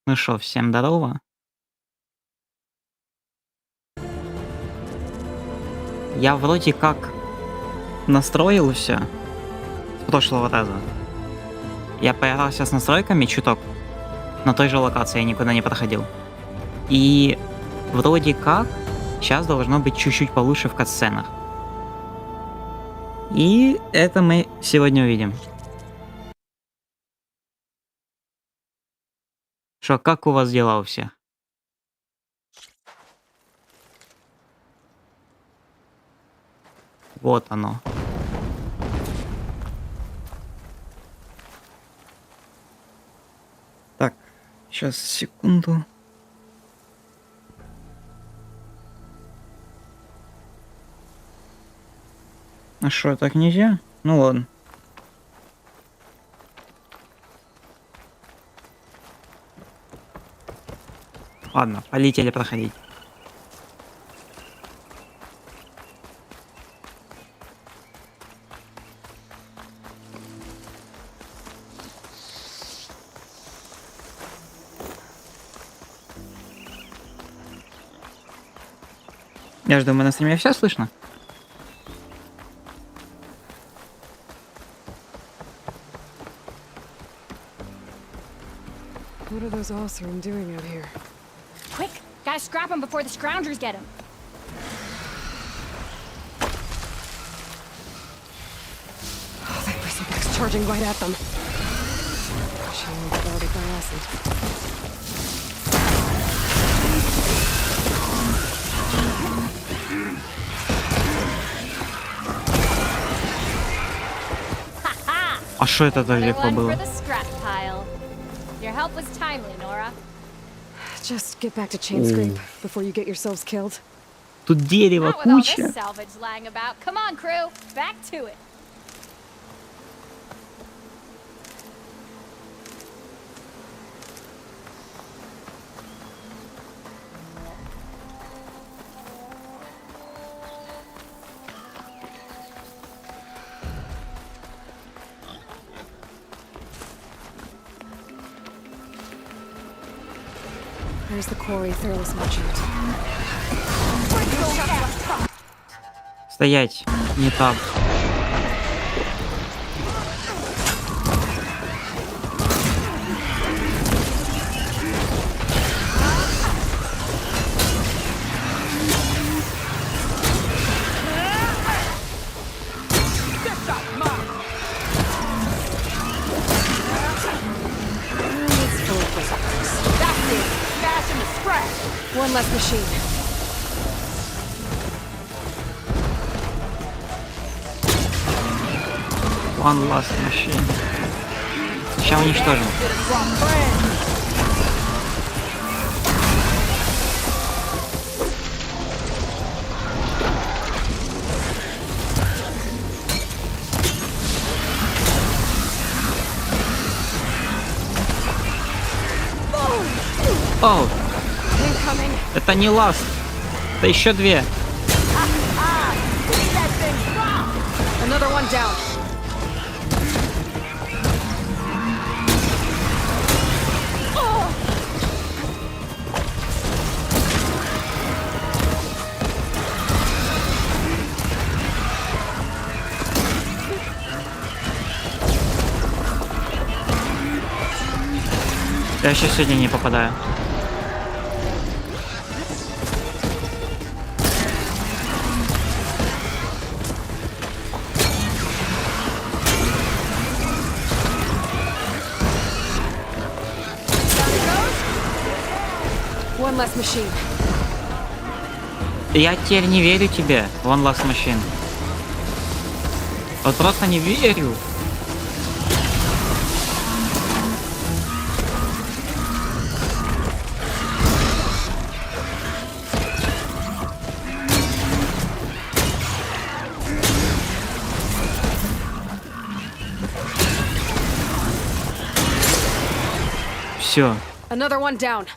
Ну шо, всем здорово. Я вроде как настроил всё с прошлого раза. Я поигрался с настройками чуток. На той же локации я никуда не проходил. И вроде как сейчас должно быть чуть-чуть получше в катсценах. И это мы сегодня увидим. Шо, как у вас дела у всех? Вот оно. Так, сейчас, секунду. А шо, так нельзя? Ну ладно. Ладно, полетели проходить. Я ж думаю, на стриме всё слышно? What are those Osram doing out here? Quick! Gotta scrap him before the scroungers get him. Oh, that bristleback's charging right at them. She got guarded by acid. А шо это так Another легко one было? for the scrap pile. Your help was timely, Nora. Just get back to chain scrape before you get yourselves killed. Тут дерева Not with all куча. this salvage lying about. Come on, crew. Back to it. There's the quarry Thurless merchant. Стоять, не так. It's full of bristlebags. That's it. Smash him to scrap. One less machine. One last machine. Сейчас уничтожим. Оу, Incoming. это не ласт. Это еще две. Another one down. Я сейчас сегодня не попадаю. One less machine. Я теперь не верю тебе, One Last Machine. Вот просто не верю. Все. Another one down.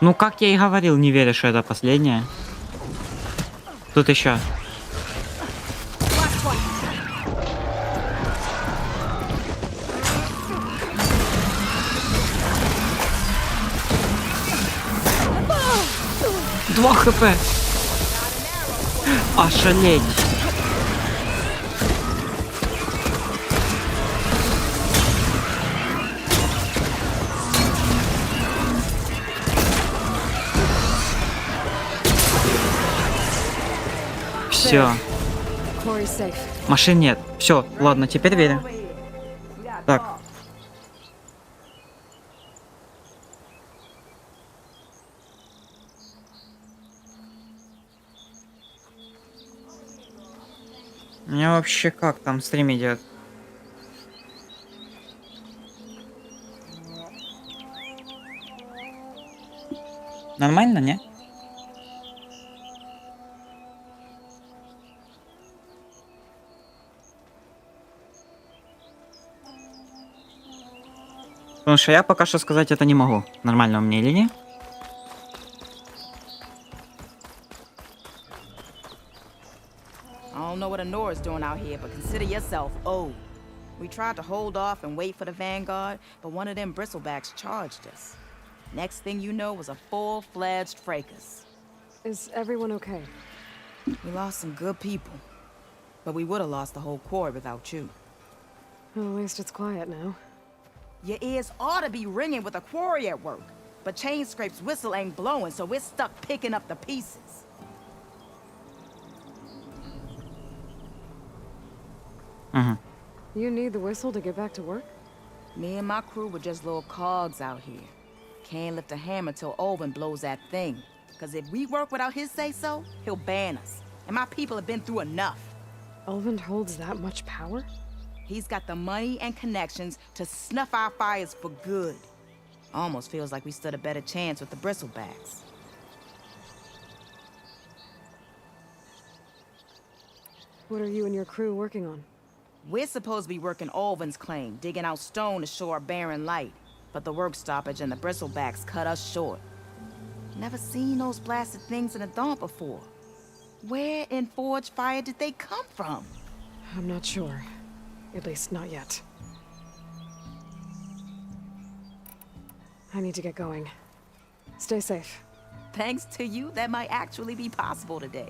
Ну, как я и говорил, не верю, что это последнее. Тут еще. Last one. 2 хп! Ошалеть! Все, Chloe's safe. машин нет. Все, ладно, теперь верю. Так. У меня вообще как там стрим идет? Нормально, не? Потому что я пока что сказать это не могу. Нормально у меня или не? I don't know what Honora's doing out here, but consider yourself owed. We tried to hold off and wait for the vanguard, but one of them bristlebacks charged us. Next thing you know was a full-fledged fracas. Is everyone okay? We lost some good people, but we would have lost the whole quarry without you. Well, at least it's quiet now. Your ears ought to be ringing with a quarry at work, but Chain Scrape's whistle ain't blowing, so we're stuck picking up the pieces. You need the whistle to get back to work? Me and my crew were just little cogs out here. Can't lift a hammer till Olvin blows that thing. Cause if we work without his say-so, he'll ban us. And my people have been through enough. Elvin holds that much power? He's got the money and connections to snuff our fires for good. Almost feels like we stood a better chance with the bristlebacks. What are you and your crew working on? We're supposed to be working Olvin's claim, digging out stone to show our barren light. But the work stoppage and the bristlebacks cut us short. Never seen those blasted things in the dawn before. Where in Forge Fire did they come from? I'm not sure. At least not yet. I need to get going. Stay safe. Thanks to you, that might actually be possible today.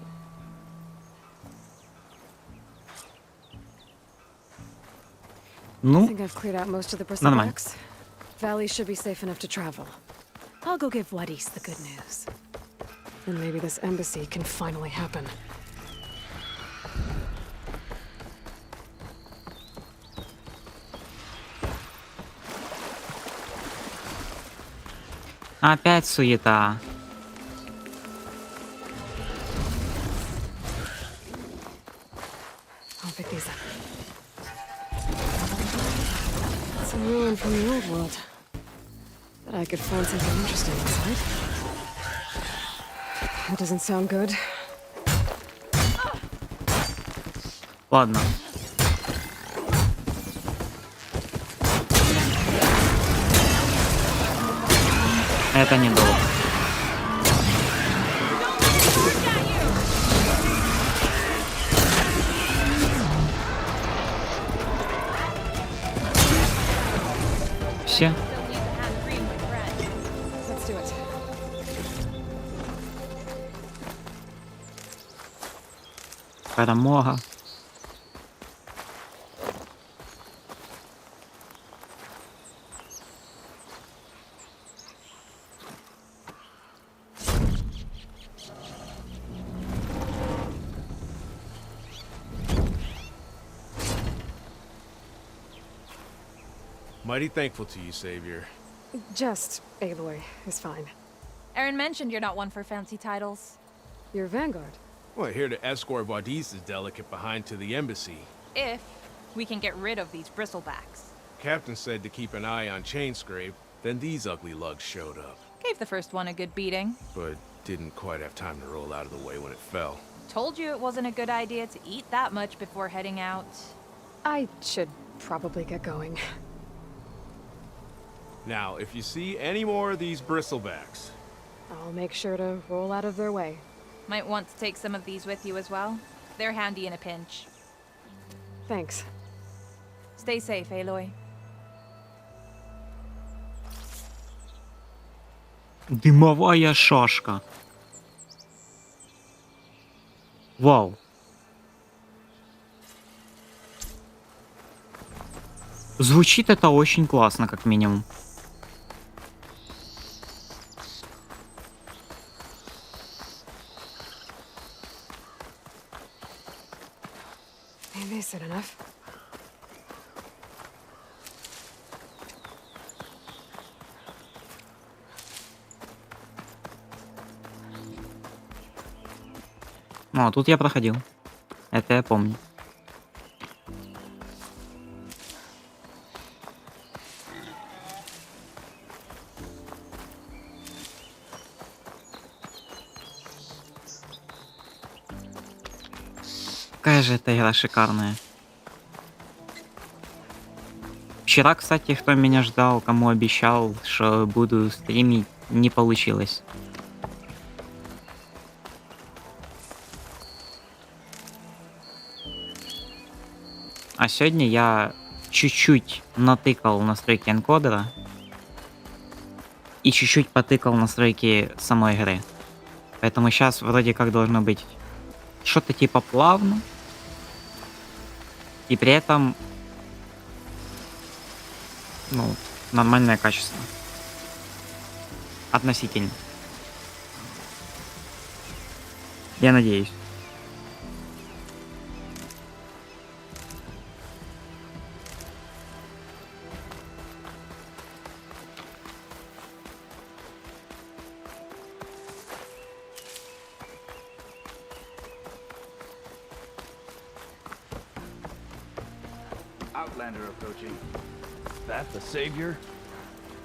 I Ну, think I've cleared out most of the Нормально. bristlebacks. Valley should be safe enough to travel. I'll go give Wadis the good news. And maybe this embassy can finally happen. опять суета. I'll pick these up. It's a ruin from the old world. But I could find something interesting inside. That doesn't sound good. Ладно. Это недолго. Все. Still need the hand cream with bread. Let's do it. Перемога. Mighty thankful to you, Savior. Just Aloy is fine. Aaron mentioned you're not one for fancy titles. Your vanguard. Well, here to escort Wadis' delicate behind to the embassy. If we can get rid of these bristlebacks. Captain said to keep an eye on Chain Scrape, then these ugly lugs showed up. Gave the first one a good beating. But didn't quite have time to roll out of the way when it fell. Told you it wasn't a good idea to eat that much before heading out. I should probably get going. Now, if you see any more of these bristlebacks, I'll make sure to roll out of their way. Might want to take some of these with you as well. They're handy in a pinch. Thanks. Stay safe, Aloy. Дымовая шашка. Вау. Звучит это очень классно, как минимум. Maybe soon enough. О, тут я проходил. Это я помню. Какая же эта игра шикарная. Вчера, кстати, кто меня ждал, кому обещал, что буду стримить, не получилось. А сегодня я чуть-чуть натыкал настройки энкодера и чуть-чуть потыкал настройки самой игры. Поэтому сейчас вроде как должно быть что-то типа плавно. И при этом, ну, нормальное качество. Относительно. Я надеюсь. Outlander approaching. That the savior?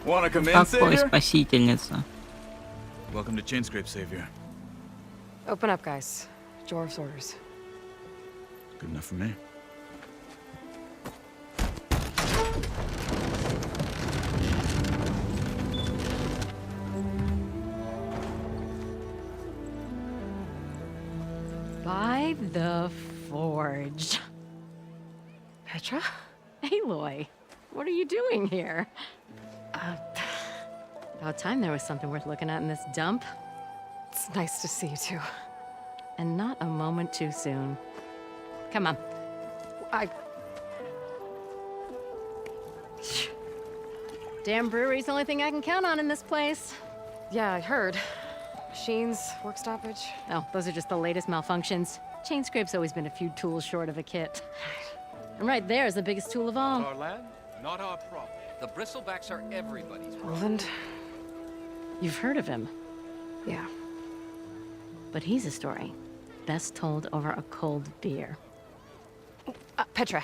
Wanna come in, Какой savior? спасительница. Welcome to Chainscrape, savior. Open up, guys. Jorv's orders. Good enough for me. By the forge. Petra? Aloy, what are you doing here? About time there was something worth looking at in this dump. It's nice to see you too. And not a moment too soon. Come on. Damn brewery's the only thing I can count on in this place. Yeah, I heard. Machines, work stoppage. Oh, those are just the latest malfunctions. Chainscrape's always been a few tools short of a kit. And right there is the biggest tool of all. Our land, not our problem. The bristlebacks are everybody's problem. Roland? You've heard of him, Yeah. but he's a story best told over a cold beer. Petra.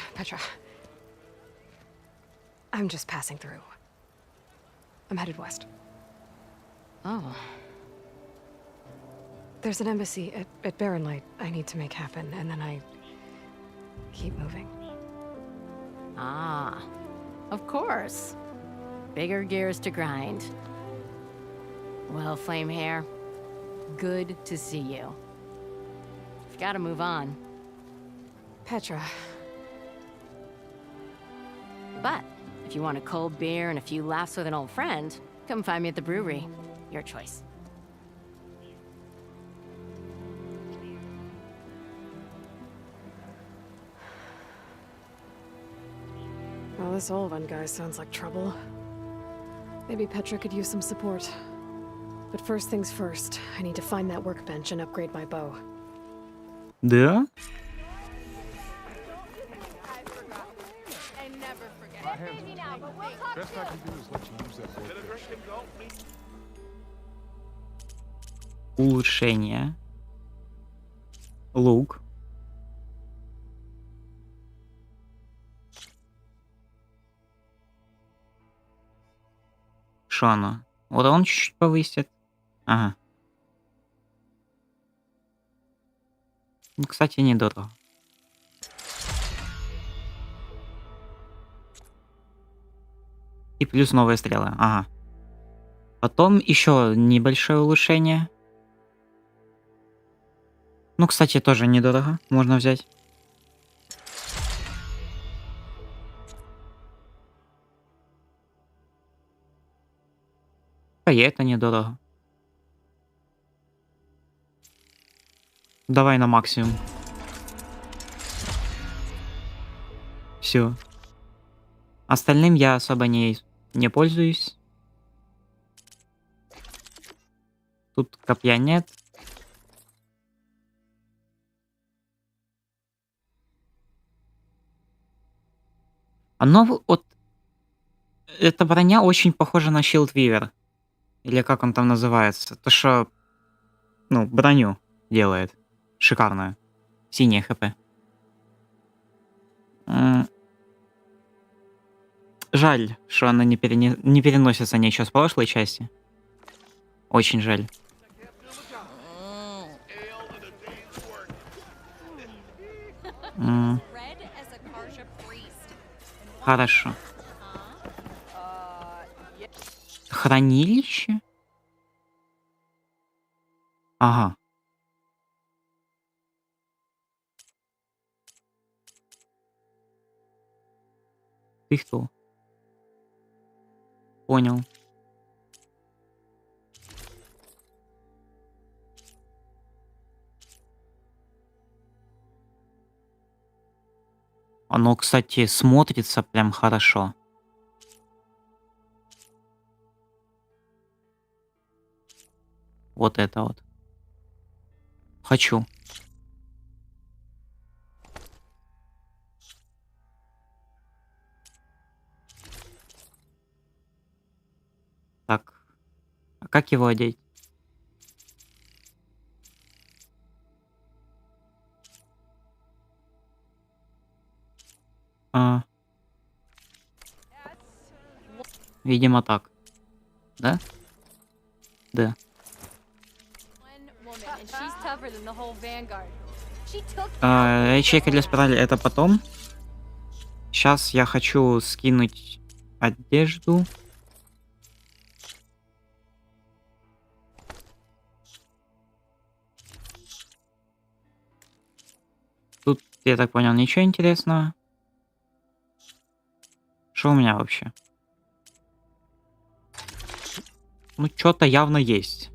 I'm just passing through. I'm headed west. Oh, There's an embassy at Barren Light I need to make happen, and then I keep moving. ah, of course. Bigger gears to grind. Well, Flamehair, good to see you. You've got to move on. Petra, But if you want a cold beer and a few laughs with an old friend, come find me at the brewery. Your choice. well, this Olvan guy sounds like trouble. Maybe Petra could use some support. But first things first, I need to find that workbench and upgrade my bow. Да? Best I can do is let you use that workbench. Улучшение. Лук. Шо оно? Урон чуть-чуть повысит. Ага. Ну, кстати, недорого. И плюс новые стрелы. Ага. Потом еще небольшое улучшение. Ну, кстати, тоже недорого. Можно взять. А и это недорого. Давай на максимум. Все. Остальным я особо не пользуюсь. Тут копья нет. Оно вот... Эта броня очень похожа на Shield Weaver. Или как он там называется. То, что... Ну, броню делает. Шикарную. Синее хп. Жаль, что она не переносится ничего с прошлой части. Очень жаль. Red as a Karsha priest. Хорошо. Хранилище? Ага. Ты кто? Понял. Оно, кстати, смотрится прям хорошо. Вот это вот. Хочу. Так. А как его одеть? Видимо, так. Да? Да. One woman, and she's tougher than the whole Vanguard. She took Ячейка для спирали это потом. Сейчас я хочу скинуть одежду. Тут, я так понял, ничего интересного. Что у меня вообще? Ну, что-то явно есть.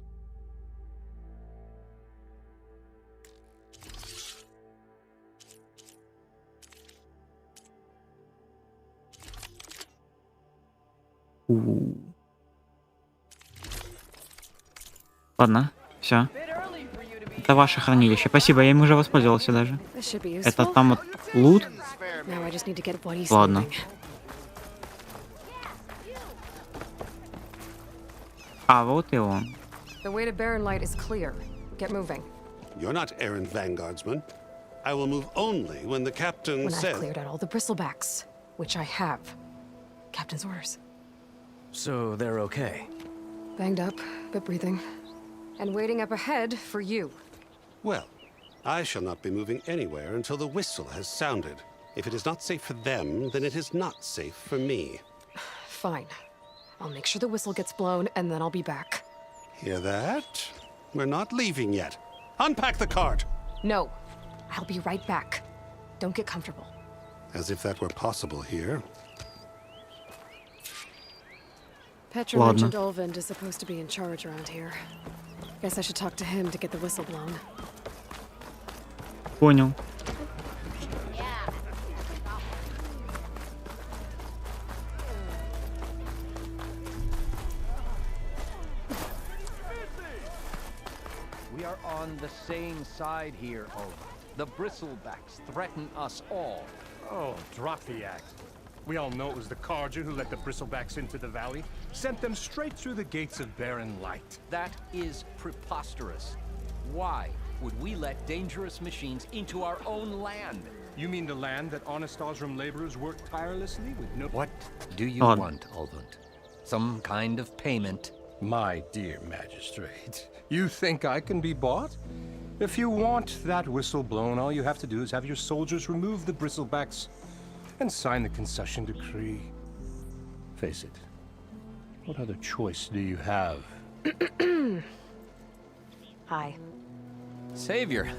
Ладно, все. Это ваше хранилище. Спасибо, я им уже воспользовался даже. This should be Это useful. там вот лут. Now I just need to get Buddy's Ладно. moving. А, вот и он. The way to Barren Light is clear. Get moving. You're not errant vanguardsman. I will move only when the captain When I've says... cleared out all the bristlebacks, which I have. Captain's orders. So they're okay. Banged up, but breathing. And waiting up ahead for you. Well, I shall not be moving anywhere until the whistle has sounded. If it is not safe for them, then it is not safe for me. Fine. I'll make sure the whistle gets blown, and then I'll be back. Hear that? We're not leaving yet. Unpack the cart! No. I'll be right back. Don't get comfortable. As if that were possible here. Petra Ладно. mentioned Olvind is supposed to be in charge around here. Guess I should talk to him to get the whistle blown. Понял. We are on the same side here, Owen. The bristlebacks threaten us all. Oh, drop the act. We all know it was the Carja who let the bristlebacks into the valley, sent them straight through the gates of Barren Light. That is preposterous. Why would we let dangerous machines into our own land? You mean the land that honest Osram laborers work tirelessly with no... What do you On. want, Olvund? Some kind of payment? My dear magistrate, you think I can be bought? If you want that whistle blown, all you have to do is have your soldiers remove the bristlebacks and sign the concession decree. Face it, what other choice do you have? Hi. Savior,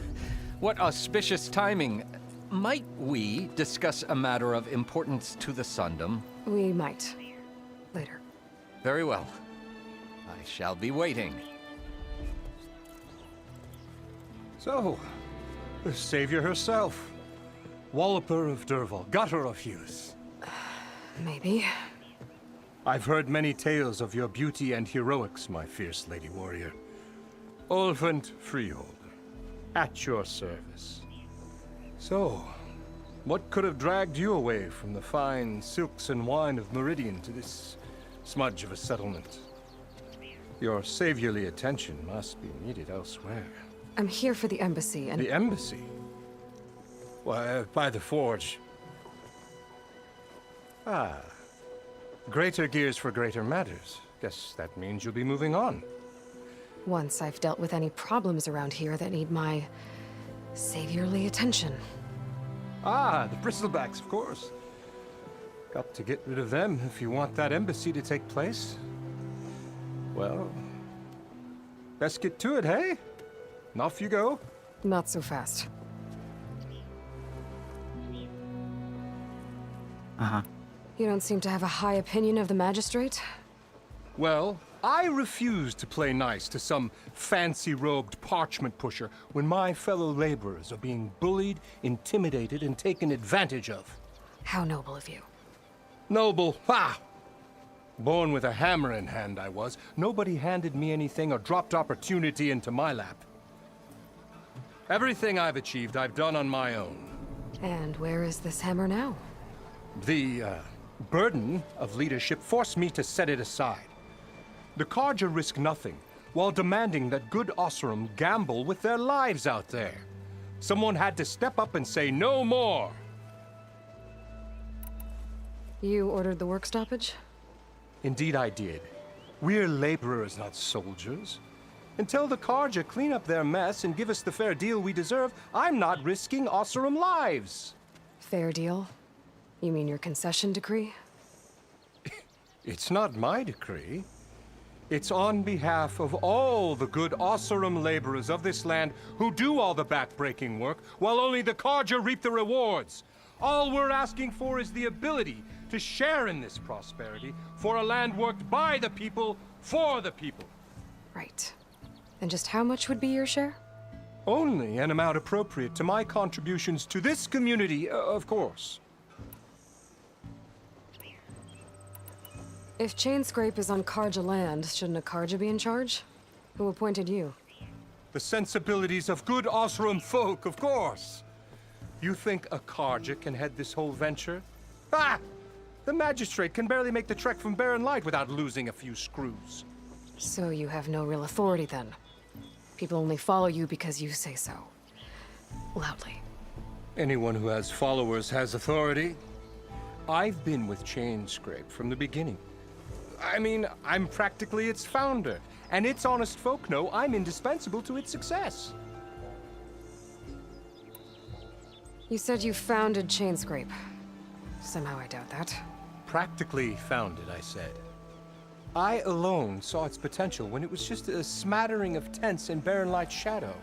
what auspicious timing. Might we discuss a matter of importance to the Sundom? We might. Later. Very well. I shall be waiting. So, The savior herself. Walloper of Derval, gutter of Hughes. Maybe. I've heard many tales of your beauty and heroics, my fierce lady warrior. Olvent Freehold, at your service. So, what could have dragged you away from the fine silks and wine of Meridian to this smudge of a settlement? Your saviorly attention must be needed elsewhere. I'm here for the embassy and... The embassy? Why, by the forge. Ah. Greater gears for greater matters. Guess that means you'll be moving on. Once I've dealt with any problems around here that need my... saviorly attention. Ah, the bristlebacks, of course. Got to get rid of them if you want that embassy to take place. Well... best get to it, hey? And off you go. Not so fast. Ага. You don't seem to have a high opinion of the magistrate? Well, I refuse to play nice to some fancy-robed parchment pusher when my fellow laborers are being bullied, intimidated, and taken advantage of. How noble of you. Noble? Ha! Born with a hammer in hand, I was. Nobody handed me anything or dropped opportunity into my lap. Everything I've achieved, I've done on my own. And where is this hammer now? The, burden of leadership forced me to set it aside. The Carja risk nothing, while demanding that good Osseram gamble with their lives out there. Someone had to step up and say no more. You ordered the work stoppage? Indeed I did. We're laborers, not soldiers. Until the Carja clean up their mess and give us the fair deal we deserve, I'm not risking Osseram lives. Fair deal? You mean your concession decree? It's not my decree. It's on behalf of all the good Osseram laborers of this land who do all the back-breaking work, while only the Carja reap the rewards. All we're asking for is the ability to share in this prosperity for a land worked by the people, for the people. Right. And just how much would be your share? Only an amount appropriate to my contributions to this community, of course. If Chainscrape is on Carja land, shouldn't a Carja be in charge? Who appointed you? The sensibilities of good Osseram folk, of course. You think a Carja can head this whole venture? Ah! The magistrate can barely make the trek from Barren Light without losing a few screws. So you have no real authority then? People only follow you because you say so. Loudly. Anyone who has followers has authority. I've been with Chainscrape from the beginning. I mean, I'm practically its founder, and its honest folk know I'm indispensable to its success. You said you founded Chainscrape. Somehow I doubt that. Practically founded, I said. I alone saw its potential when it was just a smattering of tents in Barren Light's shadow.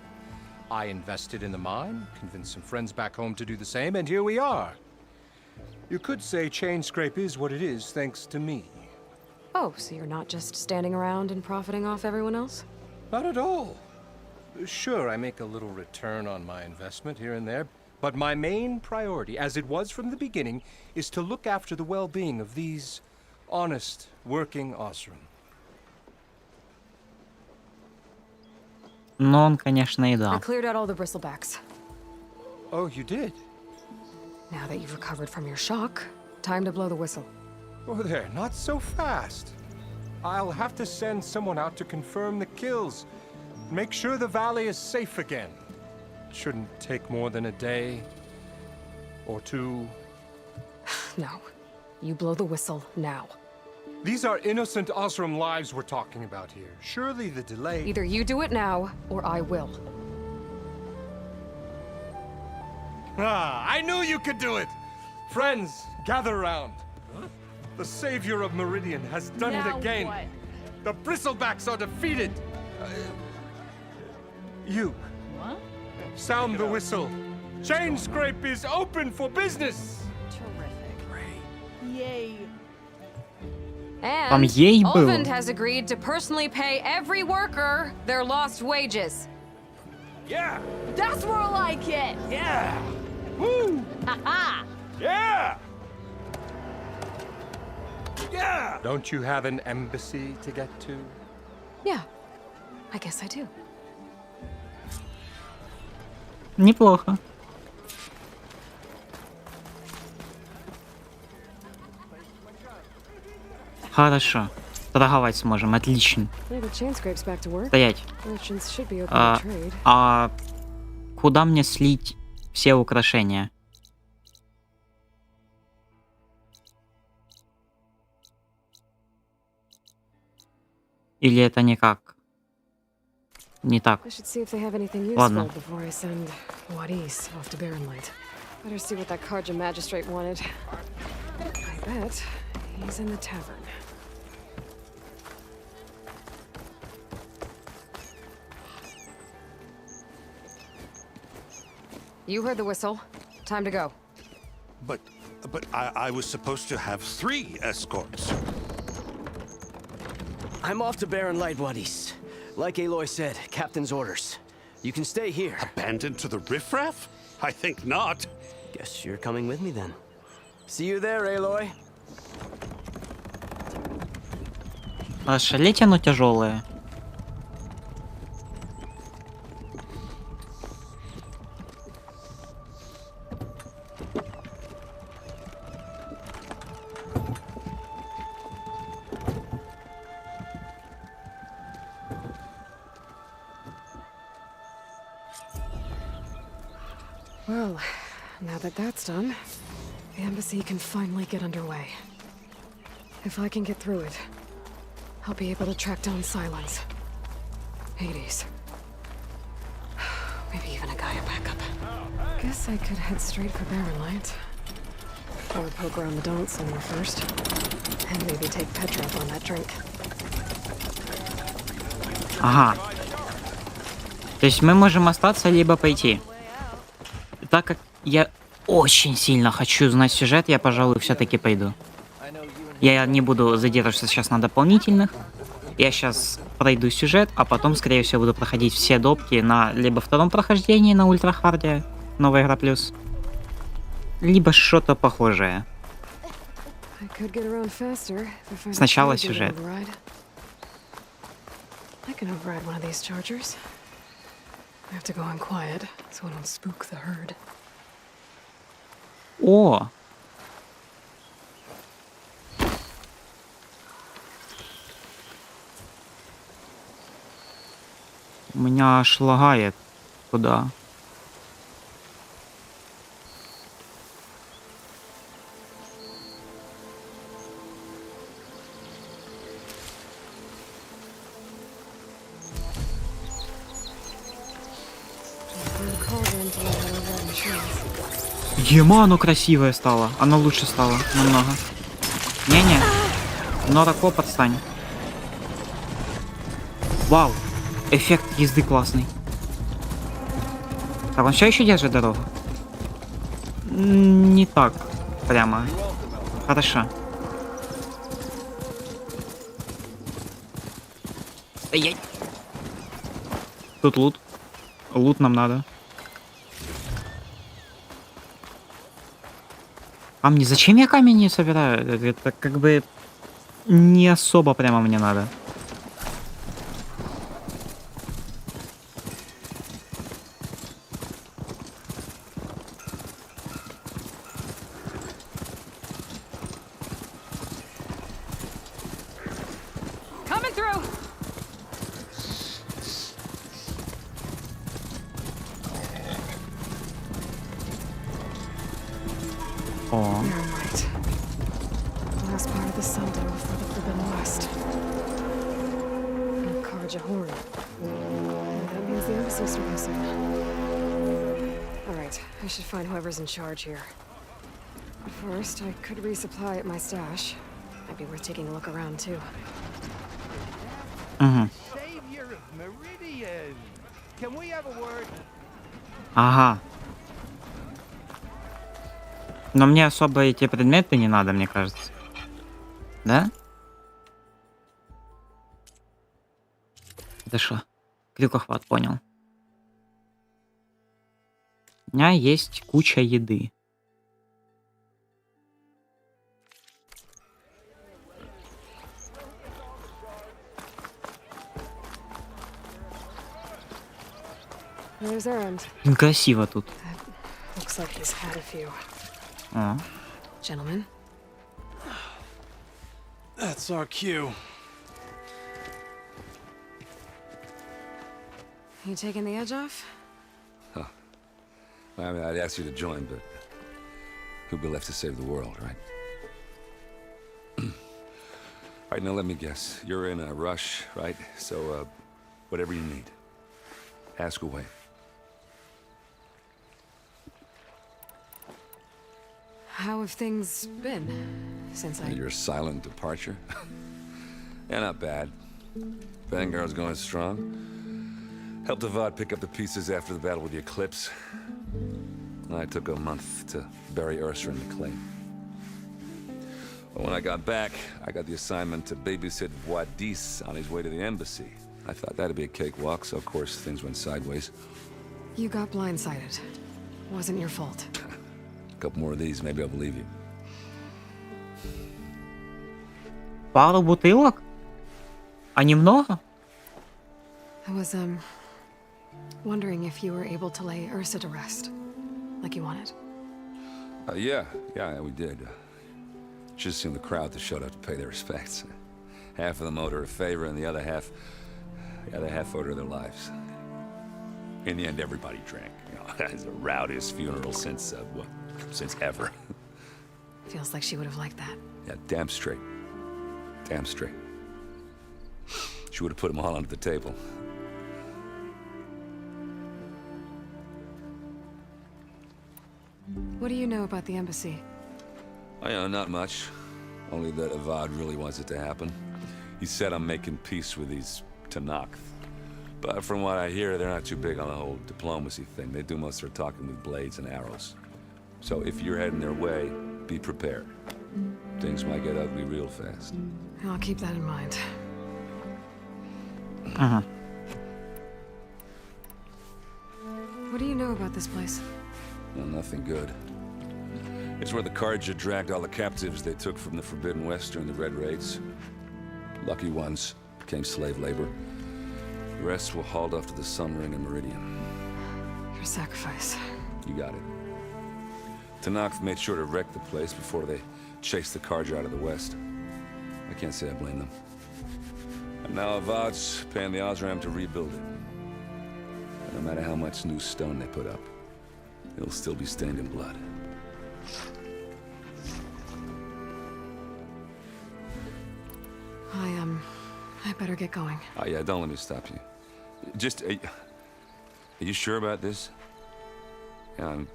I invested in the mine, convinced some friends back home to do the same, and here we are. You could say Chainscrape is what it is thanks to me. Oh, so you're not just standing around and profiting off everyone else? Not at all. Sure, I make a little return on my investment here and there, but my main priority, as it was from the beginning, is to look after the well-being of these honest, working Osseram. Ну, он, конечно, и I да. cleared out all the bristlebacks. Oh, you did? Now that you've recovered from your shock, time to blow the whistle. Oh, there, not so fast. I'll have to send someone out to confirm the kills. Make sure the valley is safe again. Shouldn't take more than a day or two. No. You blow the whistle now. These are innocent Osseram lives we're talking about here. Surely the delay... Either you do it now, or I will. Ah, I knew you could do it! Friends, gather around. The savior of Meridian has done it Now again. what? The bristlebacks are defeated. You. What? Sound the whistle. Chainscrape is open for business. Terrific. Yay. Там And ей был. Olvent has agreed to personally pay every worker their lost wages. Yeah! That's more like it! Yeah! Woo! Haha! Yeah! Yeah! Don't you have an embassy to get to? Yeah, I guess I do. Неплохо. Хорошо. Торговать сможем, отлично. Yeah, the chain scrape's back to work. Стоять. Merchants should be open to trade. А куда мне слить все украшения? Или это никак? Не так. I should see if they have anything useful Ладно. before I send Wadis off to Barrenlight. Better see what that Karja magistrate wanted. I bet he's in the tavern. You heard the whistle. Time to go. But I was supposed to have 3 escorts. I'm off to Baron Light Wadis. Like Aloy said, Captain's orders. You can stay here. Abandoned to the riffraff? I think not. Guess you're coming with me then. See you there, Aloy. Шалите, но тяжелые. Well, now that that's done, the embassy can finally get underway. If I can get through it, I'll be able to track down Silence, Hades, maybe even a Gaia backup. Guess I could head straight for Barrenlight. Or poke around the Daunt somewhere first. And maybe take Petra up on that drink. Ага. То есть мы можем остаться, либо пойти. Так как я очень сильно хочу знать сюжет, я, пожалуй, все-таки пойду. Я не буду задерживаться сейчас на дополнительных. Я сейчас пройду сюжет, а потом, скорее всего, буду проходить все допки на либо втором прохождении на ультрахарде, новая игра плюс, либо что-то похожее. Сначала сюжет. О! У меня аж лагает. Куда? Ема, оно красивое стало. Оно лучше стало. Намного. Не-не. Норако, подстань. Вау. Эффект езды классный. Так, он все еще держит дорогу? Не так. Прямо. Хорошо. Стоять. Тут лут. Лут нам надо. Камни. Зачем я камень не собираю? Это как бы не особо прямо мне надо. Coming through. О. Last part of the Sunday before the Forbidden West. And Karja Horn. And that means the embassy's surfacing. Alright, I should find whoever's in charge here. But first, I could resupply at my stash. Might be worth taking a look around too. Угу. Savior of Meridian! Can we have a word? Ага. Но мне особо эти предметы не надо, мне кажется. Да? Это что? Крюкохват, понял. У меня есть куча еды. There's Errand. Красиво тут. Looks like he's had a few. О. Gentlemen, That's our cue. you taking the edge off? I mean, I'd ask you to join, but who'd be left to save the world, right? All right, now let me guess. You're in a rush, right? So, whatever you need, ask away. How have things been since I... Your silent departure? Yeah, not bad. Vanguard's going strong. Helped Avad pick up the pieces after the battle with the Eclipse. I took a month to bury Ursa in the claim. But when I got back, I got the assignment to babysit Wadis on his way to the embassy. I thought that'd be a cakewalk, so of course things went sideways. You got blindsided. Wasn't your fault. A couple more of these, maybe I'll believe you. Пару бутылок? А немного? I was, wondering if you were able to lay Ursa to rest, like you wanted. Yeah, we did. Just seen the crowd that showed up to pay their respects. Half of them owed her a favor, and the other half owed her their lives. In the end, everybody drank. You know, it's the rowdiest funeral since ever. Feels like she would have liked that. Yeah, damn straight. Damn straight. She would have put them all under the table. What do you know about the embassy? I know, not much. Only that Avad really wants it to happen. He said I'm making peace with these Tanakh. But from what I hear, they're not too big on the whole diplomacy thing. They do most of their talking with blades and arrows. So if you're heading their way, be prepared. Things might get ugly real fast. I'll keep that in mind. Ага. What do you know about this place? Well, nothing good. It's where the Carja dragged all the captives they took from the Forbidden West during the Red Raids. Lucky ones became slave labor. The rest were hauled off to the Sun Ring and Meridian. Your sacrifice. You got it. Tanakh made sure to wreck the place before they chased the Carja out of the West. I can't say I blame them. And now Avad's paying the Osram to rebuild it. And no matter how much new stone they put up, it'll still be stained in blood. I better get going. Oh yeah, don't let me stop you. Just, are you sure about this? Yeah, I'm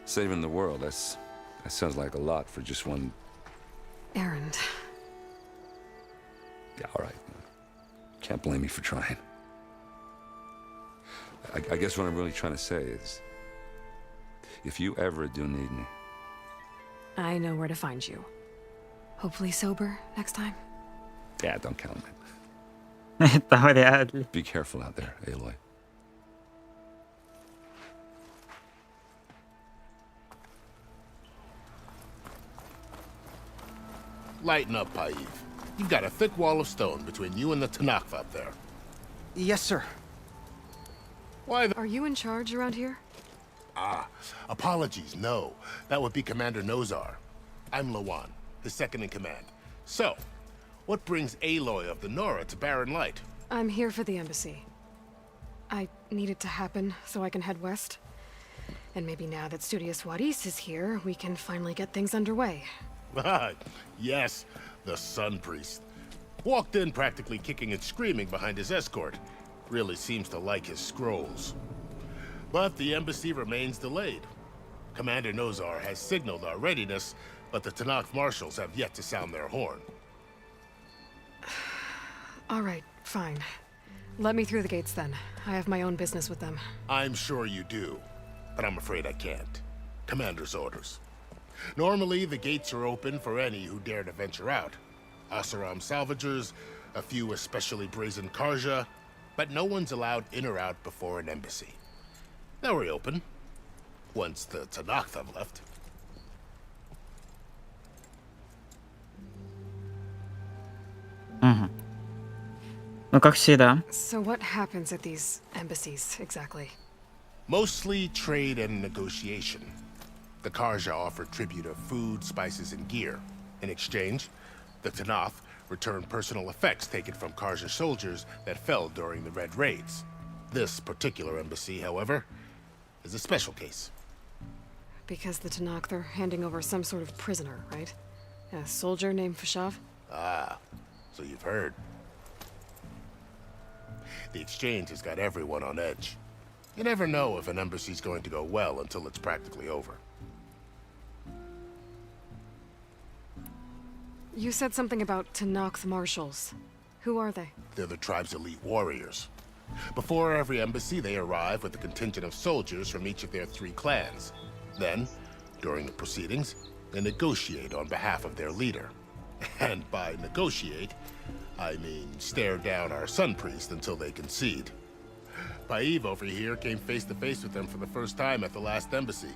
saving the world. That sounds like a lot for just one... Errand. Yeah, all right. Can't blame me for trying. I guess what I'm really trying to say is, if you ever do need me... I know where to find you. Hopefully sober next time. Yeah, don't count on it. Это вряд ли. Be careful out there, Aloy. Lighten up, Paiv. You've got a thick wall of stone between you and the Tanakh up there. Yes, sir. Why the... Are you in charge around here? Apologies, no. That would be Commander Nozar. I'm Lawan, his second in command. So, what brings Aloy of the Nora to Barren Light? I'm here for the embassy. I need it to happen so I can head west. And maybe now that Studious Wadis is here, we can finally get things underway. Yes, the Sun Priest. Walked in practically kicking and screaming behind his escort. Really seems to like his scrolls. But the embassy remains delayed. Commander Nozar has signaled our readiness, but the Tanakh marshals have yet to sound their horn. All right, fine. Let me through the gates then. I have my own business with them. I'm sure you do, but I'm afraid I can't. Commander's orders. Normally, the gates are open for any who dare to venture out. Oseram salvagers, a few especially brazen Karja, but no one's allowed in or out before an embassy. They'll reopen, once the Tanakh have left. Угу. Ну, как всегда. So what happens at these embassies, exactly? Mostly trade and negotiation. The Karja offer tribute of food, spices, and gear. In exchange, the Tanakh return personal effects taken from Karja soldiers that fell during the Red Raids. This particular embassy, however, is a special case. Because the Tanakh, they're handing over some sort of prisoner, right? A soldier named Fashav? Ah, so you've heard. The exchange has got everyone on edge. You never know if an embassy's going to go well until it's practically over. You said something about Tanakh marshals. Who are they? They're the tribe's elite warriors. Before every embassy, they arrive with a contingent of soldiers from each of their 3 clans. Then, during the proceedings, they negotiate on behalf of their leader. And by negotiate, I mean stare down our sun priest until they concede. Paiv over here came face to face with them for the first time at the last embassy.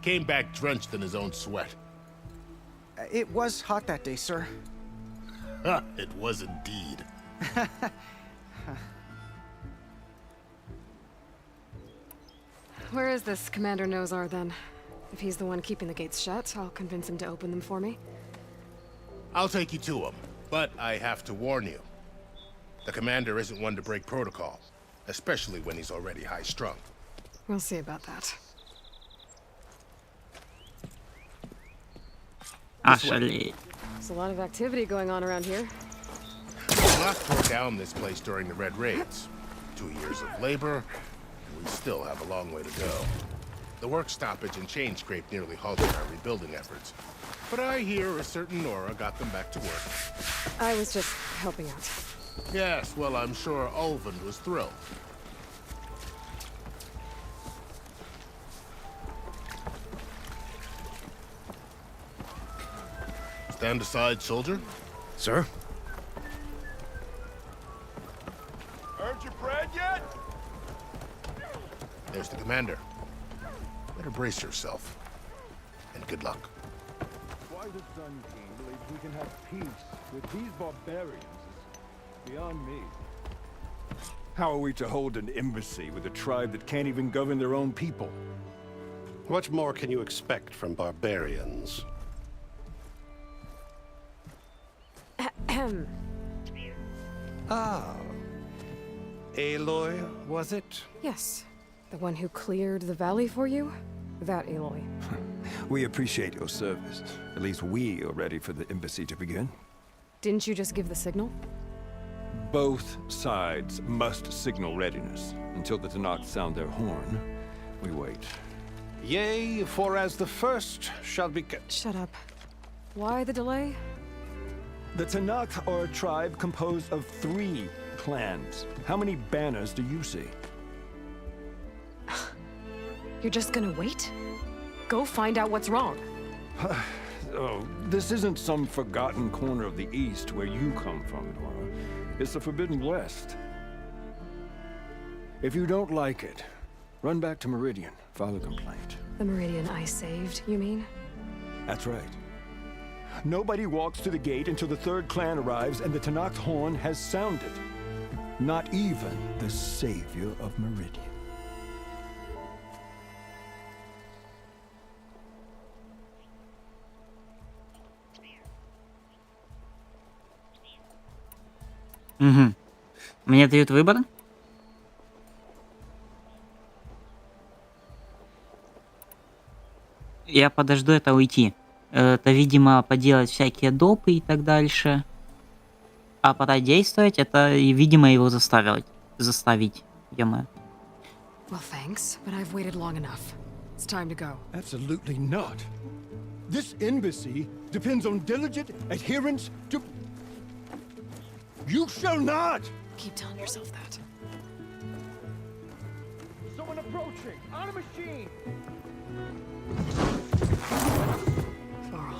Came back drenched in his own sweat. It was hot that day, sir. It was indeed. Where is this Commander Nozar, then? If he's the one keeping the gates shut, I'll convince him to open them for me. I'll take you to him, but I have to warn you. The commander isn't one to break protocol, especially when he's already high-strung. We'll see about that. Actually, There's a lot of activity going on around here. Tanakh tore down this place during the Red Raids. 2 years of labor, and we still have a long way to go. The work stoppage and chain scrape nearly halted our rebuilding efforts. But I hear a certain Nora got them back to work. I was just helping out. Yes, well, I'm sure Ulvund was thrilled. Stand aside, soldier. Sir? Earned your bread yet? There's the commander. Better brace yourself. And good luck. Why the Sun King believes we can have peace with these barbarians is beyond me. How are we to hold an embassy with a tribe that can't even govern their own people? What more can you expect from barbarians? Ahem. Ah. Aloy, was it? Yes. The one who cleared the valley for you? That Aloy. We appreciate your service. At least we are ready for the embassy to begin. Didn't you just give the signal? Both sides must signal readiness. Until the Tanakh sound their horn, we wait. Yea, for as the first shall be... Shut up. Why the delay? The Tanakh are a tribe composed of 3 clans. How many banners do you see? You're just gonna wait? Go find out what's wrong. Oh, this isn't some forgotten corner of the East where you come from, Nora. It's the Forbidden West. If you don't like it, run back to Meridian, file a complaint. The Meridian I saved, you mean? That's right. Nobody walks to the gate until the 3rd clan arrives and the Tanakh horn has sounded. Not even the savior of Meridian. Угу. Мне дают выбор. Я подожду это уйти. Это, видимо, поделать всякие допы и так дальше. А пора действовать, это, видимо, его заставить. Ё-моё. Well, thanks, but I've waited long enough. It's time to go. Absolutely not. This embassy depends on diligent adherence to... You shall not! Keep telling yourself that. Someone approaching! On a machine! Varl.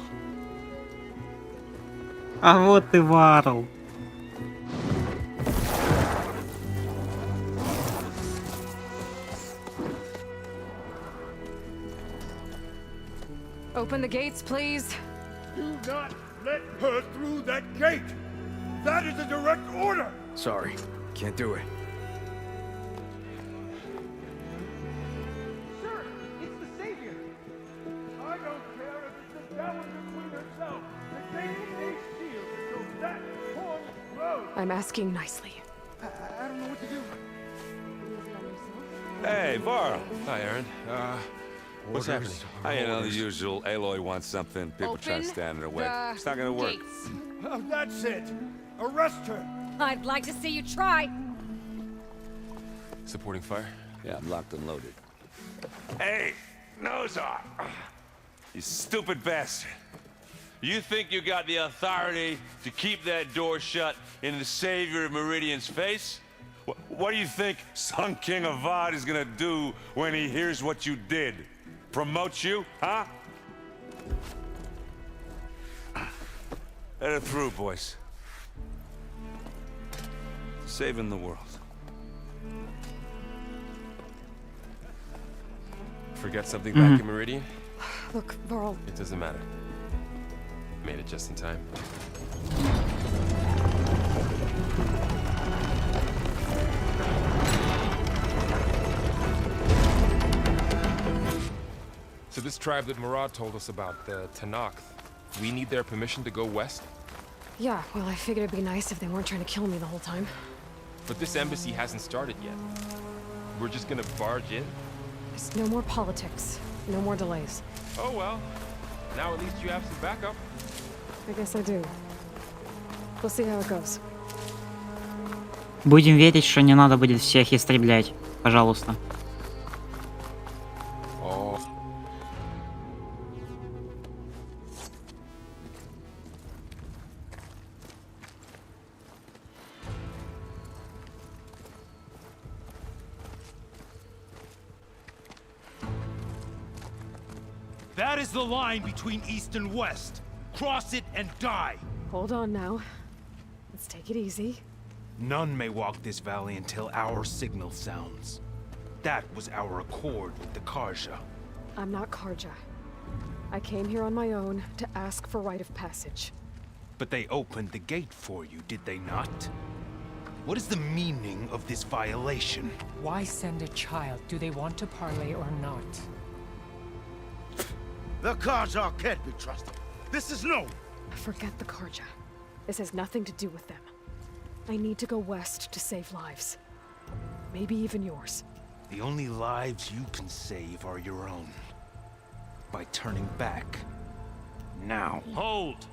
А вот ты, Варл. Open the gates, please. Do not let her through that gate! That is a direct order! Sorry, can't do it. Sir, it's the Savior! I don't care if it's the Dowager Queen herself! The gate is a shield until that horn grows! I'm asking nicely. I don't know what to do. Hey, Varl. Hi, Aaron. What's happening? You know, the usual. Aloy wants something. People try to stand in her way. It's not gonna work. Oh, that's it! Arrest her! I'd like to see you try. Supporting fire? Yeah, I'm locked and loaded. Hey, Nozar! You stupid bastard. You think you got the authority to keep that door shut in the Savior of Meridian's face? What do you think Sun King Avad is gonna do when he hears what you did? Promote you, huh? Let it through, boys. Saving the world. Forget something back in Meridian? Look, Varl. It doesn't matter. Made it just in time. So this tribe that Murad told us about, the Tanakh, we need their permission to go west? Yeah, well, I figured it'd be nice if they weren't trying to kill me the whole time. But this embassy hasn't started yet. We're just gonna barge in? There's no more politics. No more delays. Oh well. Now at least you have some backup. I guess I do. We'll see how it goes. Будем верить, что не надо будет всех истреблять. Пожалуйста. That is the line between East and West. Cross it and die. Hold on now. Let's take it easy. None may walk this valley until our signal sounds. That was our accord with the Karja. I'm not Karja. I came here on my own to ask for rite of passage. But they opened the gate for you, did they not? What is the meaning of this violation? Why send a child? Do they want to parley or not? The Karja can't be trusted. This is no. Forget the Karja. This has nothing to do with them. I need to go west to save lives. Maybe even yours. The only lives you can save are your own. By turning back. Now. Hold!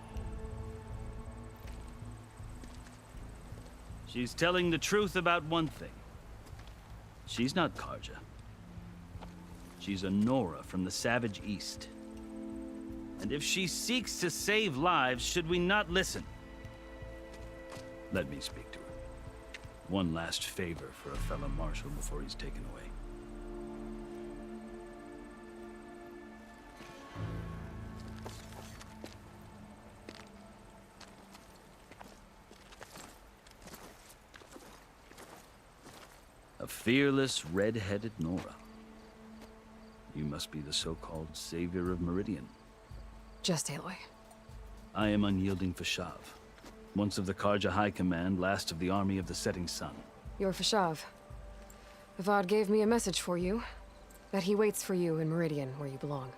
She's telling the truth about one thing. She's not Karja. She's a Nora from the Savage East. And if she seeks to save lives, should we not listen? Let me speak to her. One last favor for a fellow marshal before he's taken away. A fearless, red-headed Nora. You must be the so-called Savior of Meridian. Just Aloy. I am unyielding Fashav. Once of the Karja High Command, last of the army of the Setting Sun. You're Fashav. Avad gave me a message for you. That he waits for you in Meridian, where you belong.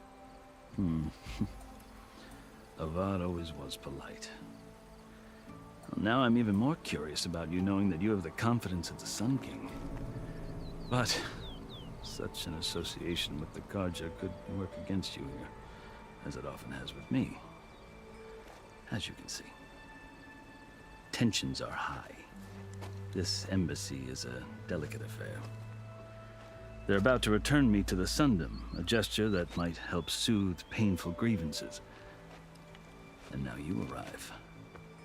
Avad always was polite. Well, now I'm even more curious about you knowing that you have the confidence of the Sun King. But such an association with the Karja could work against you here, as it often has with me. As you can see, tensions are high. This embassy is a delicate affair. They're about to return me to the Sundom, a gesture that might help soothe painful grievances. And now you arrive,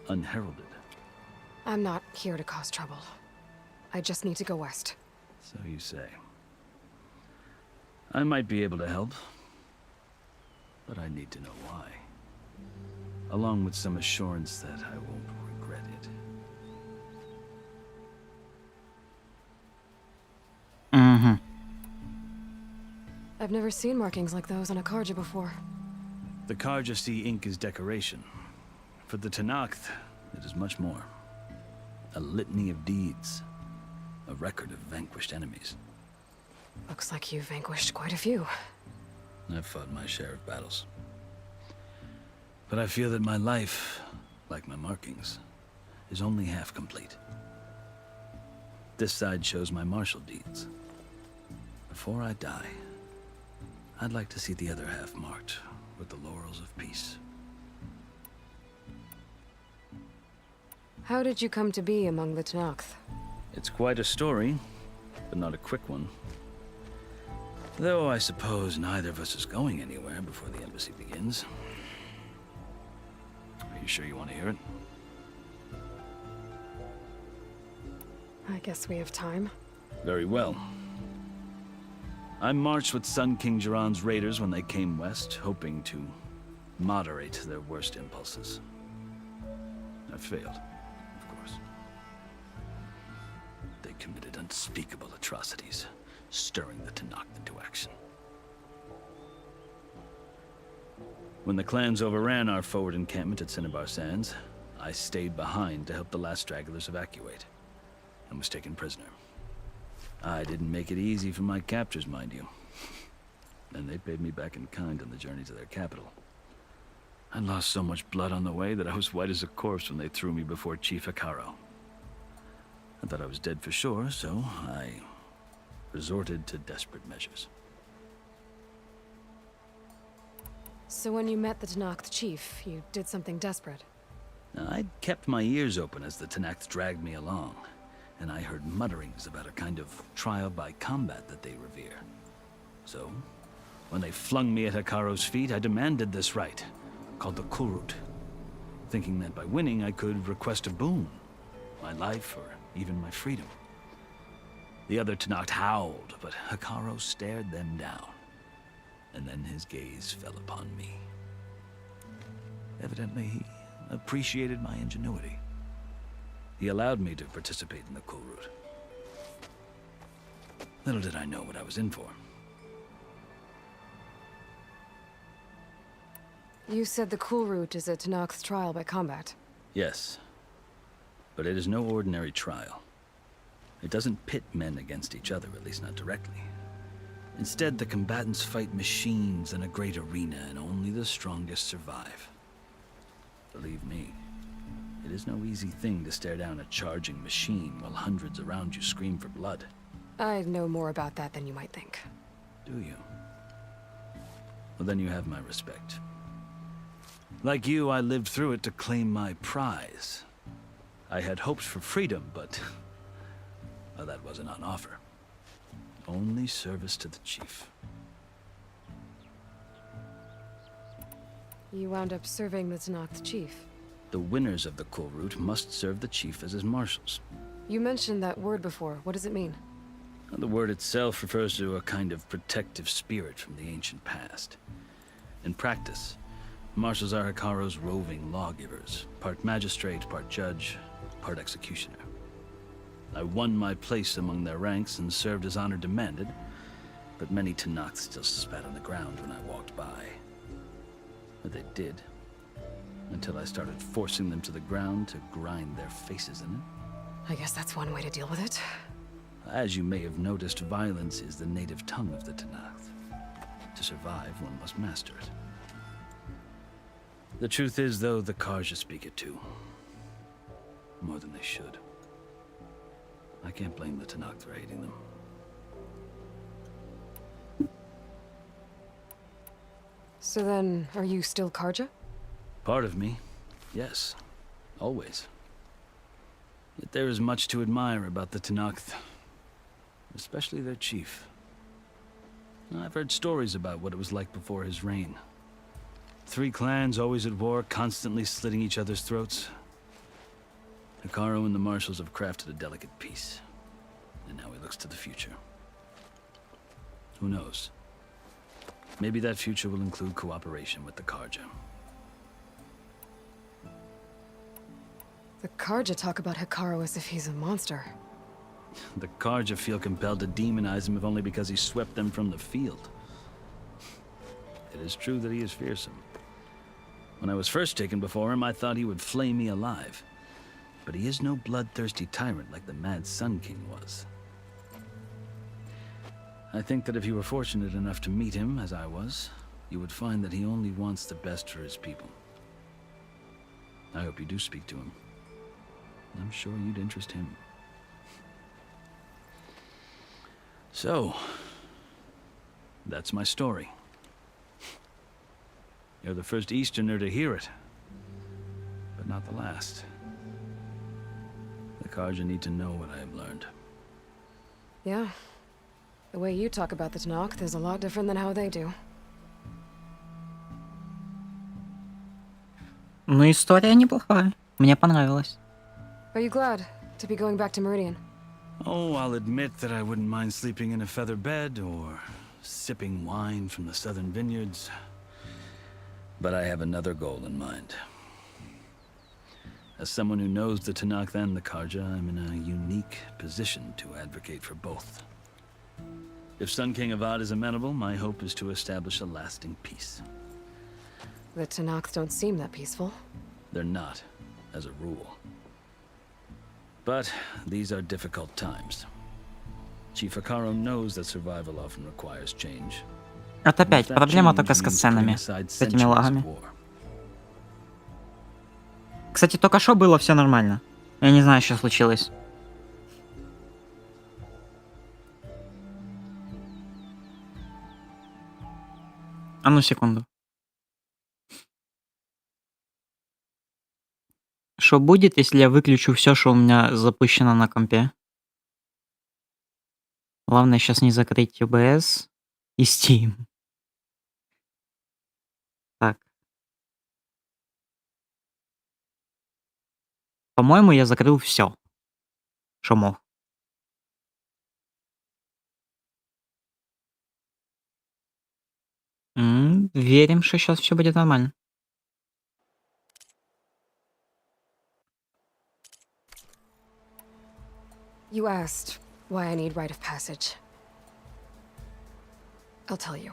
unheralded. I'm not here to cause trouble. I just need to go west. So you say. I might be able to help, but I need to know why. Along with some assurance that I won't regret it. I've never seen markings like those on a Karja before. The Karja see ink as decoration. For the Tenakth, it is much more. A litany of deeds. A record of vanquished enemies. Looks like you've vanquished quite a few. I've fought my share of battles. But I feel that my life, like my markings, is only half complete. This side shows my martial deeds. Before I die, I'd like to see the other half marked with the laurels of peace. How did you come to be among the Tenakth? It's quite a story, but not a quick one. Though I suppose neither of us is going anywhere before the embassy begins. Are you sure you want to hear it? I guess we have time. Very well. I marched with Sun King Jiran's raiders when they came west, hoping to moderate their worst impulses. I failed, of course. They committed unspeakable atrocities, stirring the Tenakth into action. When the clans overran our forward encampment at Cinnabar Sands, I stayed behind to help the last stragglers evacuate, and was taken prisoner. I didn't make it easy for my captors, mind you. And they paid me back in kind on the journey to their capital. I lost so much blood on the way that I was white as a corpse when they threw me before Chief Hekaro. I thought I was dead for sure, so I resorted to desperate measures. So when you met the Tenakth chief, you did something desperate? I'd kept my ears open as the Tenakth dragged me along, and I heard mutterings about a kind of trial by combat that they revere. So, when they flung me at Hekaro's feet, I demanded this right, called the Kulrut, thinking that by winning I could request a boon, my life or even my freedom. The other Tenakth howled, but Hekaro stared them down, and then his gaze fell upon me. Evidently, he appreciated my ingenuity. He allowed me to participate in the Kulrut. Little did I know what I was in for. You said the Kulrut is a Tenakth's trial by combat. Yes, but it is no ordinary trial. It doesn't pit men against each other, at least not directly. Instead, the combatants fight machines in a great arena, and only the strongest survive. Believe me, it is no easy thing to stare down a charging machine while hundreds around you scream for blood. I know more about that than you might think. Do you? Well, then you have my respect. Like you, I lived through it to claim my prize. I had hopes for freedom, but well, that wasn't on offer. Only service to the chief. You wound up serving the Tenakth chief. The winners of the Kulrut must serve the chief as his marshals. You mentioned that word before. What does it mean? The word itself refers to a kind of protective spirit from the ancient past. In practice, marshals are Hekaro's roving lawgivers, part magistrate, part judge, part executioner. I won my place among their ranks and served as honor demanded, but many Tenakth still spat on the ground when I walked by. But they did, until I started forcing them to the ground to grind their faces in it. I guess that's one way to deal with it. As you may have noticed, violence is the native tongue of the Tenakth. To survive, one must master it. The truth is, though, the Karja speak it too. More than they should. I can't blame the Tenakth for hating them. So then, are you still Karja? Part of me, yes. Always. Yet there is much to admire about the Tenakth. Especially their chief. I've heard stories about what it was like before his reign. 3 clans always at war, constantly slitting each other's throats. Hekaro and the marshals have crafted a delicate peace. And now he looks to the future. Who knows? Maybe that future will include cooperation with the Karja. The Karja talk about Hekaro as if he's a monster. The Karja feel compelled to demonize him if only because he swept them from the field. It is true that he is fearsome, When I was first taken before him, I thought he would flay me alive. But he is no bloodthirsty tyrant like the Mad Sun King was. I think that if you were fortunate enough to meet him, as I was, you would find that he only wants the best for his people. I hope you do speak to him. I'm sure you'd interest him. So, that's my story. You're the first Easterner to hear it, but not the last. The Karja need to know what I have learned. Yeah. The way you talk about the Tanakh is a lot different than how they do. Ну, история неплохая. Мне понравилось. Are you glad to be going back to Meridian? Oh, I'll admit that I wouldn't mind sleeping in a feather bed or sipping wine from the southern vineyards. But I have another goal in mind. As someone who knows the Tanakh and the Karja, I'm in a unique position to advocate for both. If Sun King Avad is amenable, my hope is to establish a lasting peace. The Tanakhs don't seem that peaceful. They're not, as a rule. But these are difficult times. Chief Akaro knows that survival often requires change. Вот опять проблема только с катсценами, с этими лагами. Кстати, только что было все нормально. Я не знаю, что случилось. А ну секунду. Что будет, если я выключу все, что у меня запущено на компе? Главное сейчас не закрыть OBS и Steam. Так. По-моему, я закрыл все, что мог. Верим, что сейчас все будет нормально. You asked why I need rite of passage. I'll tell you,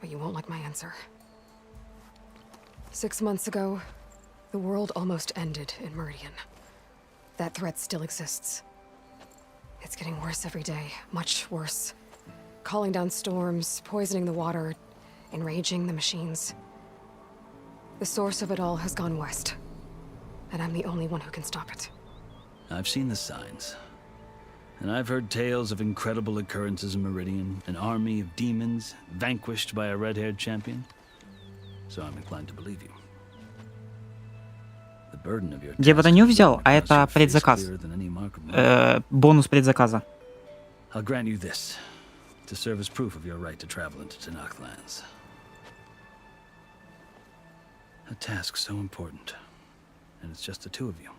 but you won't like my answer. 6 months ago, the world almost ended in Meridian. That threat still exists. It's getting worse every day, much worse. Calling down storms, poisoning the water, enraging the machines. The source of it all has gone west, and I'm the only one who can stop it. I've seen the signs. And I've heard tales of incredible occurrences in Meridian, an army of demons vanquished by a red-haired champion. So I'm inclined to believe you. The burden of your Я броню взял, а это предзаказ. Бонус предзаказа. I'll grant you this, to serve as proof of your right to travel into Tanakh lands. A task so important, and it's just the two of you.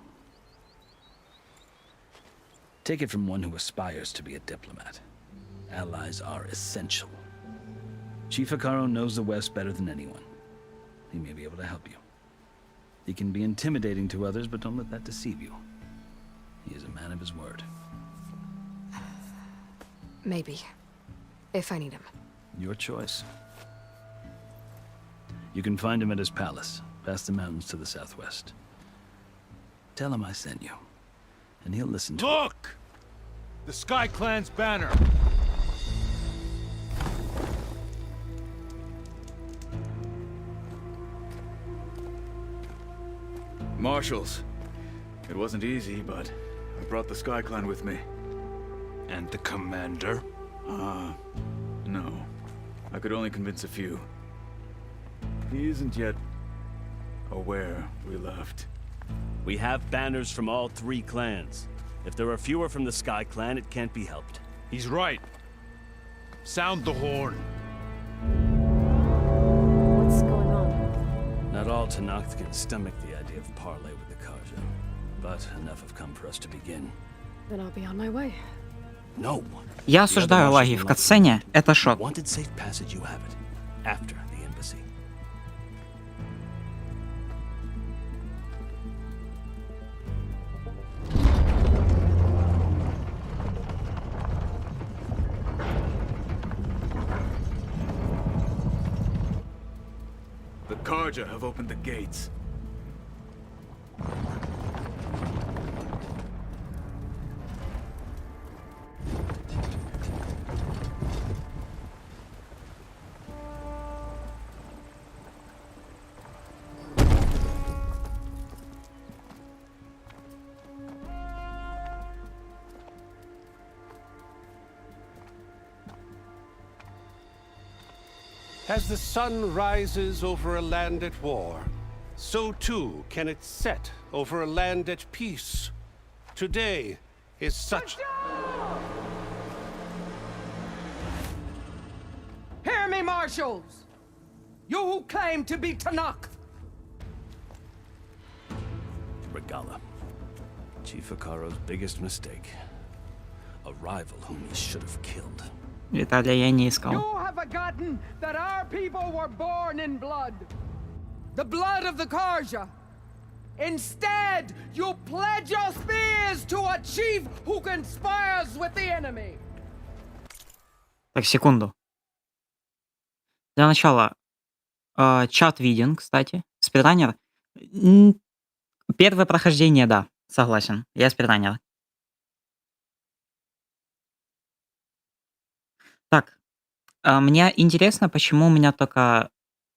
Take it from one who aspires to be a diplomat. Allies are essential. Chief Akaro knows the West better than anyone. He may be able to help you. He can be intimidating to others, but don't let that deceive you. He is a man of his word. Maybe. If I need him. Your choice. You can find him at his palace, past the mountains to the southwest. Tell him I sent you. And he'll listen to Look! The Sky Clan's banner! Marshals. It wasn't easy, but I brought the Sky Clan with me. And the commander? No. I could only convince a few. He isn't yet aware we left. We have banners from all 3 clans. If there are fewer from the Sky Clan, it can't be helped. He's right. Sound the horn. What's going on? Not all Tanakh can stomach the idea of parley with the Karja, but enough have come for us to begin. Then I'll be on my way. No. Я осуждаю лаги в катсцене. Это шот. Wanted safe passage, you have it. After the embassy. The Kharja have opened the gates. As the sun rises over a land at war, so too can it set over a land at peace. Today is such... Hear me, marshals! You who claim to be Tanakh! Regala. Chief Hikaro's biggest mistake. A rival whom he should have killed. Виталия я не искал. You have forgotten that our people were born in blood. The blood of the Kharja. Instead, you pledge your spears to a chief who conspires with the enemy. Так, секунду. Для начала, чат виден, кстати. Спидранер. Первое прохождение, да, согласен. Я спидранер. Так, мне интересно, почему у меня только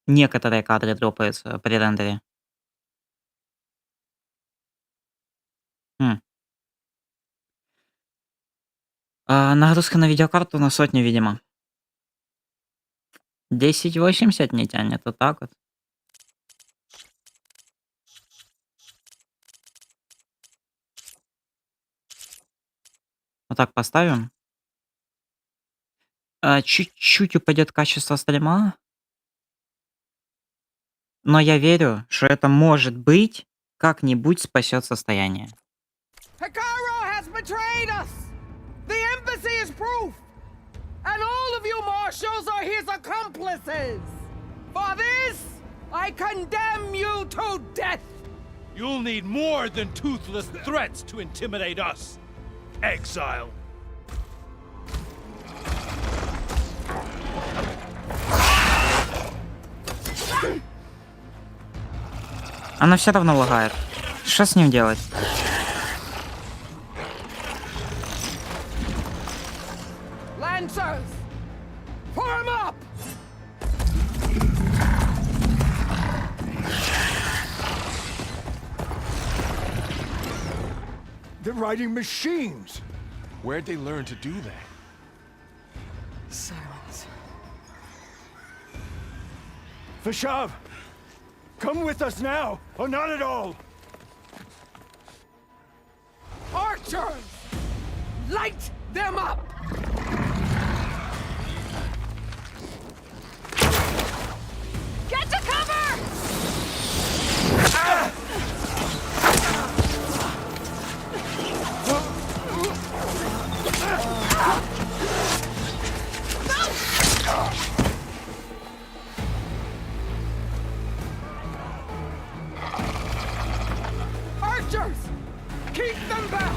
некоторые кадры дропаются при рендере. Нагрузка на видеокарту на 100, видимо. 1080 не тянет, вот так вот. Вот так поставим. Чуть-чуть упадет качество стрима. Но я верю, что это, может быть, как-нибудь спасет состояние. Hikaro has betrayed us! The embassy is proof! And all of you marshals are his accomplices! For this, I condemn you to death! You'll need more than toothless threats to intimidate us. Exile. Она все равно лагает. Что с ним делать? Lancers! Form up! They're riding machines. Where'd they learn to do that? Silence. Fashav, come with us now, or not at all. Archers! Light them up! Get to cover! Archers! Keep them back!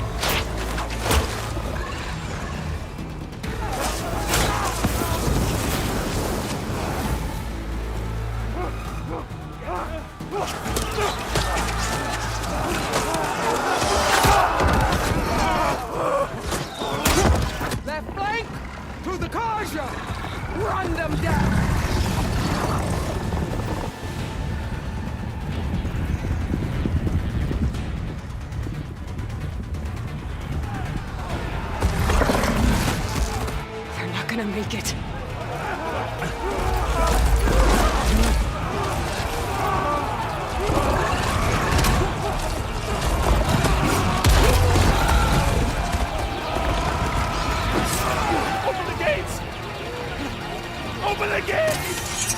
Left flank to the Kharja! Run them down! They're not gonna make it. Open the gates! Open the gates!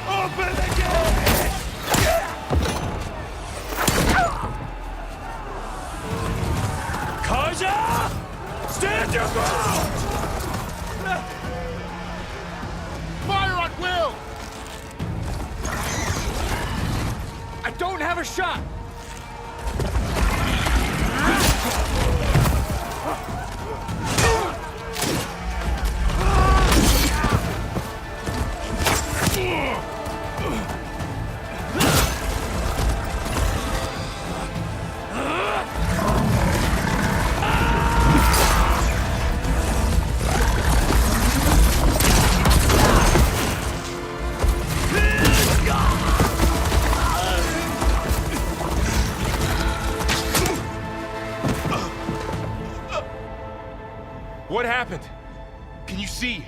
Open the gates! Kharja! Stand your ground! Fire at will! I don't have a shot! happened? Can you see?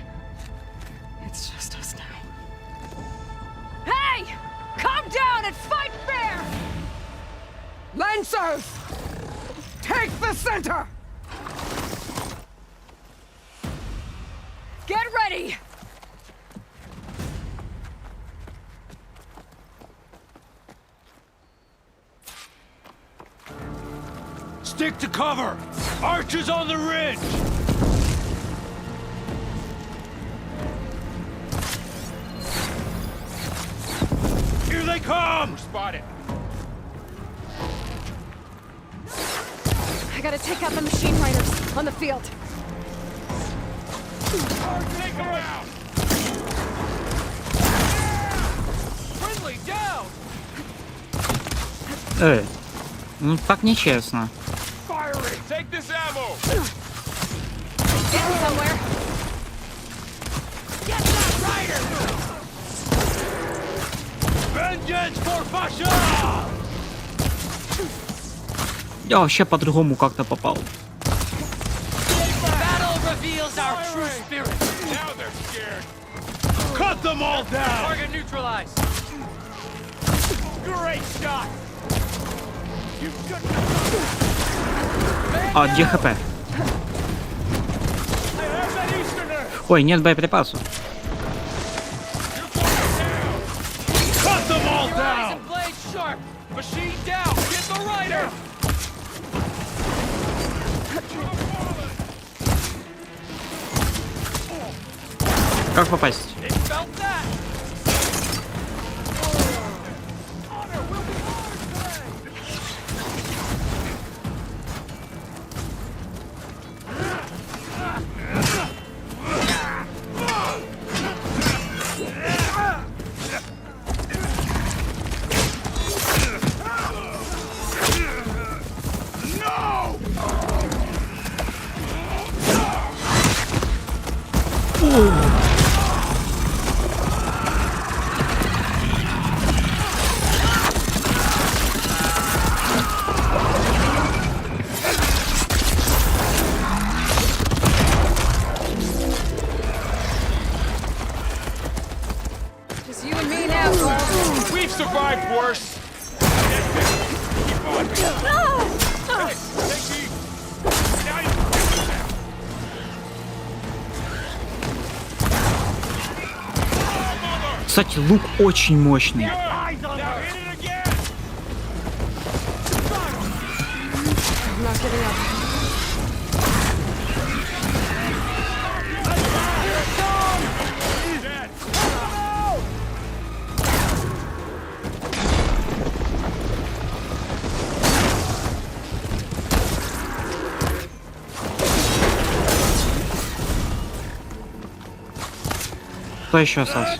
It's just us now. Hey! Come down and fight fair! Lancers! Take the center! Get ready! Stick to cover! Archers on the ridge! Here they come! Spot it. I gotta take out the machine riders on the field. Take them out! Friendly down! Ну так нечестно. Firing! Take this ammo! Getting somewhere! Get that rider! Vengeance for Fasha! Я вообще по-другому как-то попал. Battle reveals our true spirit. Now they're scared. Cut them all down! Target neutralized. Great shot! А, где ХП? Ой, нет боеприпасов. Cut them all Your eyes down! and blades sharp. Machine down. Get the rider. Как попасть? It felt that. Just you and me now, Carl. We've survived worse. Keep on. Hey, take these. Now you can get them out. Кстати, лук очень мощный. Now hit it again. I'm not giving up. Dead. Кто еще остался?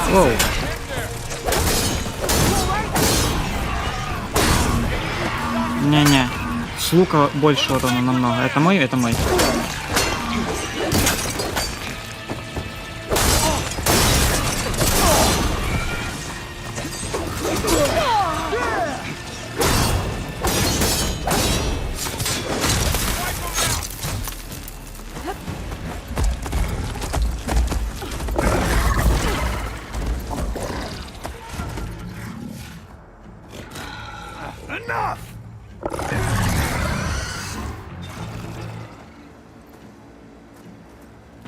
Воу. Не-не. С лука больше урона намного. Это мой, это мой. Enough!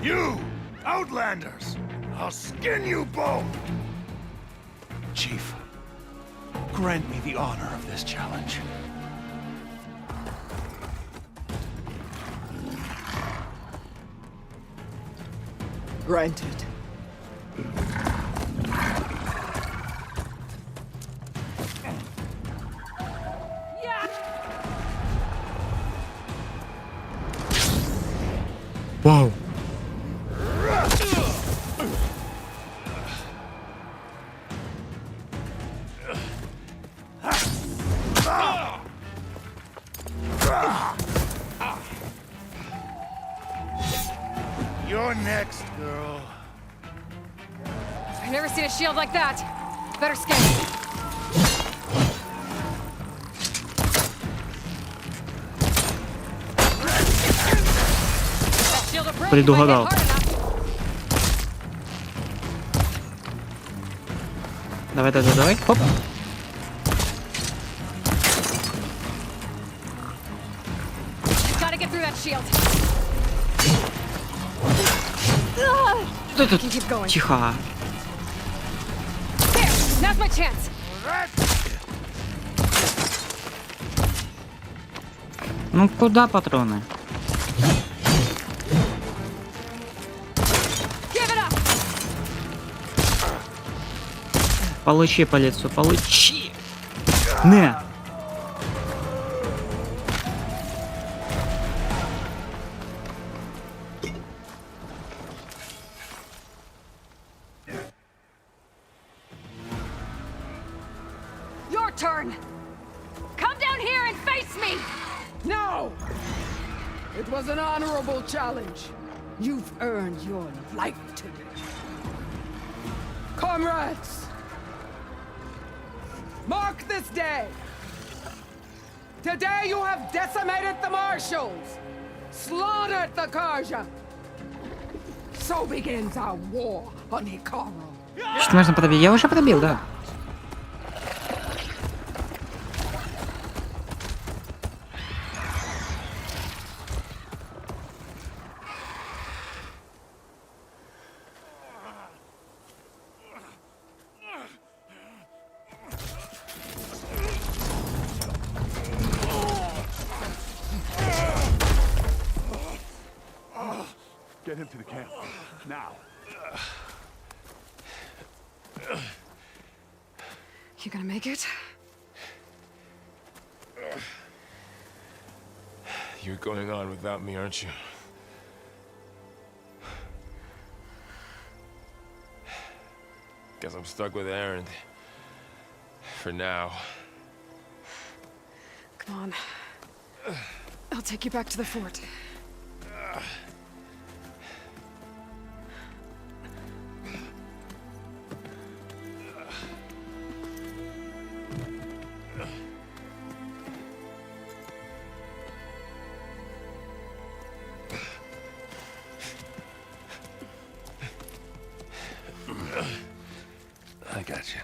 You, Outlanders! I'll skin you both! Chief, grant me the honor of this challenge. Granted. Вау. You're next, girl. never seen a shield like that. Better scan. Предугадал. Давай, давай, давай. Хоп. Gotta get through that shield. Тихо. There, now's my chance. Ну куда патроны? Получи по лицу, получи. Не. Your turn. Come down here and face me. No! It was an honorable challenge. You've earned your life today. Comrades! Mark this day! Today you have decimated the marshals! Slaughtered the Karja! So begins our war on Hikaru. Что можно пробить? Я уже пробил, да. Get him to the camp. Now. You gonna make it? You're going on without me, aren't you? Guess I'm stuck with Aaron. For now. Come on. I'll take you back to the fort. I got you.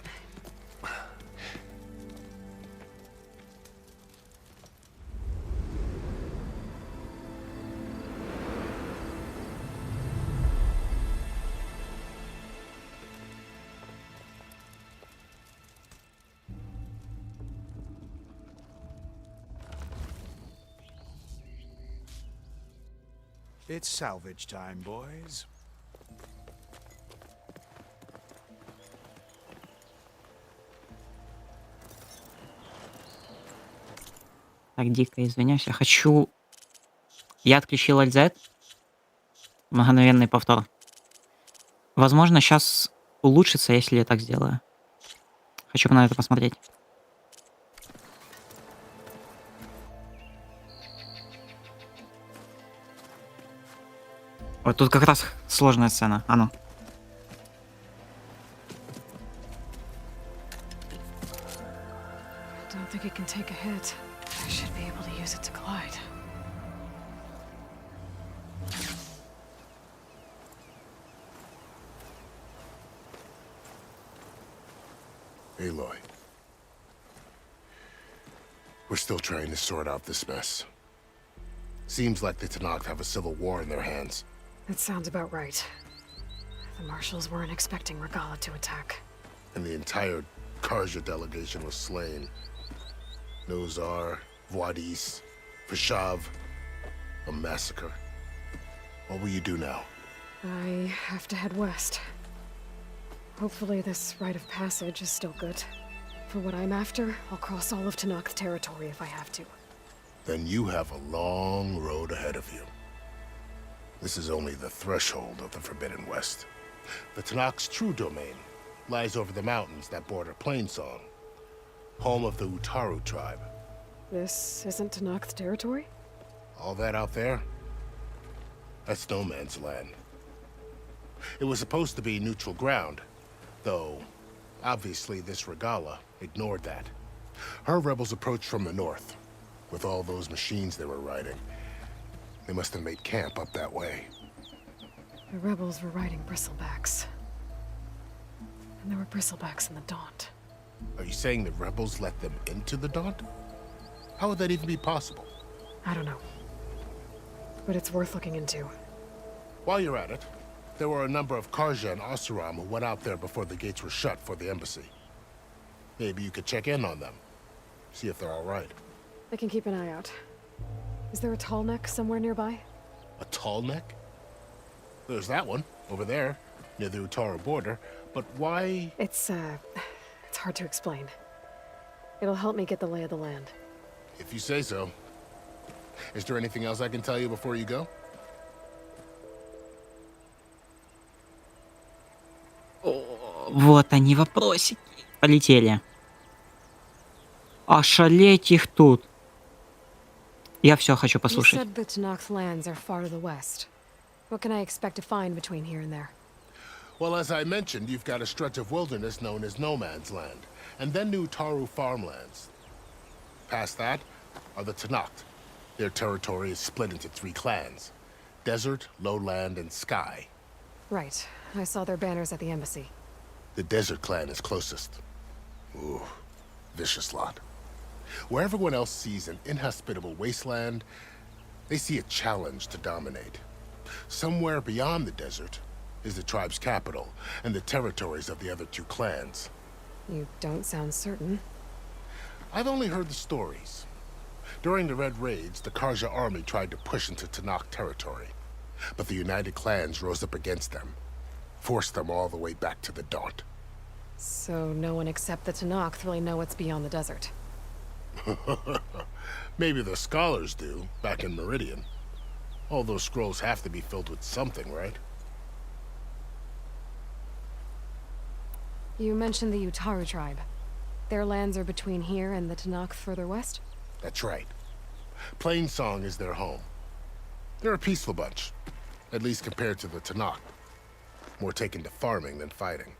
It's salvage time, boys. Так, дико извиняюсь. Я хочу... Я отключил LZ. Мгновенный повтор. Возможно, сейчас улучшится, если я так сделаю. Хочу на это посмотреть. Вот тут как раз сложная сцена. А ну. Don't think it can take a hit. I should be able to use it to glide. Aloy. We're still trying to sort out this mess. Seems like the Tenakth have a civil war in their hands. That sounds about right. The marshals weren't expecting Regala to attack. And the entire Karja delegation was slain. Nozar, Vuadis, Vashav. A massacre. What will you do now? I have to head west. Hopefully this rite of passage is still good. For what I'm after, I'll cross all of Tenakth territory if I have to. Then you have a long road ahead of you. This is only the threshold of the Forbidden West. The Tenakth's true domain lies over the mountains that border Plainsong, home of the Utaru tribe. This isn't Tenakth territory? All that out there? That's no man's land. It was supposed to be neutral ground, Though, obviously this Regala ignored that. Her rebels approached from the north, with all those machines they were riding. They must have made camp up that way. The rebels were riding bristlebacks. And there were bristlebacks in the Daunt. Are you saying the rebels let them into the Daunt? How would that even be possible? I don't know. But it's worth looking into. While you're at it, there were a number of Karja and Oseram who went out there before the gates were shut for the embassy. Maybe you could check in on them. See if they're all right. I can keep an eye out. Is there a tall neck somewhere nearby? A tall neck? There's that one, over there, near the Utaru border. But why? It's hard to explain. It'll help me get the lay of the land. If you say so. Is there anything else I can tell you before you go? Вот они вопросики. Полетели. Ошалеть их тут. Я все хочу послушать. You said the Tenakth lands are far to the west. What can I expect to find between here and there? Well, as I mentioned, you've got a stretch of wilderness known as No Man's Land, and then New Utaru farmlands. Past that are the Tenakth. Their territory is split into 3 clans: Desert, Lowland, and Sky. Right. I saw their banners at the embassy. The Desert clan is closest. Ooh, vicious lot. Where everyone else sees an inhospitable wasteland, they see a challenge to dominate. Somewhere beyond the desert is the tribe's capital and the territories of the other 2 clans. You don't sound certain. I've only heard the stories. During the Red Raids, the Karja army tried to push into Tenakth territory, but the united clans rose up against them, forced them all the way back to the Daunt. So no one except the Tenakth really know what's beyond the desert. Maybe the scholars do, back in Meridian. All those scrolls have to be filled with something, right? You mentioned the Utaru tribe. Their lands are between here and the Tenakth further west? That's right. Plainsong is their home. They're a peaceful bunch, at least compared to the Tenakth. More taken to farming than fighting.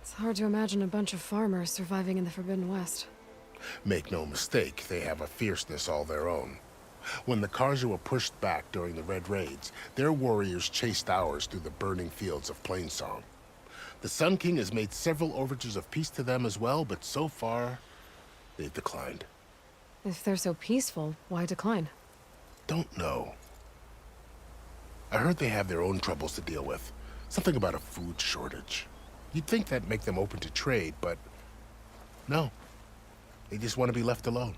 It's hard to imagine a bunch of farmers surviving in the Forbidden West. Make no mistake, they have a fierceness all their own. When the Karja were pushed back during the Red Raids, their warriors chased ours through the burning fields of Plainsong. The Sun King has made several overtures of peace to them as well, but so far, they've declined. If they're so peaceful, why decline? Don't know. I heard they have their own troubles to deal with. Something about a food shortage. You'd think that'd make them open to trade, but no. They just want to be left alone.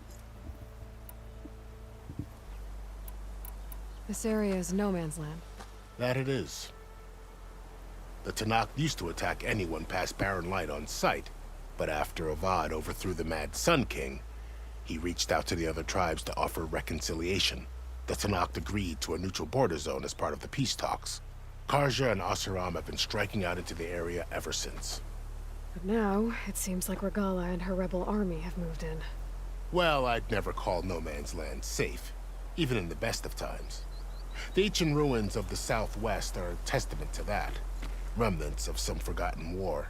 This area is no man's land. That it is. The Tenakth used to attack anyone past Barren Light on sight, but after Avad overthrew the Mad Sun King, he reached out to the other tribes to offer reconciliation. The Tenakth agreed to a neutral border zone as part of the peace talks. Karja and Oseram have been striking out into the area ever since. But now, it seems like Regala and her rebel army have moved in. Well, I'd never call No Man's Land safe, even in the best of times. The ancient ruins of the Southwest are a testament to that. Remnants of some forgotten war.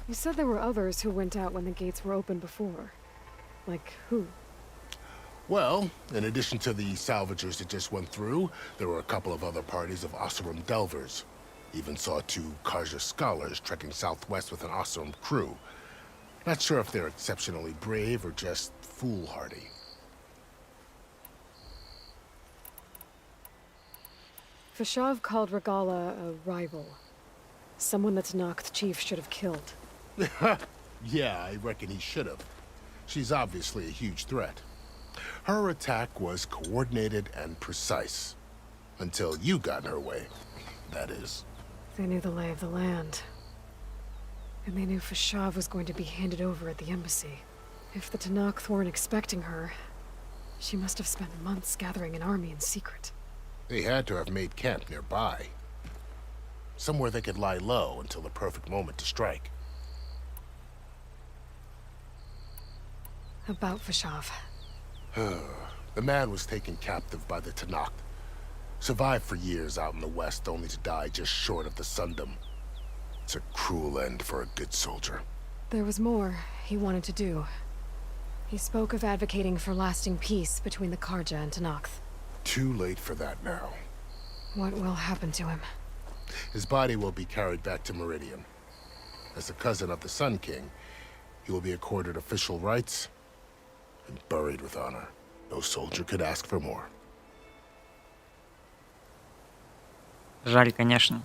You said there were others who went out when the gates were open before. Like who? Well, in addition to the salvagers that just went through, there were a couple of other parties of Oseram Delvers. Even saw 2 Karja scholars trekking southwest with an Oseram crew. Not sure if they're exceptionally brave or just foolhardy. Fashav called Regala a rival. Someone the Tenakth chief should have killed. Yeah, I reckon he should have. She's obviously a huge threat. Her attack was coordinated and precise. Until you got in her way, that is. They knew the lay of the land. And they knew Fashav was going to be handed over at the embassy. If the Tenakth weren't expecting her, she must have spent months gathering an army in secret. They had to have made camp nearby. Somewhere they could lie low until the perfect moment to strike. About Fashav. The man was taken captive by the Tenakth. Survived for years out in the West only to die just short of the Sundom. It's a cruel end for a good soldier. There was more he wanted to do. He spoke of advocating for lasting peace between the Karja and Tenakth. Too late for that now. What will happen to him? His body will be carried back to Meridian. As a cousin of the Sun King, he will be accorded official rights and buried with honor. No soldier could ask for more. Жаль, конечно.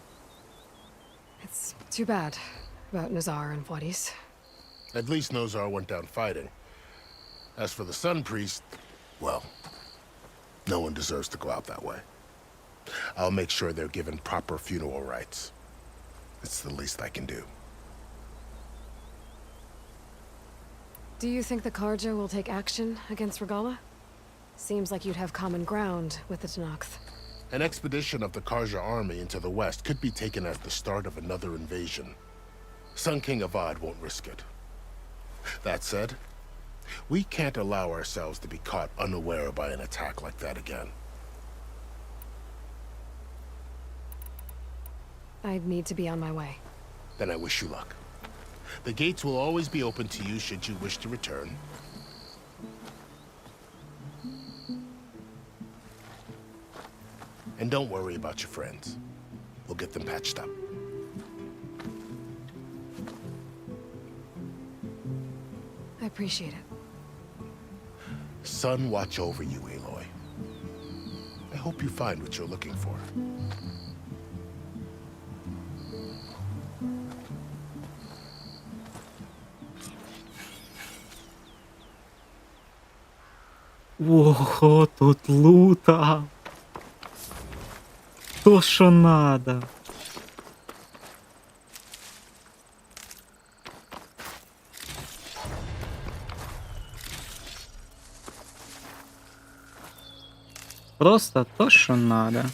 It's too bad about Nazar and Wadis. At least Nozar went down fighting. As for the Sun Priest, well, no one deserves to go out that way. I'll make sure they're given proper funeral rites. It's the least I can do. Do you think the Karja will take action against Regala? Seems like you'd have common ground with the Tenakth. An expedition of the Karja army into the west could be taken as the start of another invasion. Sun King Avad won't risk it. That said, we can't allow ourselves to be caught unaware by an attack like that again. I'd need to be on my way. Then I wish you luck. The gates will always be open to you should you wish to return. And don't worry about your friends. We'll get them patched up. I appreciate it. Sun watch over you, Aloy. I hope you find what you're looking for. Ого, тут лута. То, что надо. Просто то, что надо.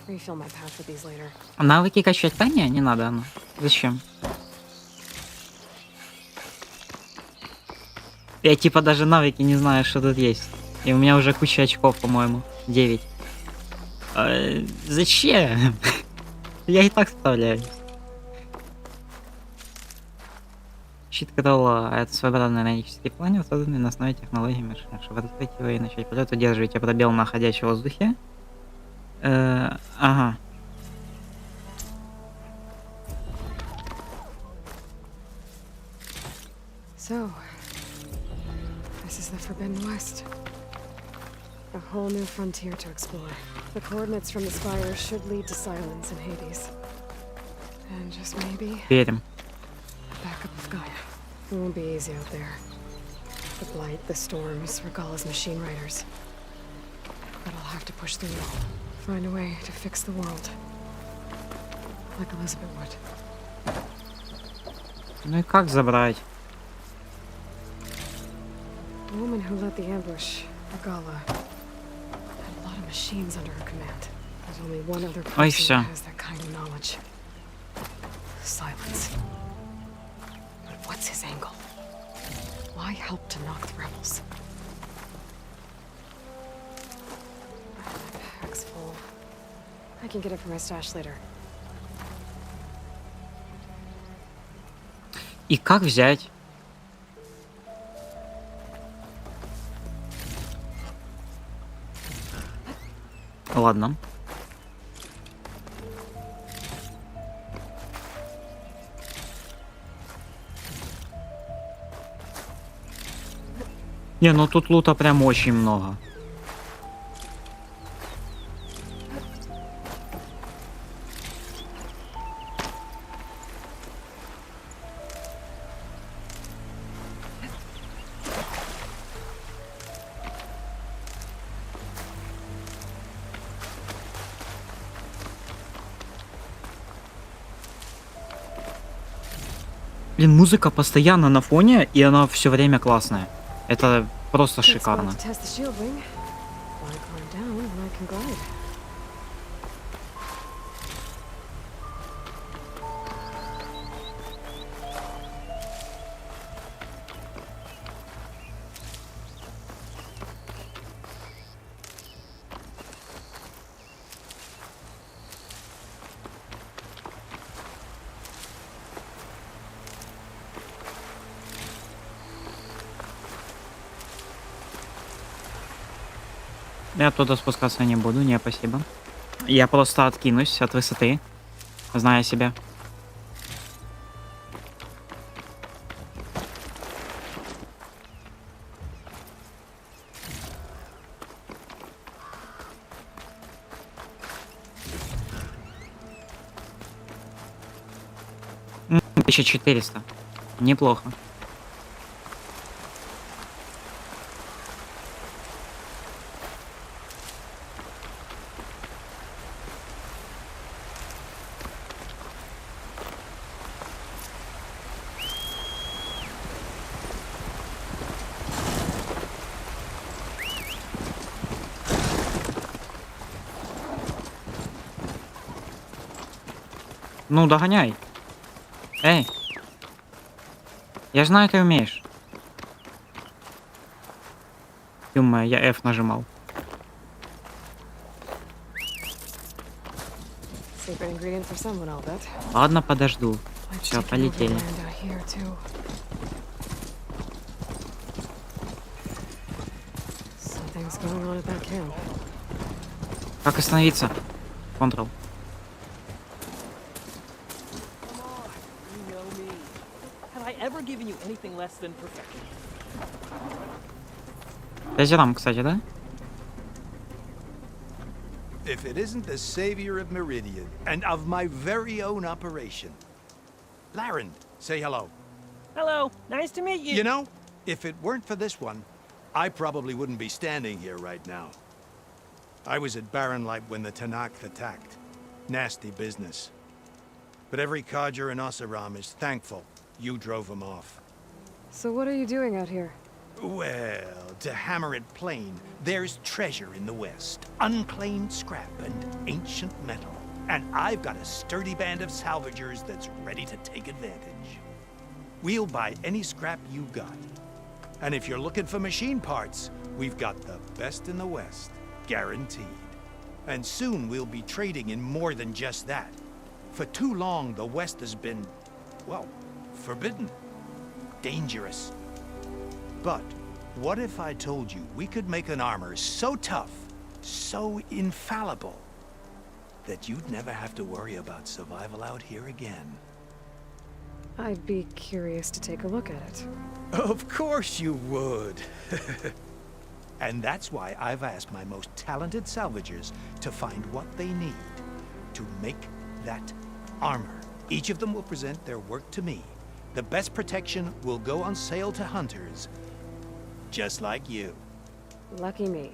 Refill my path with these later. Навыки качать? Да не, не надо оно. Зачем? Я типа даже навыки не знаю, что тут есть. И у меня уже куча очков, по-моему. 9. Зачем? Я и так справляюсь. Щит Катала — это своеобразный аналитический планер, созданный на основе технологии машин. Чтобы открыть его и начать полет, удерживайте пробел на ходячем воздухе. Ага. So, this is the Forbidden West. A whole new frontier to explore. The coordinates from the spire should lead to Silence in Hades. And just maybe... Верим. Backup of Gaia. It won't be easy out there. The Blight, the Storms, Regala's machine riders. But I'll have to push through it all. Find a way to fix the world. Like Elizabeth would. Ну и как забрать? The woman who led the ambush, Regala, had a lot of machines under her command. There's only one other Ой, person всё. who has that kind of knowledge. Silence. But what's his angle? Why help to knock the rebels? My pack's full. I can get it from my stash later. И как взять? Ладно. Не, ну тут лута прям очень много. Блин, музыка постоянно на фоне, и она все время классная. Это просто шикарно. Let's test the shield wing. Why climb down when I can glide? Я туда спускаться не буду, не, спасибо. Я просто откинусь от высоты, зная себя. М, 1400. Неплохо. Ну, догоняй. Эй. Я знаю, ты умеешь. Ё-моё, я F нажимал. Secret ingredient for someone, I'll bet. Ладно, подожду. Let's Все, take an полетели. overland out here, too. Something's going on at that camp. Как остановиться? Ctrl. You know me. Have I ever given you anything less than perfection? Тазерам, кстати, да? If it isn't the savior of Meridian, and of my very own operation. Laren, say hello. Hello, nice to meet you. You know, if it weren't for this one, I probably wouldn't be standing here right now. I was at Barrenlight when the Tanakh attacked. Nasty business. But every codger in Oseram is thankful you drove him off. So what are you doing out here? Well, to hammer it plain, there's treasure in the West. Unclaimed scrap and ancient metal. And I've got a sturdy band of salvagers that's ready to take advantage. We'll buy any scrap you got. And if you're looking for machine parts, we've got the best in the West. Guaranteed. And soon we'll be trading in more than just that. For too long, the West has been, well, forbidden. Dangerous. But what if I told you we could make an armor so tough, so infallible, that you'd never have to worry about survival out here again? I'd be curious to take a look at it. Of course you would. And that's why I've asked my most talented salvagers to find what they need to make that armor. Each of them will present their work to me. The best protection will go on sale to hunters, just like you. Lucky me.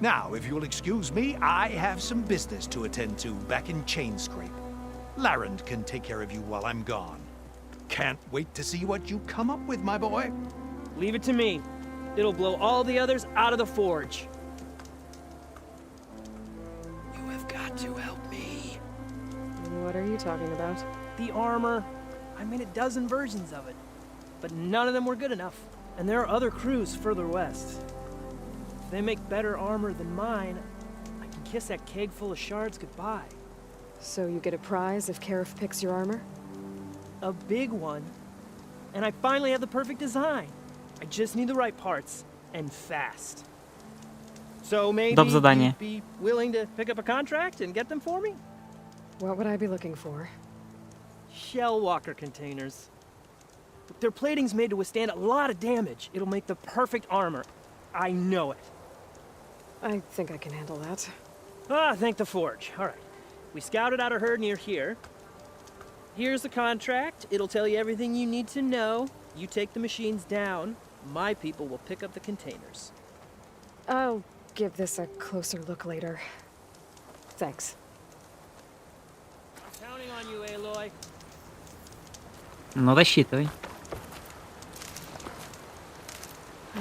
Now, if you'll excuse me, I have some business to attend to back in Chainscrape. Laren can take care of you while I'm gone. Can't wait to see what you come up with, my boy. Leave it to me. It'll blow all the others out of the forge. You have got to help me. What are you talking about? The armor. I made a dozen versions of it. But none of them were good enough. And there are other crews further west. If they make better armor than mine, I can kiss that keg full of shards goodbye. So you get a prize if Karif picks your armor? A big one. And I finally have the perfect design. I just need the right parts, and fast. So maybe you'd be willing to pick up a contract and get them for me? What would I be looking for? Shell walker containers. Their plating's made to withstand a lot of damage. It'll make the perfect armor. I know it. I think I can handle that. Ah, thank the forge. All right. We scouted out a herd near here. Here's the contract. It'll tell you everything you need to know. You take the machines down. My people will pick up the containers. I'll give this a closer look later. Thanks. I'm counting on you, Aloy. Ну, рассчитывай.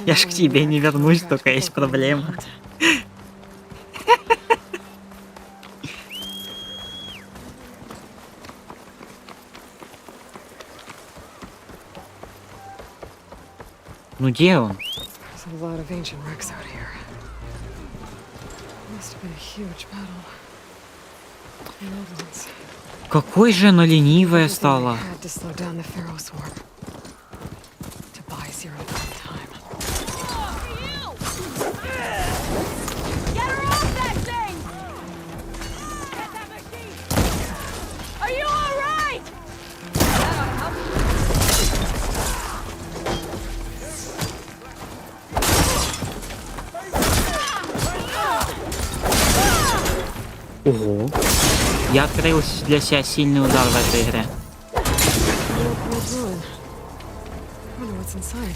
Я ж к тебе не вернусь, только есть проблема. Ну где он? There's a lot of ancient wrecks out here. Must have been a huge battle. The old ones. Какой же она ленивая стала. Had to slow down the Pharaoh swarm. To buy Zero time. Ого. Я открыл для себя сильный удар в этой игре. Wonder what's inside.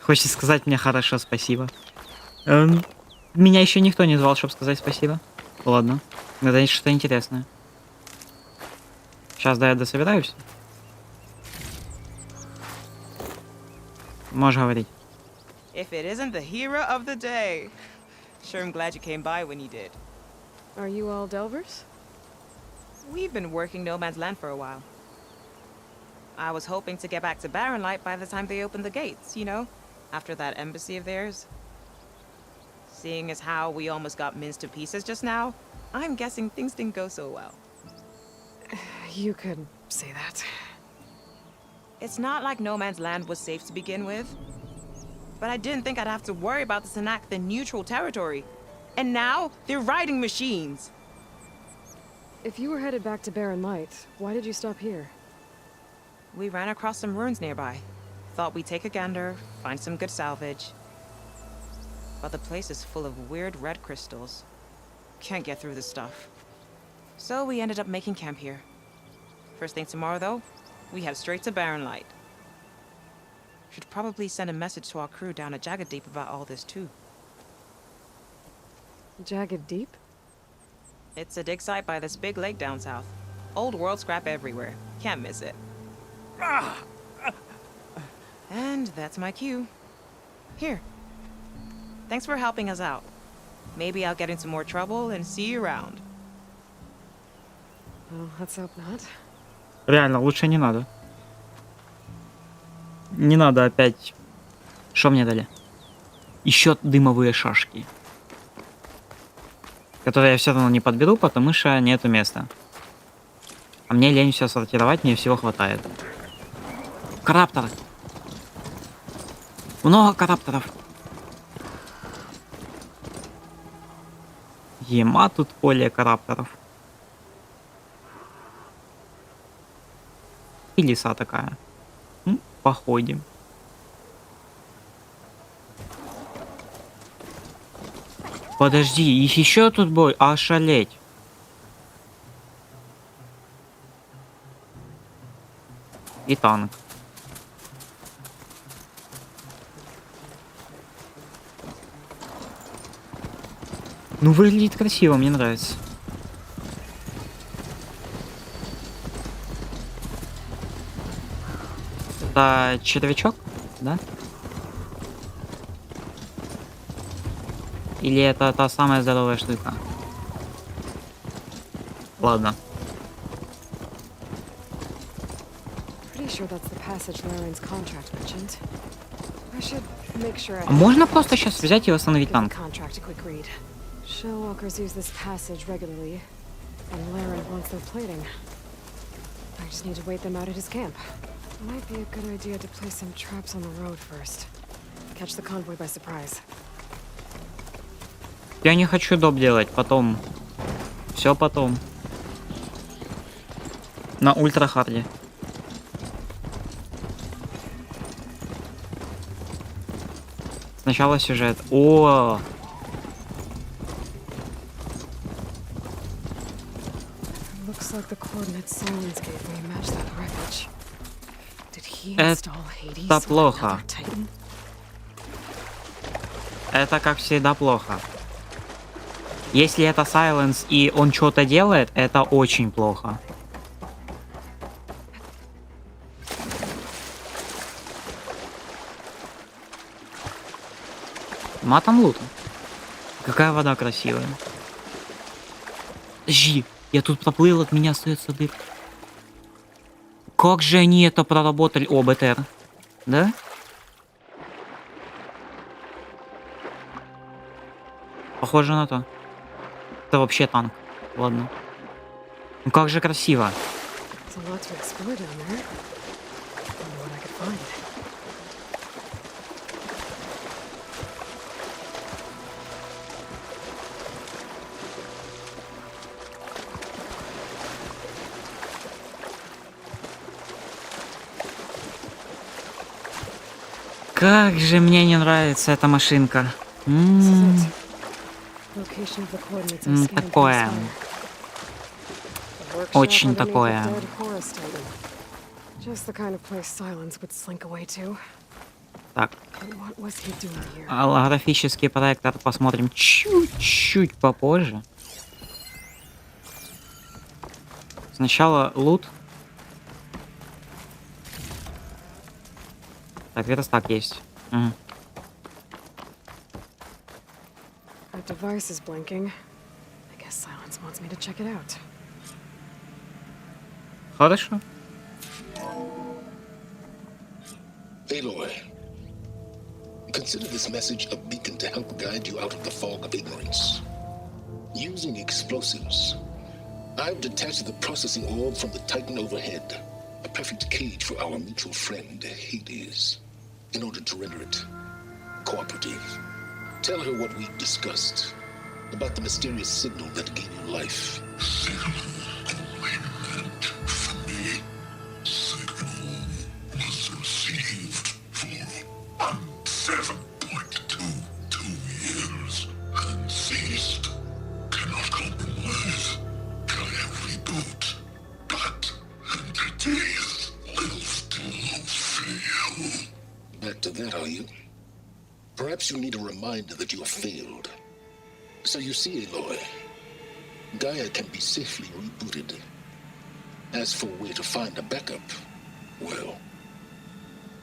Хочешь сказать мне хорошо, спасибо. Меня еще никто не звал, чтобы сказать спасибо. Ладно. Это что-то интересное. Сейчас, да, я дособираюсь. Можешь говорить. If it isn't the hero of the day. Sure, I'm glad you came by when you did. Are you all Delvers? We've been working No Man's Land for a while. I was hoping to get back to Barren Light by the time they opened the gates, you know? After that embassy of theirs. Seeing as how we almost got minced to pieces just now, I'm guessing things didn't go so well. You could say that. It's not like No Man's Land was safe to begin with. But I didn't think I'd have to worry about this enact the neutral territory. And now, they're riding machines. If you were headed back to Barren Light, why did you stop here? We ran across some ruins nearby. Thought we'd take a gander, find some good salvage. But the place is full of weird red crystals. Can't get through this stuff. So we ended up making camp here. First thing tomorrow, though, we head straight to Barren Light. Should probably send a message to our crew down at Jagged Deep about all this, too. Jagged Deep? It's a dig site by this big lake down south. Old world scrap everywhere. Can't miss it. And that's my cue. Here. Thanks for helping us out. Maybe I'll get into more trouble and see you around. Well, let's hope not. Реально, лучше не надо. Не надо опять... Что мне дали? Еще дымовые шашки. Которые я все равно не подберу, потому что нету места. А мне лень все сортировать, мне всего хватает. Карапторы. Много карапторов. Ема тут поле карапторов. И лиса такая. Походим. Подожди, их еще тут бой, ошалеть. И танк. Ну, выглядит красиво, мне нравится. Это червячок, да? Или это та самая здоровая штука? Ладно. А можно просто сейчас взять и восстановить танк? Shellwalkers use this passage regularly, and Laren wants their plating. I just need to wait them out at his camp. Might be a good idea to place some traps on the road first. Catch the convoy by surprise. Я не хочу доп делать, потом. Все потом. На ультра харде. Сначала сюжет. О! Looks like the coordinates Silence gave me match that wreckage. Did he install Hades? Это плохо. Это, как всегда, плохо. Если это Silence и он что-то делает, это очень плохо. Матом лутом. Какая вода красивая. Жи, я тут проплыл, от меня остается дыр. Как же они это проработали? О, БТР. Да? Похоже на то. Это вообще танк. Ладно. Ну как же красиво. Как же мне не нравится эта машинка. Location of the coordinates I scanned Такое. from the workshop Очень underneath the такое. dead Horus titan. Just the kind of place Silence would slink away to. Так. But what was he doing here? Графический проектор посмотрим чуть-чуть попозже. Сначала лут. Так, верстак есть. Угу. That device is blinking. I guess Silence wants me to check it out. Хорошо. Aloy, consider this message a beacon to help guide you out of the fog of ignorance. Using explosives, I've detached the processing orb from the Titan overhead, a perfect cage for our mutual friend, Hades, in order to render it cooperative. Tell her what we discussed about the mysterious signal that gave you life. Back to that, are you? Perhaps you need a reminder that you have failed. So you see, Aloy, Gaia can be safely rebooted. As for where to find a backup, well,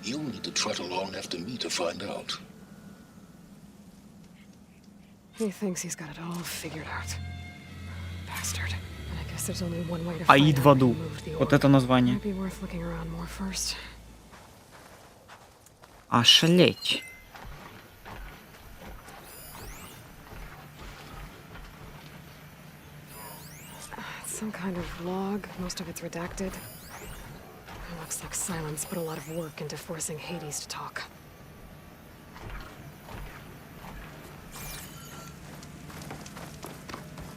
you'll need to trot along after me to find out. He thinks he's got it all figured out. Bastard. And I guess there's only one way to Аид find в out аду. where he moved the Вот orb. это название. Might be worth looking around more first. Ошалеть. Some kind of log. Most of it's redacted. Looks like Silence put a lot of work into forcing Hades to talk.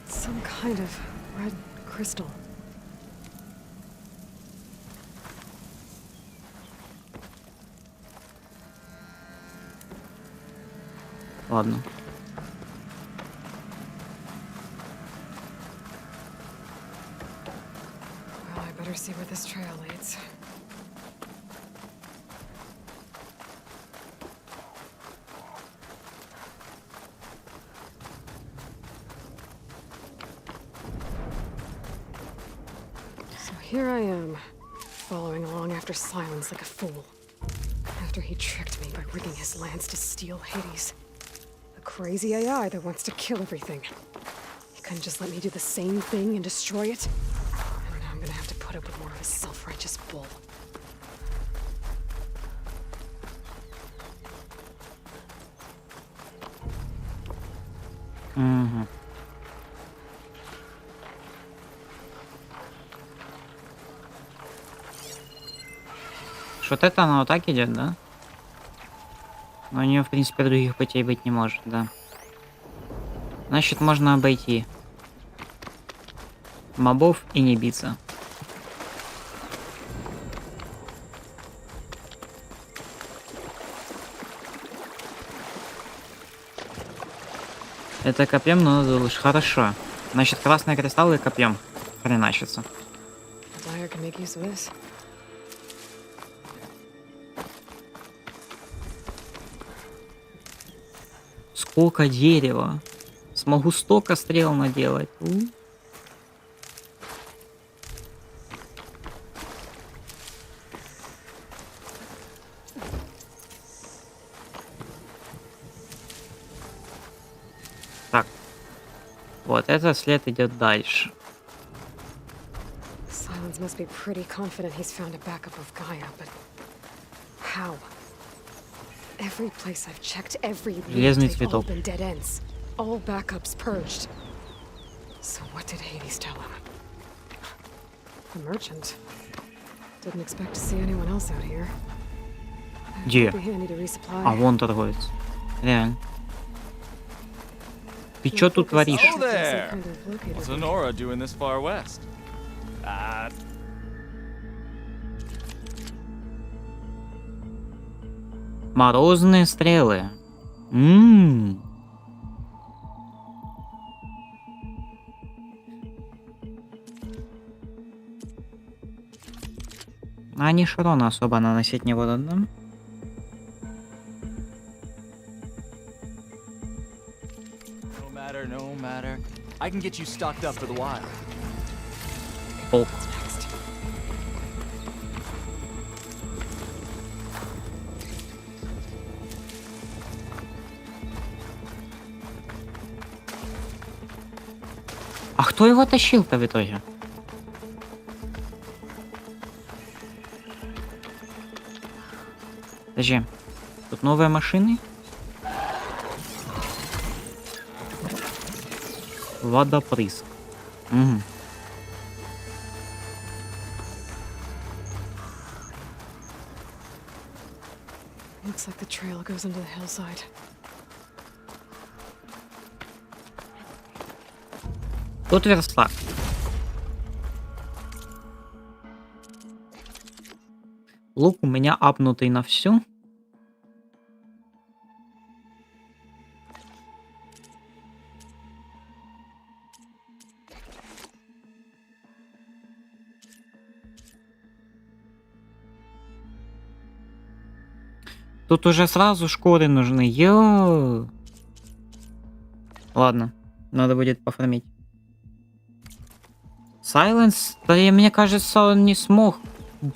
Some kind of red crystal. Ладно. Well, I better see where this trail leads. So here I am, following along after Silence like a fool. After he tricked me by rigging his lance to steal Hades. A crazy AI that wants to kill everything. He couldn't just let me do the same thing and destroy it. And now I'm gonna have to put up with more of his self-righteous bull. Угу. Вот это она вот так идет, да? Но у нее, в принципе, других путей быть не может, да. Значит, можно обойти мобов и не биться. Это копьем, но надо лишь хорошо. Значит, красные кристаллы копьем хреначатся. Dyer can make use of this. Сколько дерева. Смогу столько стрел наделать. Так. Вот этот след идет дальше. Silence must be pretty confident he's found a backup of Gaia, but how? Every place I've checked, every lead, Железный they've all цветок. been dead ends. All backups purged. So what did Hades tell him? The merchant. Didn't expect to see anyone else out here. Где? It'd be handy to resupply. А, вон торговец. Реально. Ты чё тут творишь? Oh there! What's Honora doing this far west? Морозные стрелы. Ммм. Они ж урона особо наносить не будут, да? No matter. I can get you stocked up for the wild. О. А кто его тащил-то в итоге? Подожди. Тут новые машины? Водопрыск. Угу. Looks like the trail goes into the hillside. Тут верстак. Лук у меня апнутый на всю. Тут уже сразу шкуры нужны. Йо. Ладно, надо будет пофармить. Сайленс, да и мне кажется, он не смог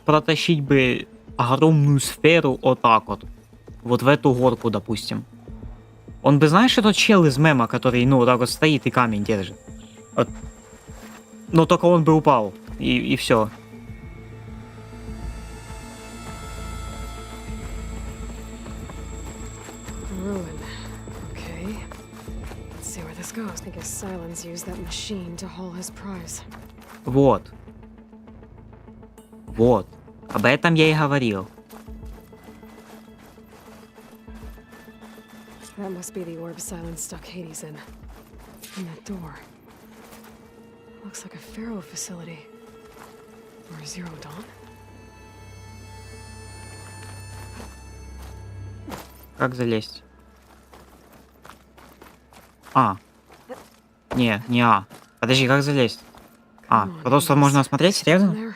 протащить бы огромную сферу вот так вот. Вот в эту горку, допустим. Он бы, знаешь, тот чел из мема, который, ну, вот так вот стоит и камень держит. Вот. Но только он бы упал. И все. I guess Silence used that machine to haul his prize. Вот. Вот. Об этом я и говорил. That must be the orb Silence stuck Hades in. And that door. Looks like a Pharaoh facility. Or Zero Dawn? Как залезть? А. Не А. Подожди, как залезть? А, просто можно осмотреть, серьезно?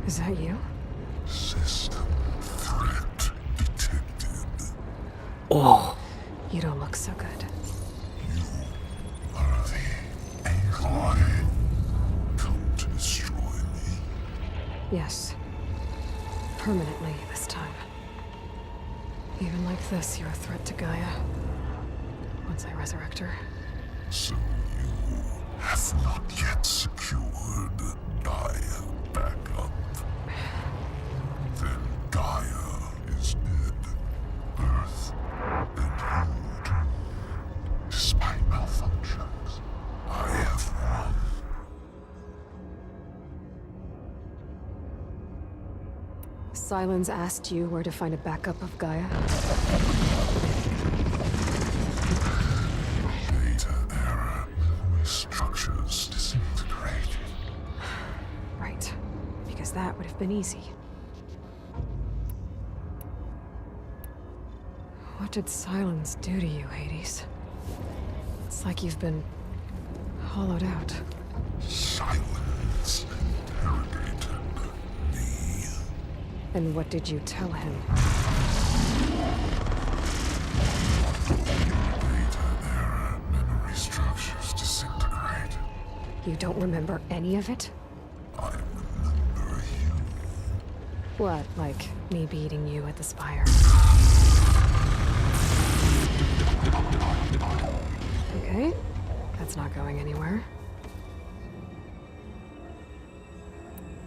Is that you? System threat detected. Oh. You don't look so good. You are the Aloy come to destroy me. Yes. Permanently this time. Even like this, you're a threat to Gaia. Once I resurrect her. So you have not yet secured Gaia back up. Then Gaia is dead. Earth and you too. Despite malfunctions, I have won. Silence asked you where to find a backup of Gaia? Data error. Structures disintegrated. Right. Because that would have been easy. What did Silence do to you, Hades? It's like you've been hollowed out. Silence interrogated me. And what did you tell him? Data error. Memory structures disintegrated. You don't remember any of it? I remember you. What, like me beating you at the spire? Okay, that's not going anywhere.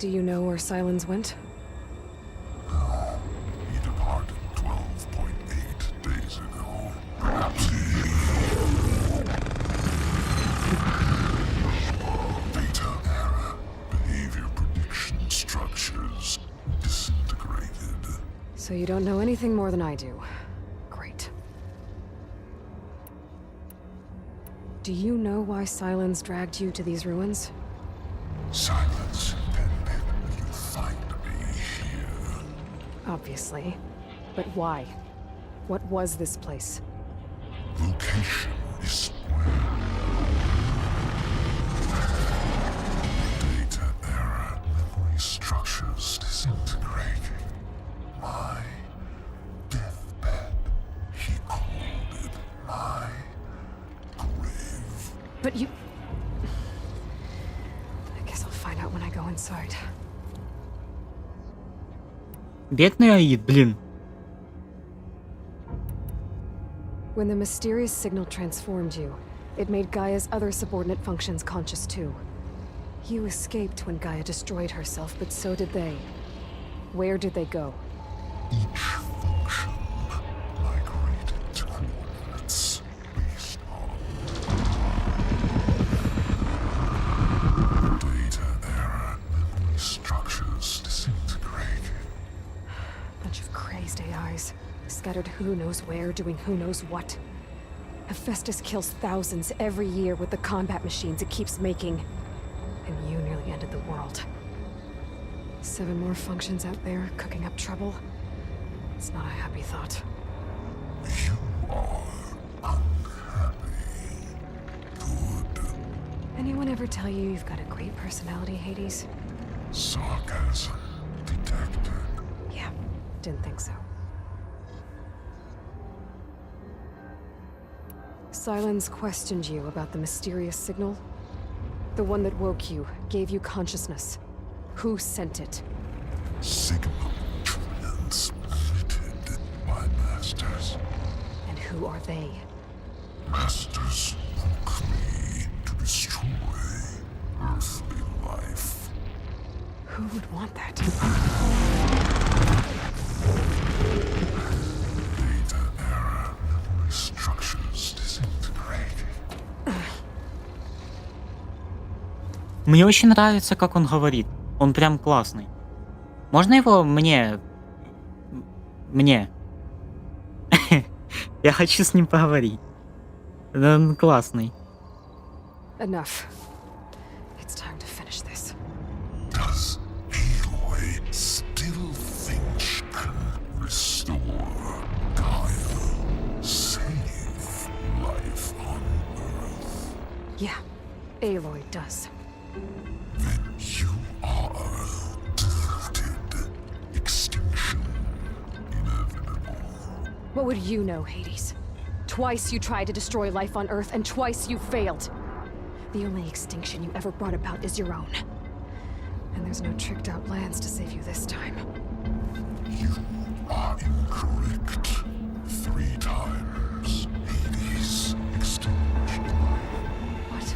Do you know where Silence went? He departed 12.8 days ago. Perhaps data error, behavior prediction structures disintegrated. So you don't know anything more than I do. Great. Do you know why Silence dragged you to these ruins? Silence intended you find me here. Obviously. But why? What was this place? Location is square. Data error, memory structures disintegrating. My deathbed. He called it my grave. But you... I guess I'll find out when I go inside. Бедный Аид, блин. When the mysterious signal transformed you, it made Gaia's other subordinate functions conscious too. You escaped when Gaia destroyed herself, but so did they. Where did they go? Each function migrated to coordinates based on data error, memory structures disintegrating. Bunch of crazed AIs, scattered who knows where, doing who knows what. Hephaestus kills thousands every year with the combat machines it keeps making. And you nearly ended the world. 7 more functions out there, cooking up trouble. It's not a happy thought. You are unhappy. Good. Anyone ever tell you you've got a great personality, Hades? Sarcasm detected. Yeah, didn't think so. Silence questioned you about the mysterious signal? The one that woke you, gave you consciousness. Who sent it? Signal transmitted by masters. And who are they? Masters woke me to destroy earthly life. Who would want that? Data error, memory structures disintegrating. Мне очень нравится, как он говорит. Он прям классный. Можно его мне... Я хочу с ним поговорить. Он классный. Enough. It's time to finish this. Does Aloy still think she can restore Gaia? Save life on Earth? Yeah, Aloy does. Then you are deluded. Extinction inevitable. What would you know, Hades? Twice you tried to destroy life on Earth, and twice you failed. The only extinction you ever brought about is your own. And there's no tricked-out lands to save you this time. You are incorrect. 3 times. Hades extinguished life. What?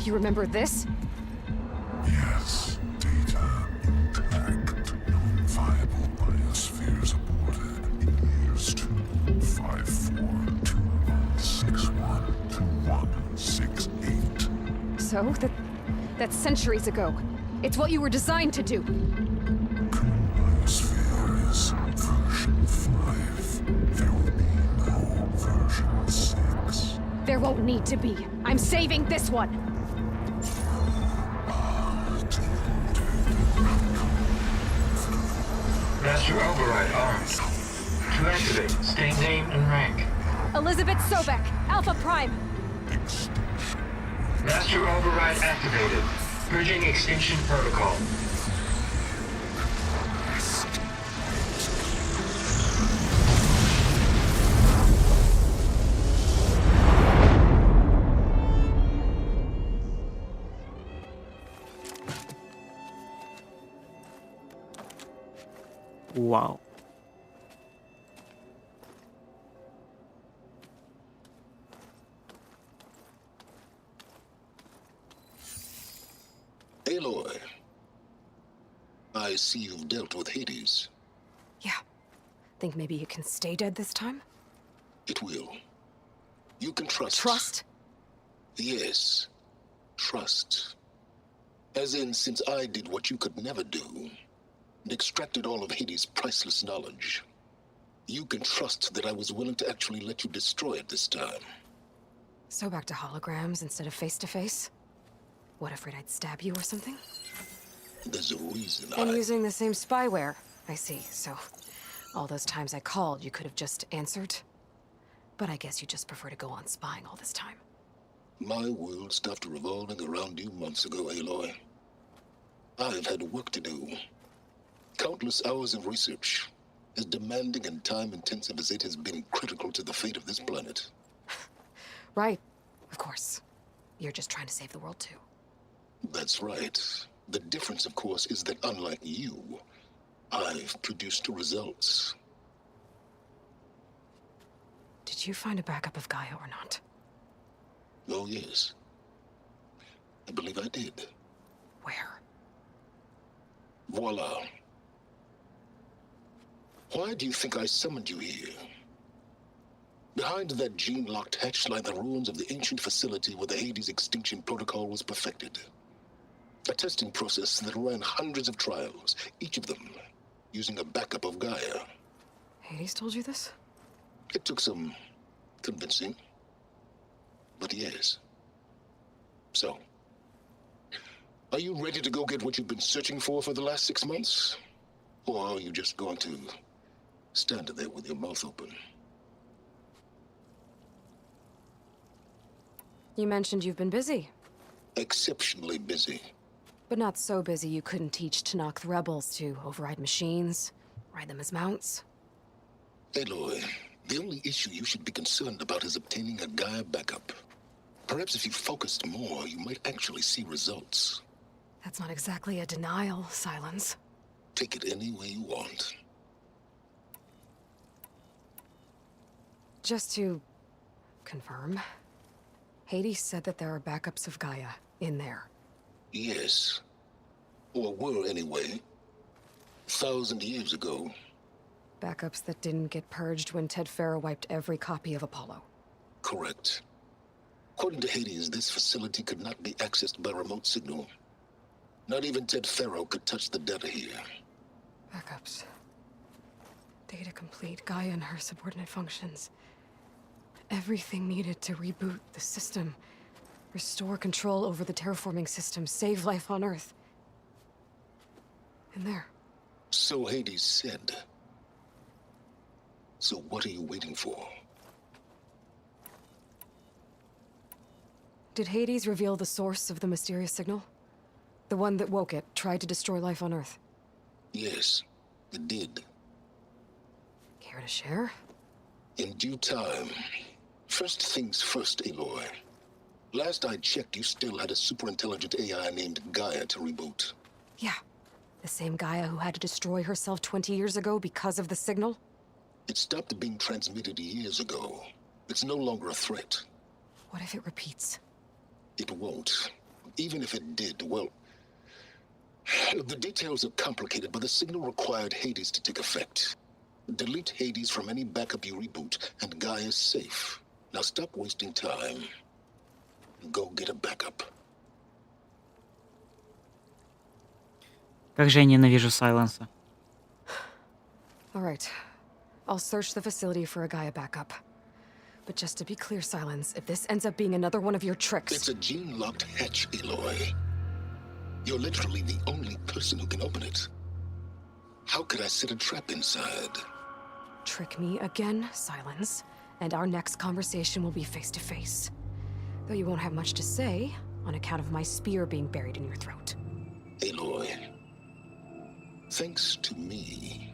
You remember this? Yes, data intact. Non-viable biospheres aborted in years 254, 2161, 2168. So, that's centuries ago. It's what you were designed to do. Biosphere is version 5. There will be no version 6. There won't need to be. I'm saving this one. Master override arms. To activate, state name and rank. Elizabeth Sobek, Alpha Prime. Master override activated. Purging extinction protocol. Вау. Aloy, I see you've dealt with Hades. Yeah. Think maybe it can stay dead this time? It will. You can trust. Trust? Yes. Trust. As in, since I did what you could never do, and extracted all of Hades' priceless knowledge, you can trust that I was willing to actually let you destroy it this time. So back to holograms instead of face-to-face? What, afraid I'd stab you or something? There's a reason And using the same spyware. I see, so all those times I called, you could have just answered? But I guess you just prefer to go on spying all this time. My world stopped revolving around you months ago, Aloy. I've had work to do. Countless hours of research, as demanding and time-intensive as it has been critical to the fate of this planet. Right, of course. You're just trying to save the world, too. That's right. The difference, of course, is that unlike you, I've produced results. Did you find a backup of Gaia or not? Oh, yes. I believe I did. Where? Voila. Why do you think I summoned you here? Behind that gene-locked hatch lie the ruins of the ancient facility where the Hades extinction protocol was perfected. A testing process that ran hundreds of trials, each of them using a backup of Gaia. Hades told you this? It took some convincing, but yes. So, are you ready to go get what you've been searching for the last 6 months? Or are you just going to stand there with your mouth open? You mentioned you've been busy. Exceptionally busy. But not so busy you couldn't teach Tanakh the rebels to override machines, ride them as mounts. Aloy, the only issue you should be concerned about is obtaining a Gaia backup. Perhaps if you focused more, you might actually see results. That's not exactly a denial, Silence. Take it any way you want. Just to confirm, Hades said that there are backups of Gaia in there. Yes. Or were anyway. 1,000 years ago. Backups that didn't get purged when Ted Farrow wiped every copy of Apollo. Correct. According to Hades, this facility could not be accessed by remote signal. Not even Ted Farrow could touch the data here. Backups. Data complete, Gaia and her subordinate functions. Everything needed to reboot the system. Restore control over the terraforming system, save life on Earth. In there. So Hades said. So what are you waiting for? Did Hades reveal the source of the mysterious signal? The one that woke it, tried to destroy life on Earth? Yes, it did. Care to share? In due time. First things first, Aloy. Last I checked, you still had a super-intelligent AI named Gaia to reboot. Yeah. The same Gaia who had to destroy herself 20 years ago because of the signal? It stopped being transmitted years ago. It's no longer a threat. What if it repeats? It won't. Even if it did, well... The details are complicated, but the signal required Hades to take effect. Delete Hades from any backup you reboot, and Gaia's safe. Now stop wasting time. Go get a backup. Как же я ненавижу Сайленса. All right. I'll search the facility for a Gaia backup. But just to be clear, Silence, if this ends up being another one of your tricks... It's a gene-locked hatch, Aloy. You're literally the only person who can open it. How could I set a trap inside? Trick me again, Silence, and our next conversation will be face-to-face. Though you won't have much to say, on account of my spear being buried in your throat. Aloy, thanks to me,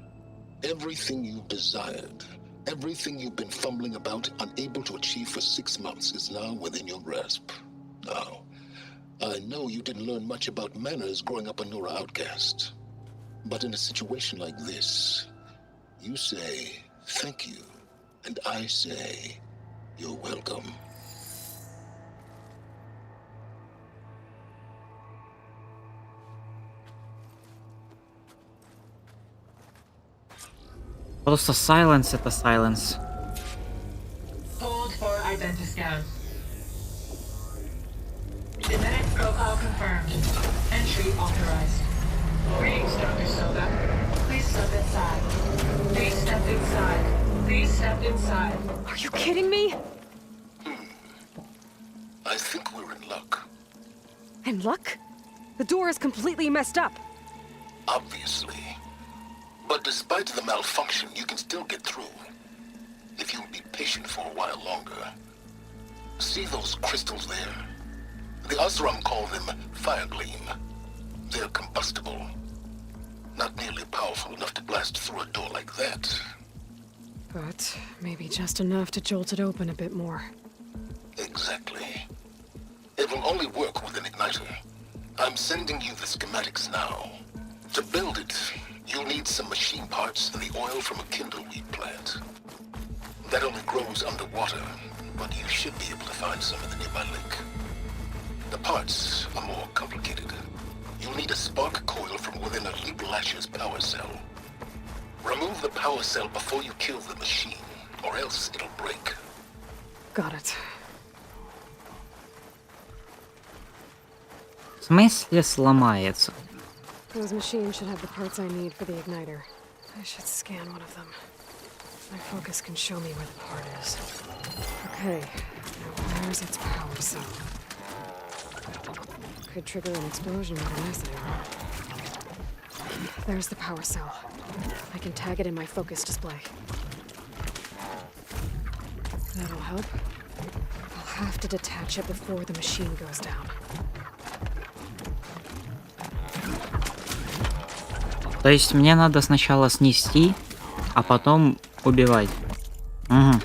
everything you've desired, everything you've been fumbling about, unable to achieve for 6 months, is now within your grasp. Now, I know you didn't learn much about manners growing up a Nora outcast. But in a situation like this, you say, thank you, and I say, you're welcome. Просто silence это silence. Hold for identiscan. Genetic profile confirmed. Entry authorized. Greetings, Dr. Soga. Please step inside. Please step inside. Please step inside. Are you kidding me? I think we're in luck. In luck? The door is completely messed up. Obviously. But despite the malfunction, you can still get through. If you'll be patient for a while longer. See those crystals there? The Osram call them fire gleam. They're combustible. Not nearly powerful enough to blast through a door like that. But maybe just enough to jolt it open a bit more. Exactly. It will only work with an igniter. I'm sending you the schematics now. To build it, you'll need some machine parts and the oil from a kindleweed plant. That only grows underwater, but you should be able to find some in the nearby lake. The parts are more complicated. You'll need a spark coil from within a Leap Lasher's power cell. Remove the power cell before you kill the machine, or else it'll break. Got it. В смысле сломается? Those machines should have the parts I need for the igniter. I should scan one of them. My focus can show me where the part is. Okay, now where's its power cell? Could trigger an explosion with an acid arrow. There's the power cell. I can tag it in my focus display. That'll help. I'll have to detach it before the machine goes down. То есть мне надо сначала снести, а потом убивать. Угу.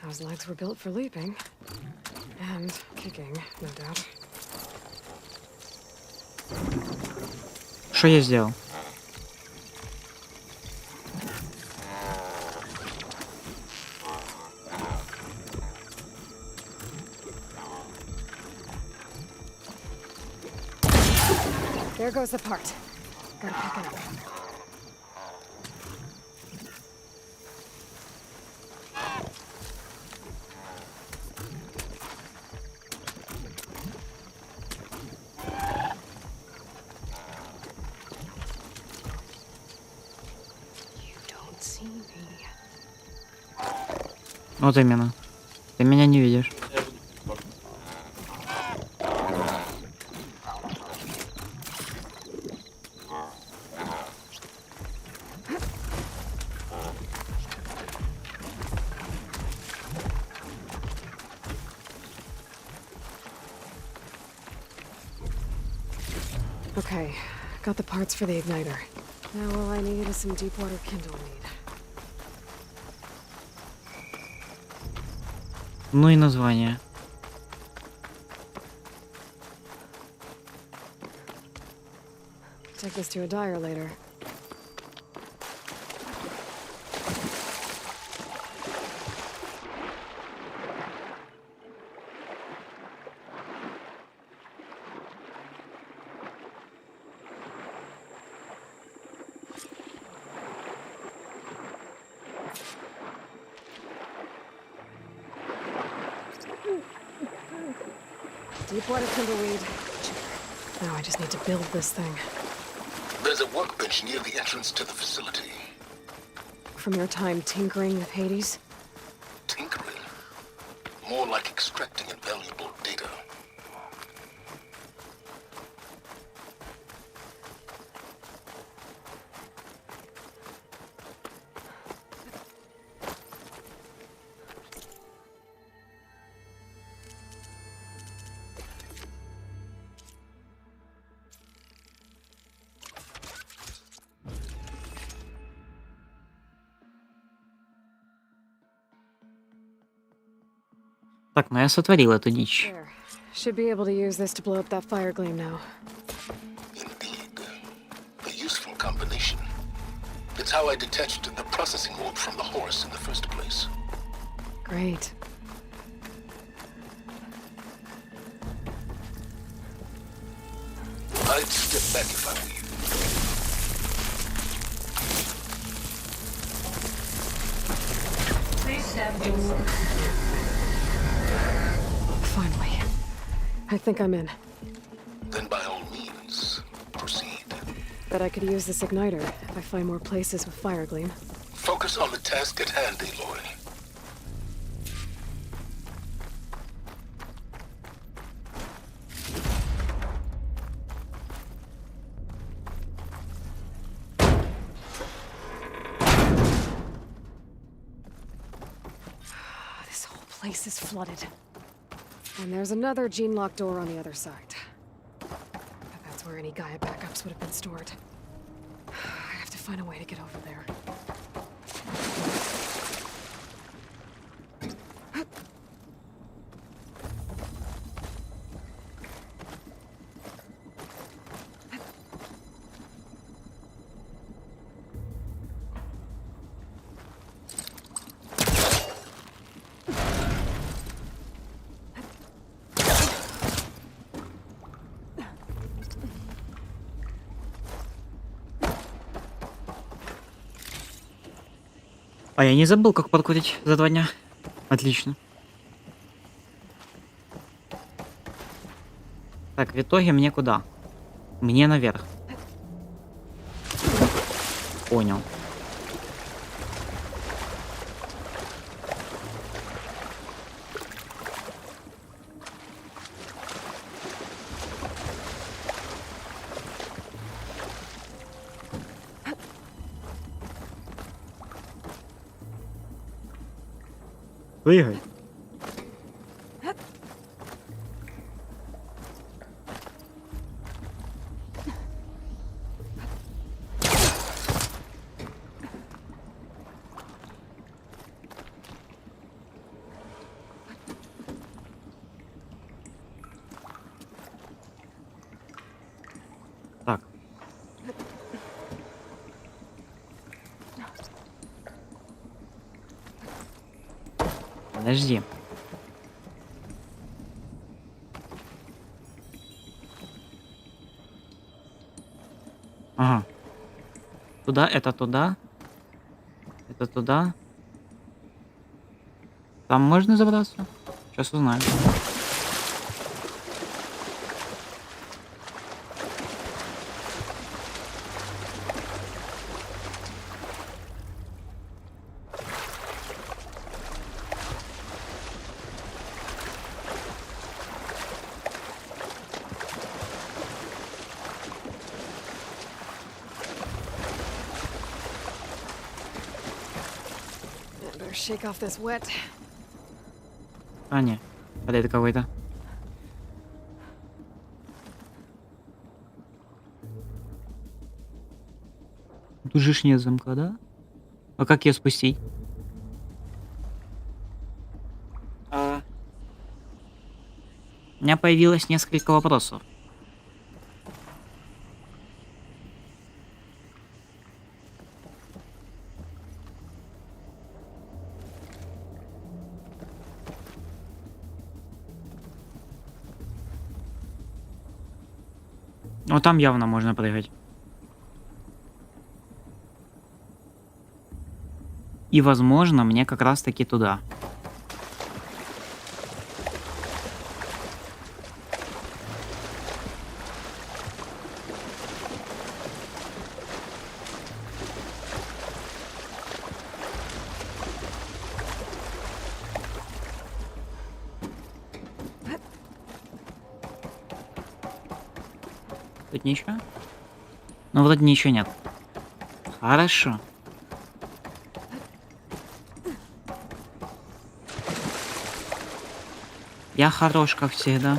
Those legs were built for leaping. And kicking, no doubt. Что я сделал? There goes the part. Gotta pick it up. Вот именно. Ты меня не видишь. Okay, got the parts for the igniter. Now all I need is some deep water kindleweed. Ну и название. Take this to a dyer later. Deep water kindleweed. Now I just need to build this thing. There's a workbench near the entrance to the facility. From your time tinkering with Hades? Tinkering? More like extracting invaluable data. Так, ну я сотворил эту дичь. There. Should be able to use this to blow up that fire gleam now. A useful combination. It's how I detached the processing orb from the horse in the first place. Great. I'd step back if I were you. Please step inside. Finally. I think I'm in. Then by all means, proceed. Bet I could use this igniter if I find more places with fire gleam. Focus on the task at hand, Aloy. This whole place is flooded. And there's another gene-locked door on the other side. But that's where any Gaia backups would have been stored. I have to find a way to get over there. А я не забыл, как подкурить за 2 дня. Отлично. Так, в итоге мне куда? Мне наверх. Понял. Прыгай. Так. Подожди. Ага. Туда, это туда. Это туда. Там можно забраться? Сейчас узнаем. Better shake off this wet. А, не. А это какой-то. Тут же ж нет замка, да? А как ее спустить? У меня появилось несколько вопросов. Ну там явно можно прыгать. И возможно мне как раз таки туда. Тут ничего? Ну вроде ничего нет. Хорошо. Я хорош, как всегда.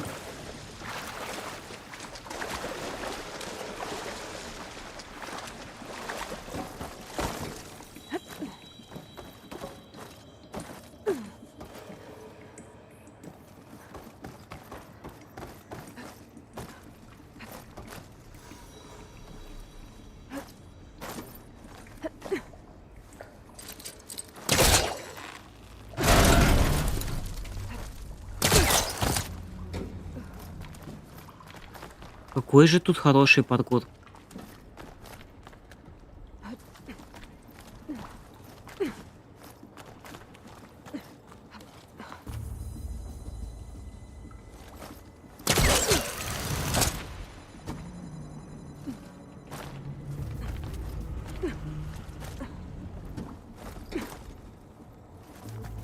Какой же тут хороший паркур.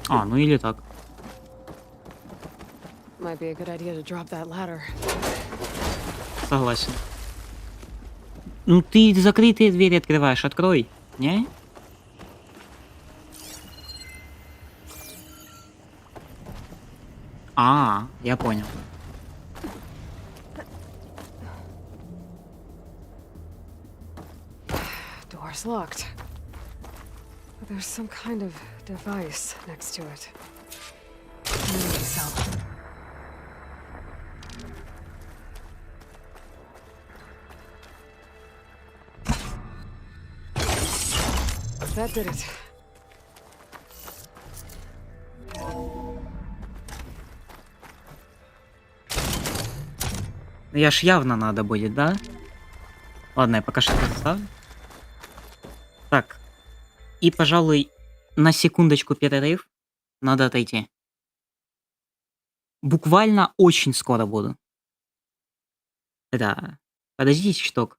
А, ну или так. Might be a good idea to drop that ladder. Согласен. Ну ты закрытые двери открываешь, открой. Не? А, я понял. Door's locked. But there's some kind of device next to it. Maybe so. That did it. Я ж явно надо будет, да? Ладно, я пока что поставлю. Так. И, пожалуй, на секундочку перерыв. Надо отойти. Буквально очень скоро буду. Да. Подождите чуток.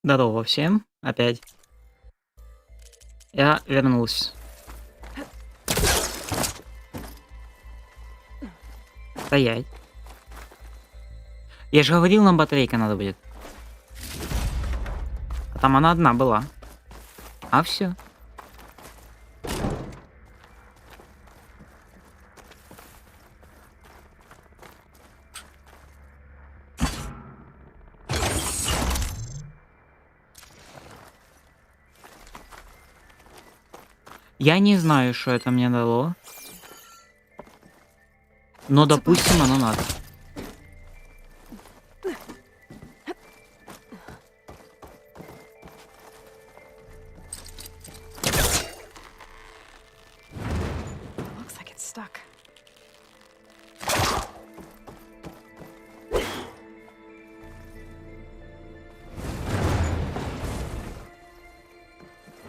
Здорово всем. Опять. Я вернулся. Стоять. Я же говорил, нам батарейка надо будет. А там она одна была. А все. Я не знаю, что это мне дало. Но, допустим, оно надо. Looks like it's stuck.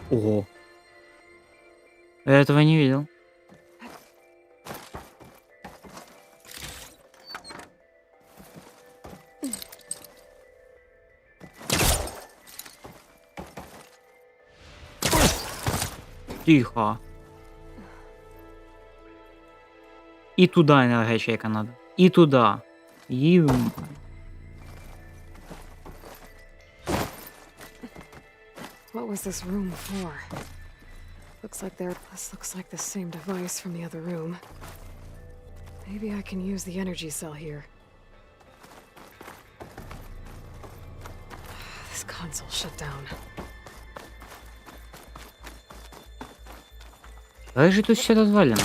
Ого. Я этого не видел. Тихо. И туда энергоячейка надо. И туда. What was this room for? This looks like the same device from the other room. Maybe I can use the energy cell here. This console shut down. Как же тут все развалено?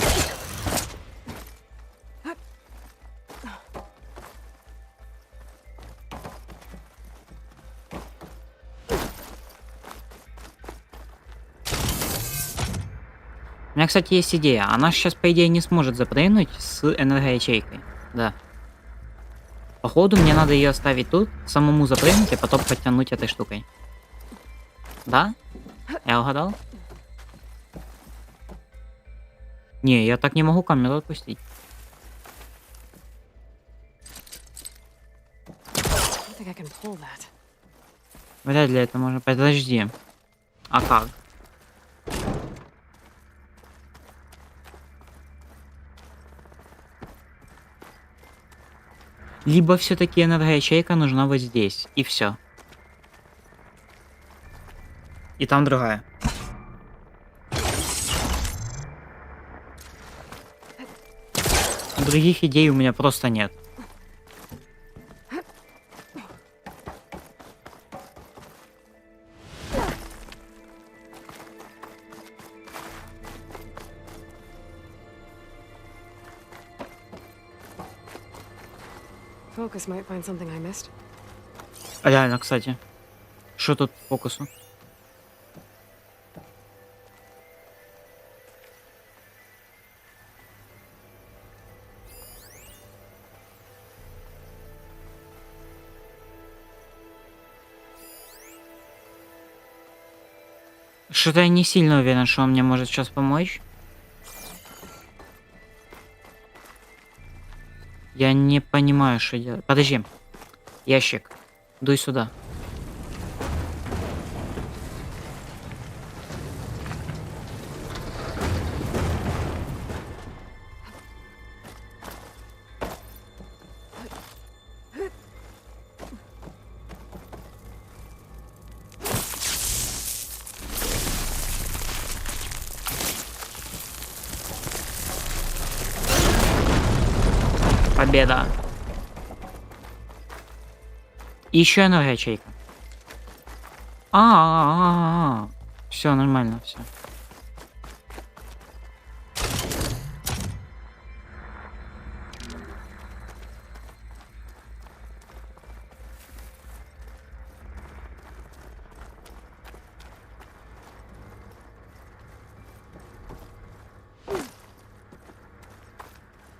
У меня, кстати, есть идея. Она сейчас, по идее, не сможет запрыгнуть с энергоячейкой. Да. Походу, мне надо ее оставить тут, самому запрыгнуть, а потом подтянуть этой штукой. Да? Я угадал? Не, я так не могу камеру отпустить. Вряд ли это можно... Подожди. А как? Либо все-таки энергоячейка нужна вот здесь, и все. И там другая. Других идей у меня просто нет. Focus might find something I missed. Реально, кстати. Что тут по фокусу? Что-то я не сильно уверен, что он мне может сейчас помочь. Я не понимаю, что делать. Подожди. Ящик. Дуй сюда. Победа. Еще одна ячейка. Все нормально, все.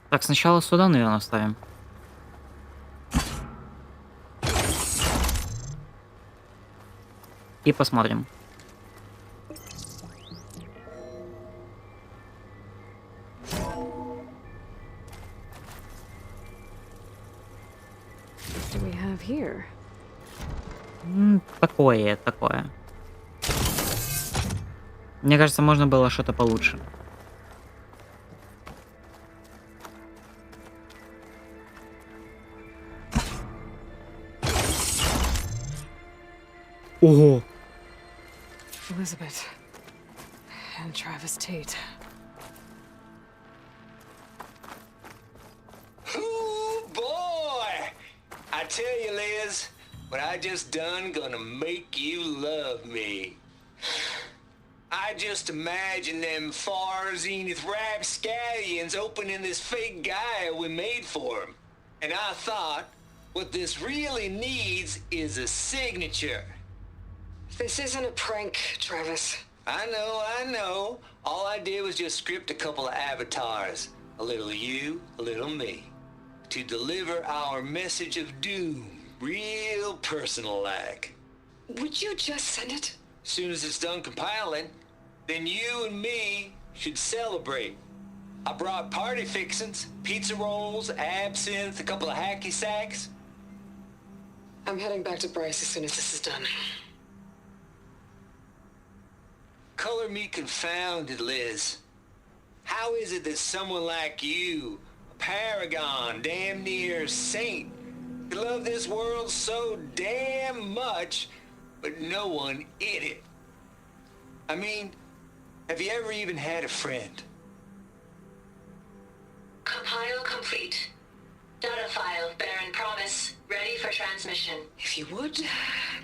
Так, сначала сюда, наверное, ставим. И посмотрим. Такое. Мне кажется, можно было что-то получше. Ого! Elizabeth and Travis Tate. Ooh, boy! I tell you, Liz, what I just done gonna make you love me. I just imagine them far zenith rapscallions opening this fake guy we made for him. And I thought, what this really needs is a signature. This isn't a prank, Travis. I know. All I did was just script a couple of avatars. A little you, a little me. To deliver our message of doom. Real personal-like. Would you just send it? Soon as it's done compiling, then you and me should celebrate. I brought party fixins, pizza rolls, absinthe, a couple of hacky sacks. I'm heading back to Bryce as soon as this is done. color me confounded, Liz. How is it that someone like you, a paragon, damn near saint, could love this world so damn much, but no one in it? I mean, have you ever even had a friend? Compile complete. Data file, Baron Promise, ready for transmission. If you would,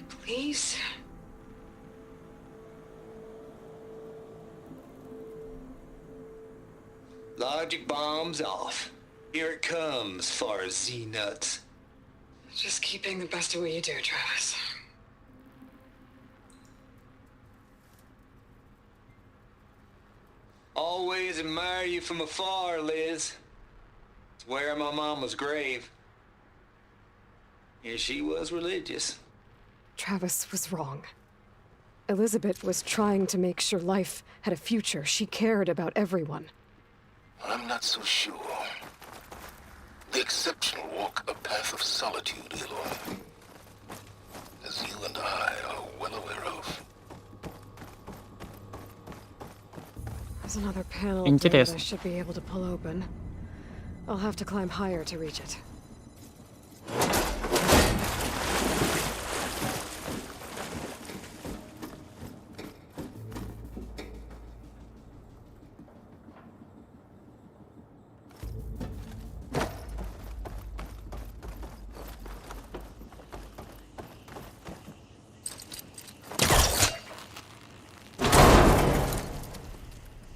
please. Logic bombs off. Here it comes, far as Z-nuts. Just keep being the best at what you do, Travis. Always admire you from afar, Liz. It's where my mama's grave. Yeah, she was religious. Travis was wrong. Elizabeth was trying to make sure life had a future. She cared about everyone. I'm not so sure. The exceptional walk a path of solitude, Aloy. As you and I are well aware of. There's another panel there that I Интересно. should be able to pull open. I'll have to climb higher to reach it.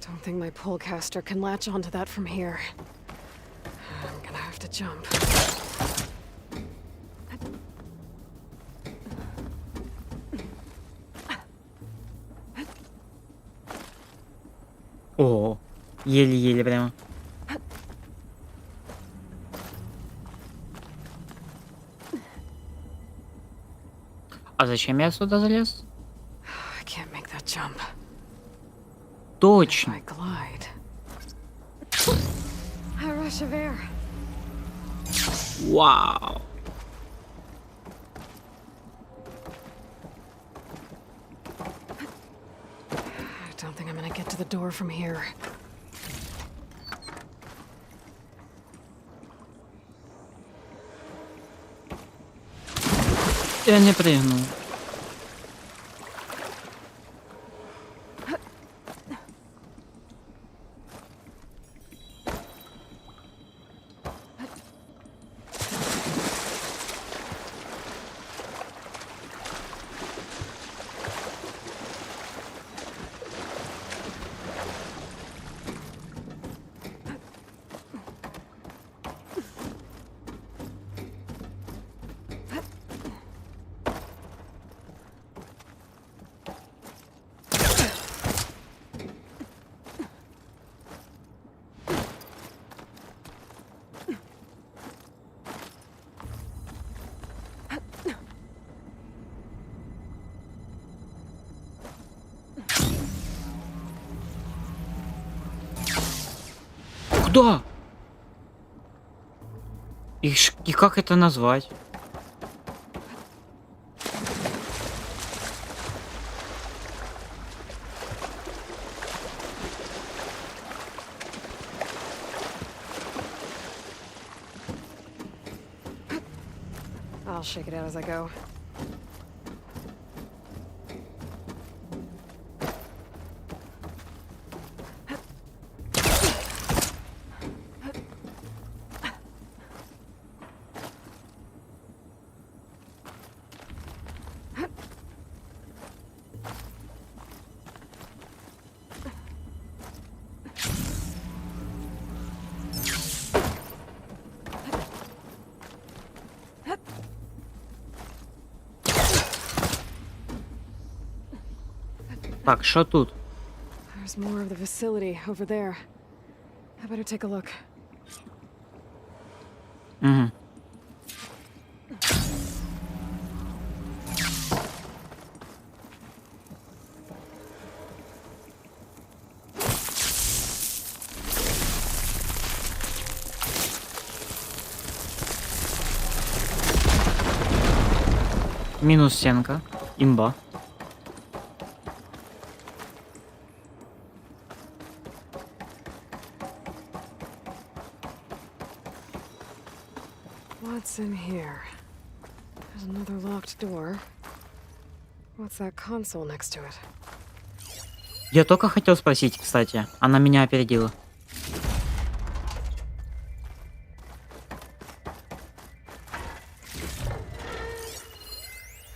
Don't think my pullcaster can latch onto that from here. I'm gonna have to jump. О, еле-еле прямо. А зачем я сюда залез? I can't make that jump. Точно. I glide. A rush of air. Вау. I don't think I'm gonna get to the door from here. Я не прыгнул. Куда? И как это назвать? I'll shake it out as I go. Так, что тут? There's more of the facility over there. I better take a look. Угу. Минус стенка. Имба. What's in here? There's another locked door. What's that console next to it? Я только хотел спросить, кстати. Она меня опередила.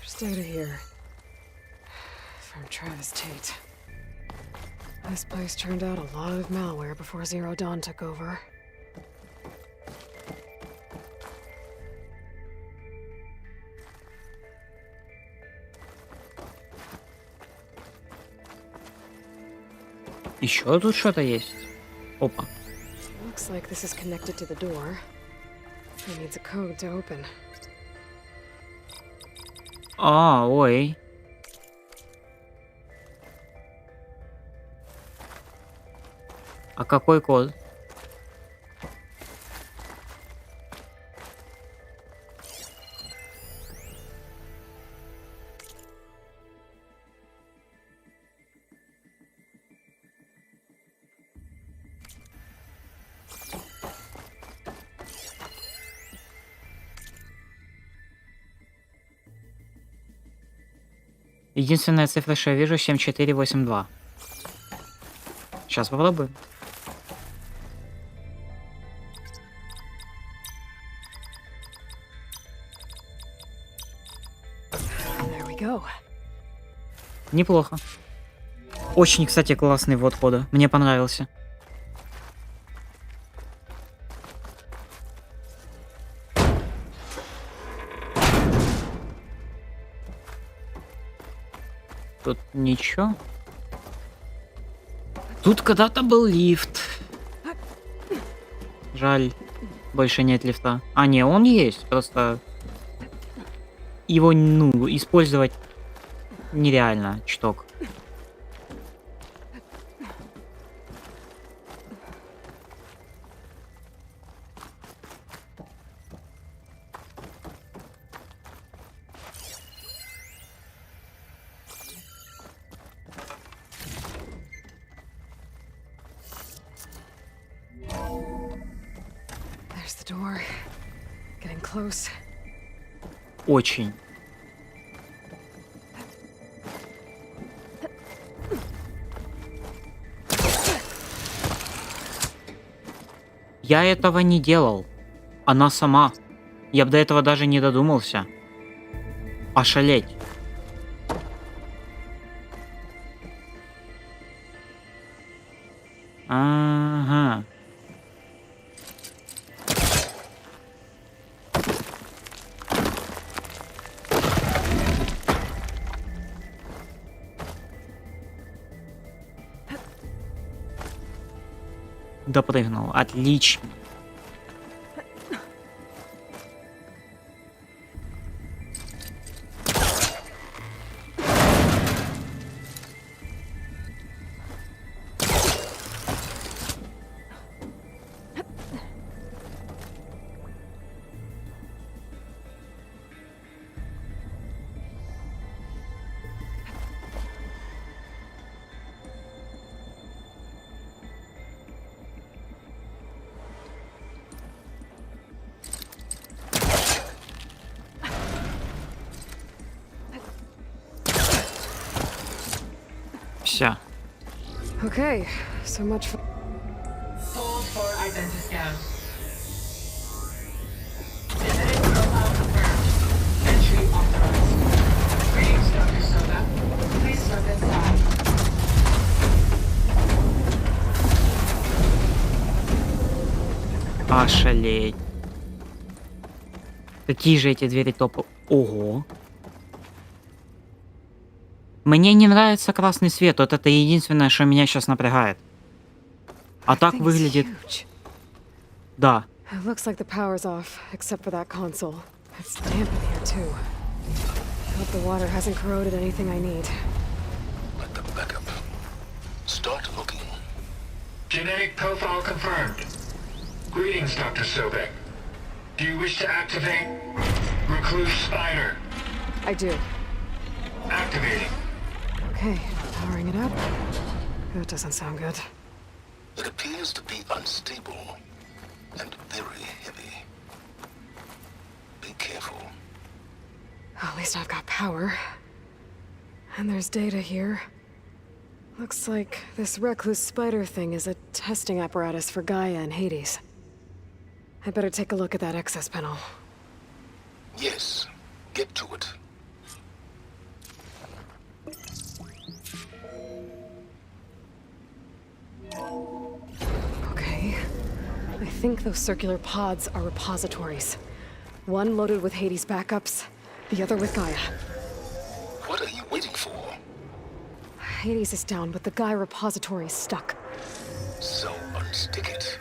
There's data here. From Travis Tate. This place turned out a lot of malware before Zero Dawn took over. Еще тут что-то есть. Опа. Looks like this is connected to the door. It needs a code to open. А, ой. А какой код? Единственная цифра, что я вижу, 7482. Сейчас попробую. There we go. Неплохо. Очень, кстати, классный ввод кода. Мне понравился. Тут ничего. Тут когда-то был лифт. Жаль, больше нет лифта. А, не, он есть, просто его, ну, использовать нереально, чуток. There's the door. Getting close. Очень. Я этого не делал. Она сама. Я бы до этого даже не додумался. Ошалеть. Ага. Допрыгнул. Отлично. Все. Okay, so much for... Hold for identiscan. Visiting profile confirmed. Entry authorized. Greetings, Dr. Soda. Please step inside. Ошалеть. Какие же эти двери топы? Ого. Мне не нравится красный свет. Вот это единственное, что меня сейчас напрягает. А так выглядит... Да. It looks like the power's off, except for that console. It's damp in here too. I hope the water hasn't corroded anything I need. Let them back up. Start looking. Genetic profile confirmed. Greetings, Dr. Sobek. Do you wish to activate Recluse Spider? I do. Activating. Okay, powering it up. That doesn't sound good. It appears to be unstable and very heavy. careful. At least I've got power. And there's data here. Looks like this recluse spider thing is a testing apparatus for Gaia and Hades. I better take a look at that access panel. Yes, get to it. Okay. I think those circular pods are repositories. One loaded with Hades backups, the other with Gaia. What are you waiting for? Hades is down, but the Gaia repository is stuck. So unstick it.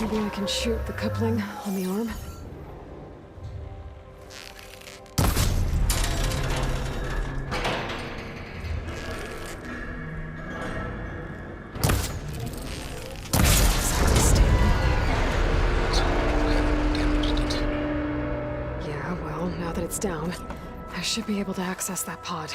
Maybe I can shoot the coupling on the arm? Yeah, well, now that it's down, I should be able to access that pod.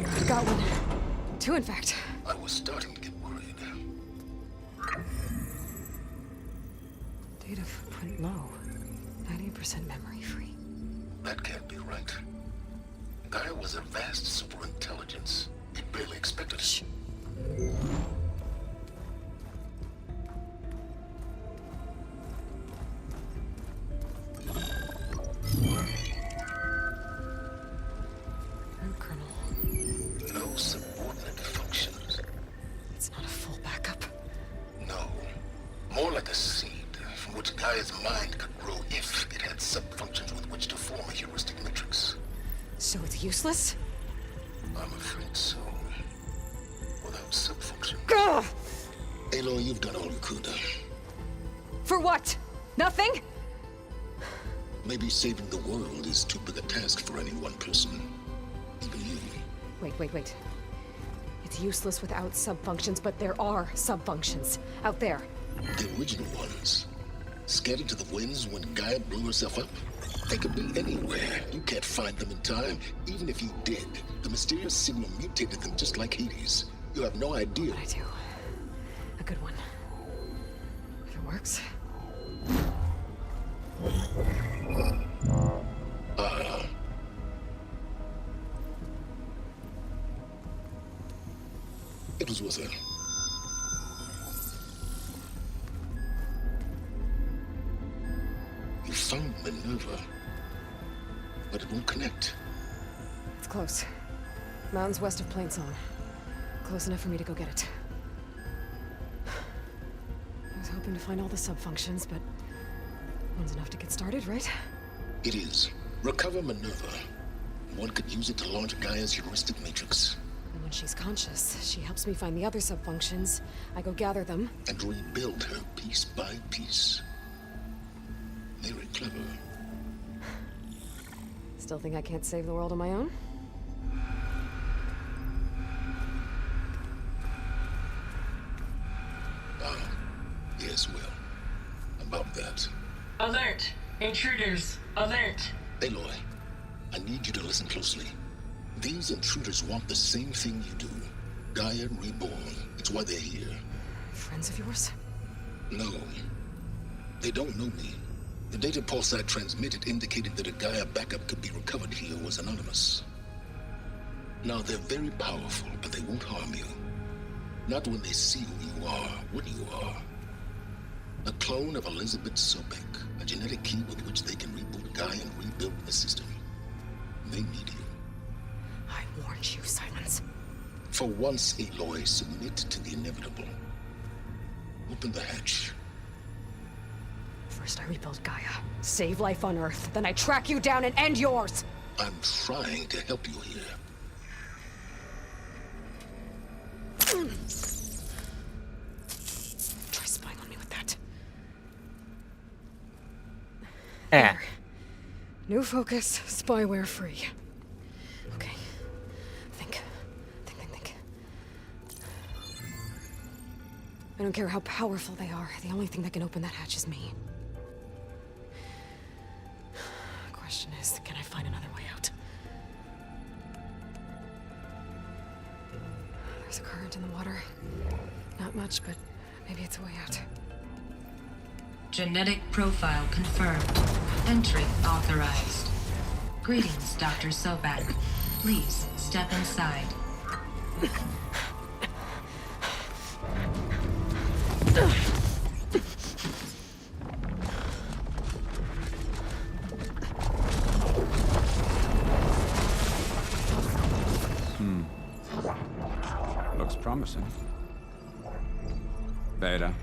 I've got one. Two, in fact. I was starting to get worried. Data footprint low. 90% memory free. That can't be right. Gaia was a vast superintelligence. It barely expected it. No subordinate functions. It's not a full backup. No. More like a seed from which Gaia's mind could grow if it had sub-functions with which to form a heuristic matrix. So it's useless? I'm afraid so. Without sub-functions. Gah! Aloy, you've done all you could. For what? Nothing? Maybe saving the world is too big a task for any one person. Even you. Wait. It's useless without sub-functions, but there are sub-functions out there. The original ones. Scattered to the winds when Gaia blew herself up? They could be anywhere. You can't find them in time. Even if you did, the mysterious signal mutated them just like Hades. You have no idea. But I do. A good one. If it works. It was worth it. You found Minerva, but it won't connect. It's close. Mountains west of Plainsong. Close enough for me to go get it. I was hoping to find all the sub-functions, but one's enough to get started, right? It is. Recover Minerva. One could use it to launch Gaia's heuristic matrix. And when she's conscious, she helps me find the other sub-functions. I go gather them. And rebuild her piece by piece. Very clever. Still think I can't save the world on my own? Yes, well. About that. Alert! Intruders! Alert! Aloy, I need you to listen closely. These intruders want the same thing you do. Gaia reborn. It's why they're here. Friends of yours? No. They don't know me. The data pulse I transmitted indicated that a Gaia backup could be recovered here was anonymous. Now, they're very powerful, but they won't harm you. Not when they see who you are, what you are. A clone of Elizabeth Sobek, a genetic key with which they can reboot Gaia and rebuild the system. They need you. I warned you, Silence. For once, Aloy, submit to the inevitable. Open the hatch. First I rebuild Gaia, save life on Earth, then I track you down and end yours! I'm trying to help you here. Try spying on me with that. There. New focus, spyware free. Okay. Think. I don't care how powerful they are. The only thing that can open that hatch is me. Question is, can I find another way out? There's a current in the water. Not much, but maybe it's a way out. Genetic profile confirmed. Entry authorized. Greetings, Dr. Sobek. Please step inside. Looks promising. Beta.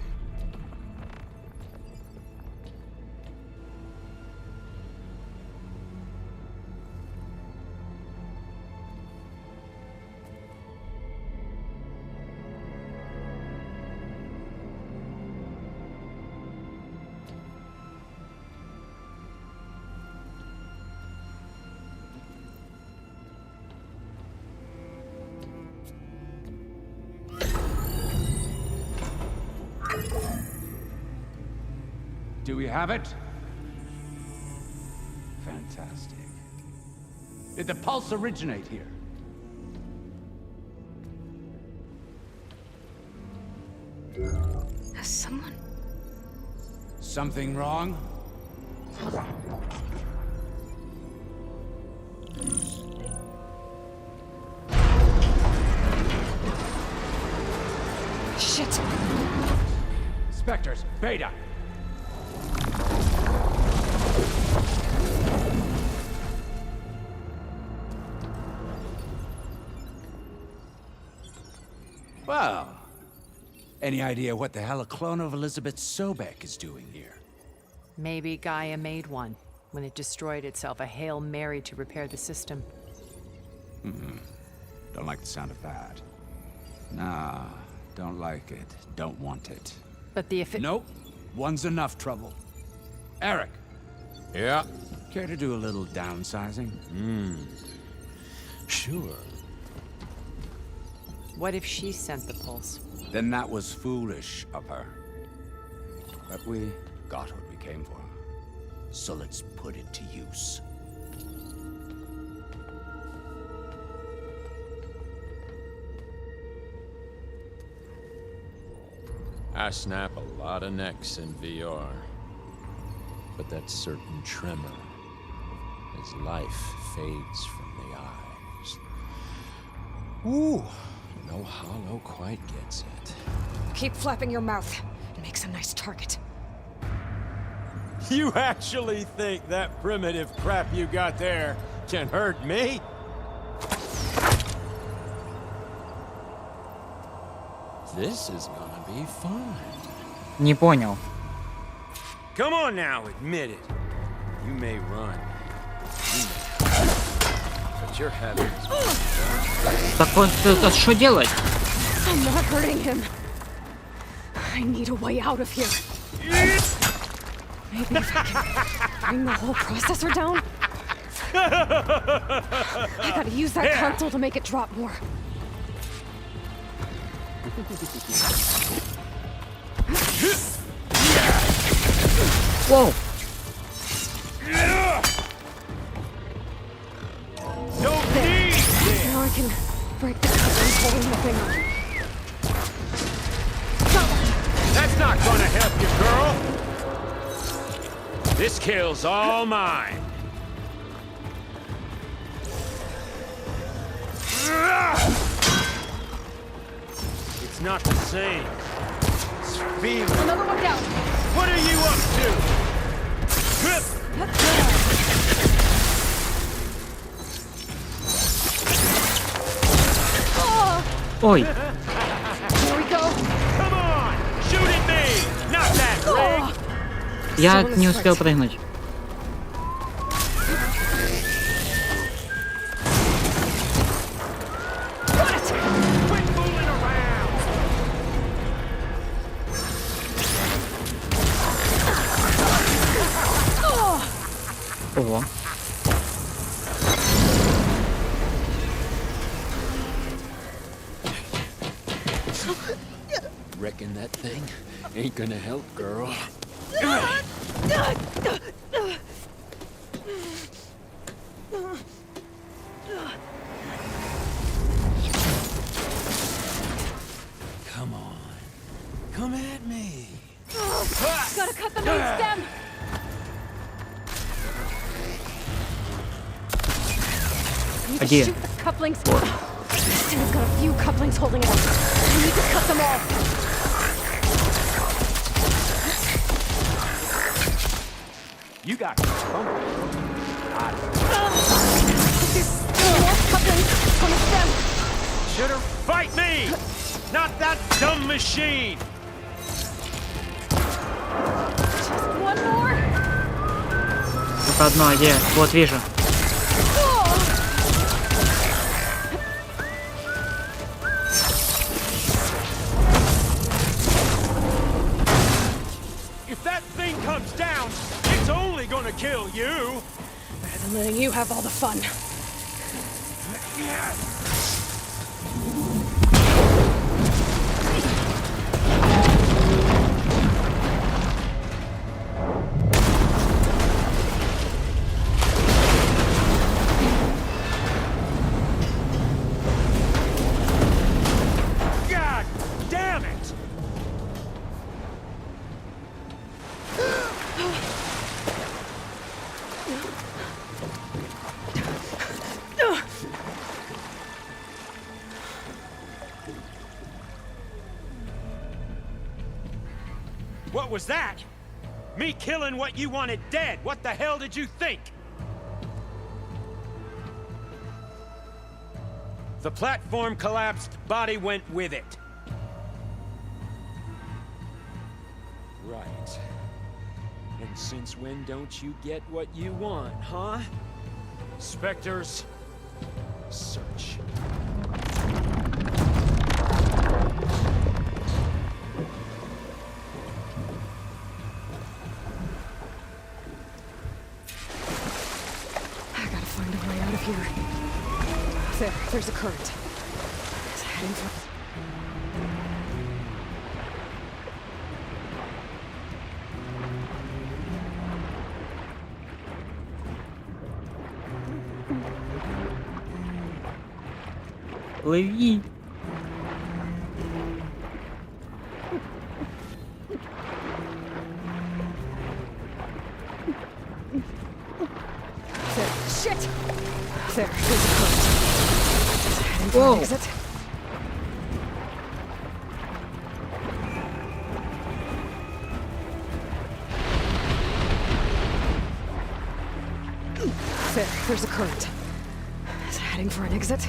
Do we have it? Fantastic. Did the pulse originate here? Has someone... Something wrong? Shit! Spectres, Beta! Well, any idea what the hell a clone of Elizabeth Sobek is doing here? Maybe Gaia made one when it destroyed itself, a Hail Mary to repair the system. Don't like the sound of that. Nah, don't like it. Don't want it. But the Nope. One's enough trouble. Eric. Yeah? Care to do a little downsizing? Sure. What if she sent the pulse? Then that was foolish of her. But we got what we came for. So let's put it to use. I snap a lot of necks in VR. But that certain tremor as life fades from the eyes. Ooh, no hollow quite gets it. Keep flapping your mouth. It makes a nice target. You actually think that primitive crap you got there can hurt me? This is gonna be fun. Не понял. Come on now, admit it. You may run. But you're having... Так вот, это что делать? I'm not hurting him. I need a way out of here. Maybe if I can bring the whole processor down? I gotta use that console to make it drop more. Whoa! There. Now I can break the cover holding the thing on. That's not gonna help you, girl! This kill's all mine. It's not the same. It's feeling. Another one down. What are you up to? Ой! There we go. Come on! Shoot at me! Not that rig! Я не успел прыгнуть. Ого. Reckon that thing ain't gonna help, girl. Come at me. Gotta cut the main stem. I need to Idea. shoot the couplings. This stem's got a few couplings holding it up. We need to cut them all. You got bumped. There's more couplings on the stem. Should've fight me, not that dumb machine. Just one more. Только одно, где? Вот вижу. If that thing comes down, it's only gonna kill you. Better than letting you have all the fun. God damn it! What was that? Me killing what you wanted dead. What the hell did you think? The platform collapsed, body went with it. Right. And since when don't you get what you want, huh? Spectres, search. I gotta find a way out of here. There's a current. It's heading for... Плыви. Shit! There's a current. It's heading for Whoa. an exit. There's a current. It's heading for an exit.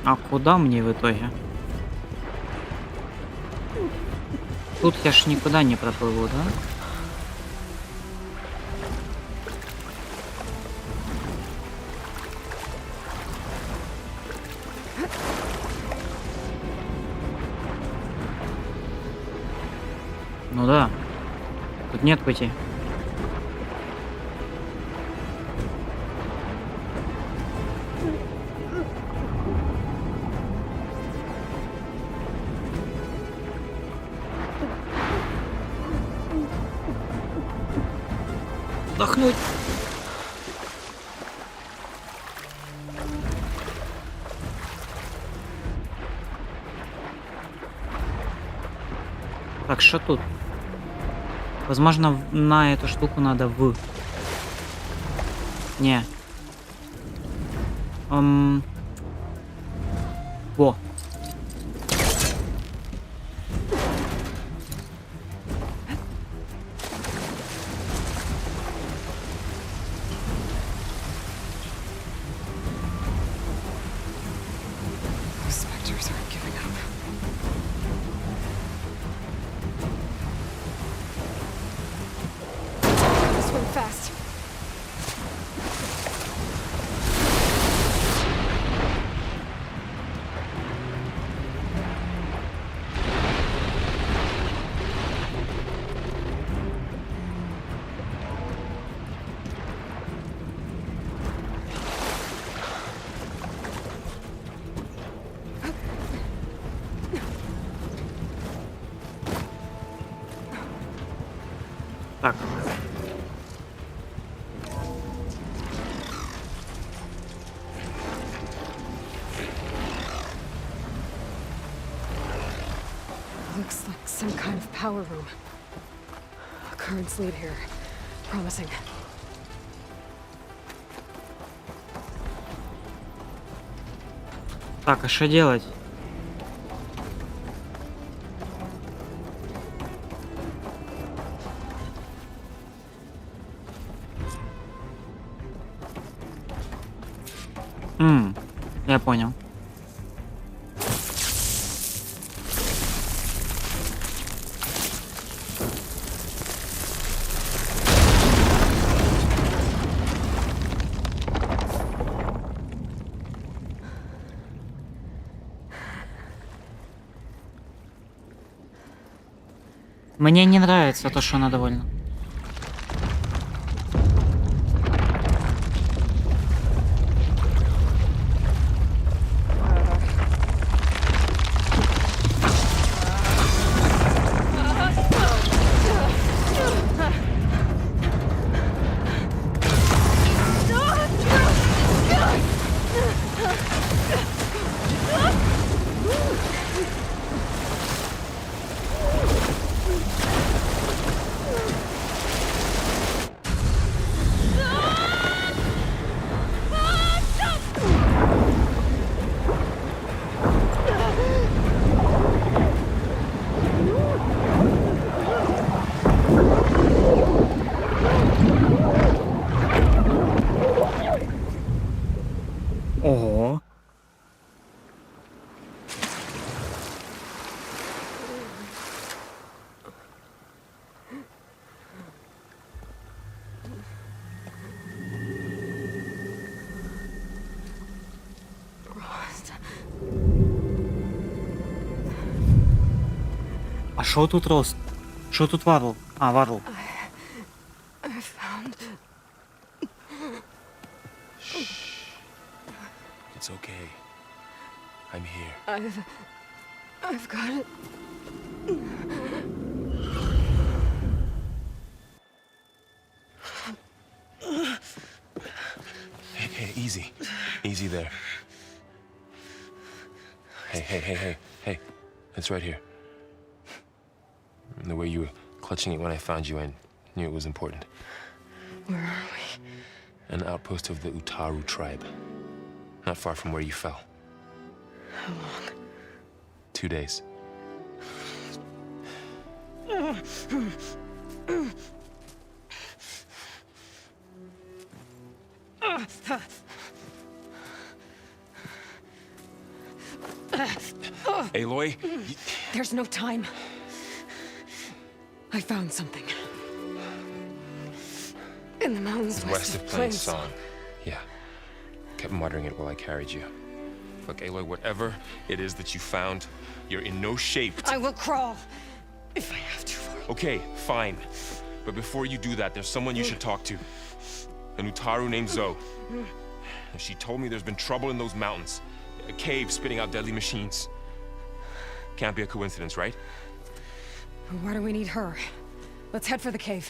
А куда мне в итоге? Тут я ж никуда не проплыву, да? Ну да. Тут нет пути. Вдохнуть. Так, что тут? Возможно, на эту штуку надо Не. Во. The specters aren't giving up. Swim fast. Так. Looks like some kind of power room. Currents lead here. Promising. Так, а что делать? Я понял. Мне не нравится то, что она довольна. Ого. А шо тут рост? Шо тут варл? А, варл. I found... It's okay. I'm here. I've got it. Hey, easy. Easy there. Hey. It's right here. The way you were clutching it when I found you, I knew it was important. Where are we? An outpost of the Utaru tribe. Not far from where you fell. How long? 2 days. Aloy? There's no time. I found something. In the mountains West of Plainsong. Yeah. Kept muttering it while I carried you. Look, Aloy, whatever it is that you found, you're in no shape to... I will crawl. If I have to. Okay, fine. But before you do that, there's someone you should talk to. An Utaru named Zoe. And she told me there's been trouble in those mountains. A cave spitting out deadly machines. Can't be a coincidence, right? Why do we need her? Let's head for the cave.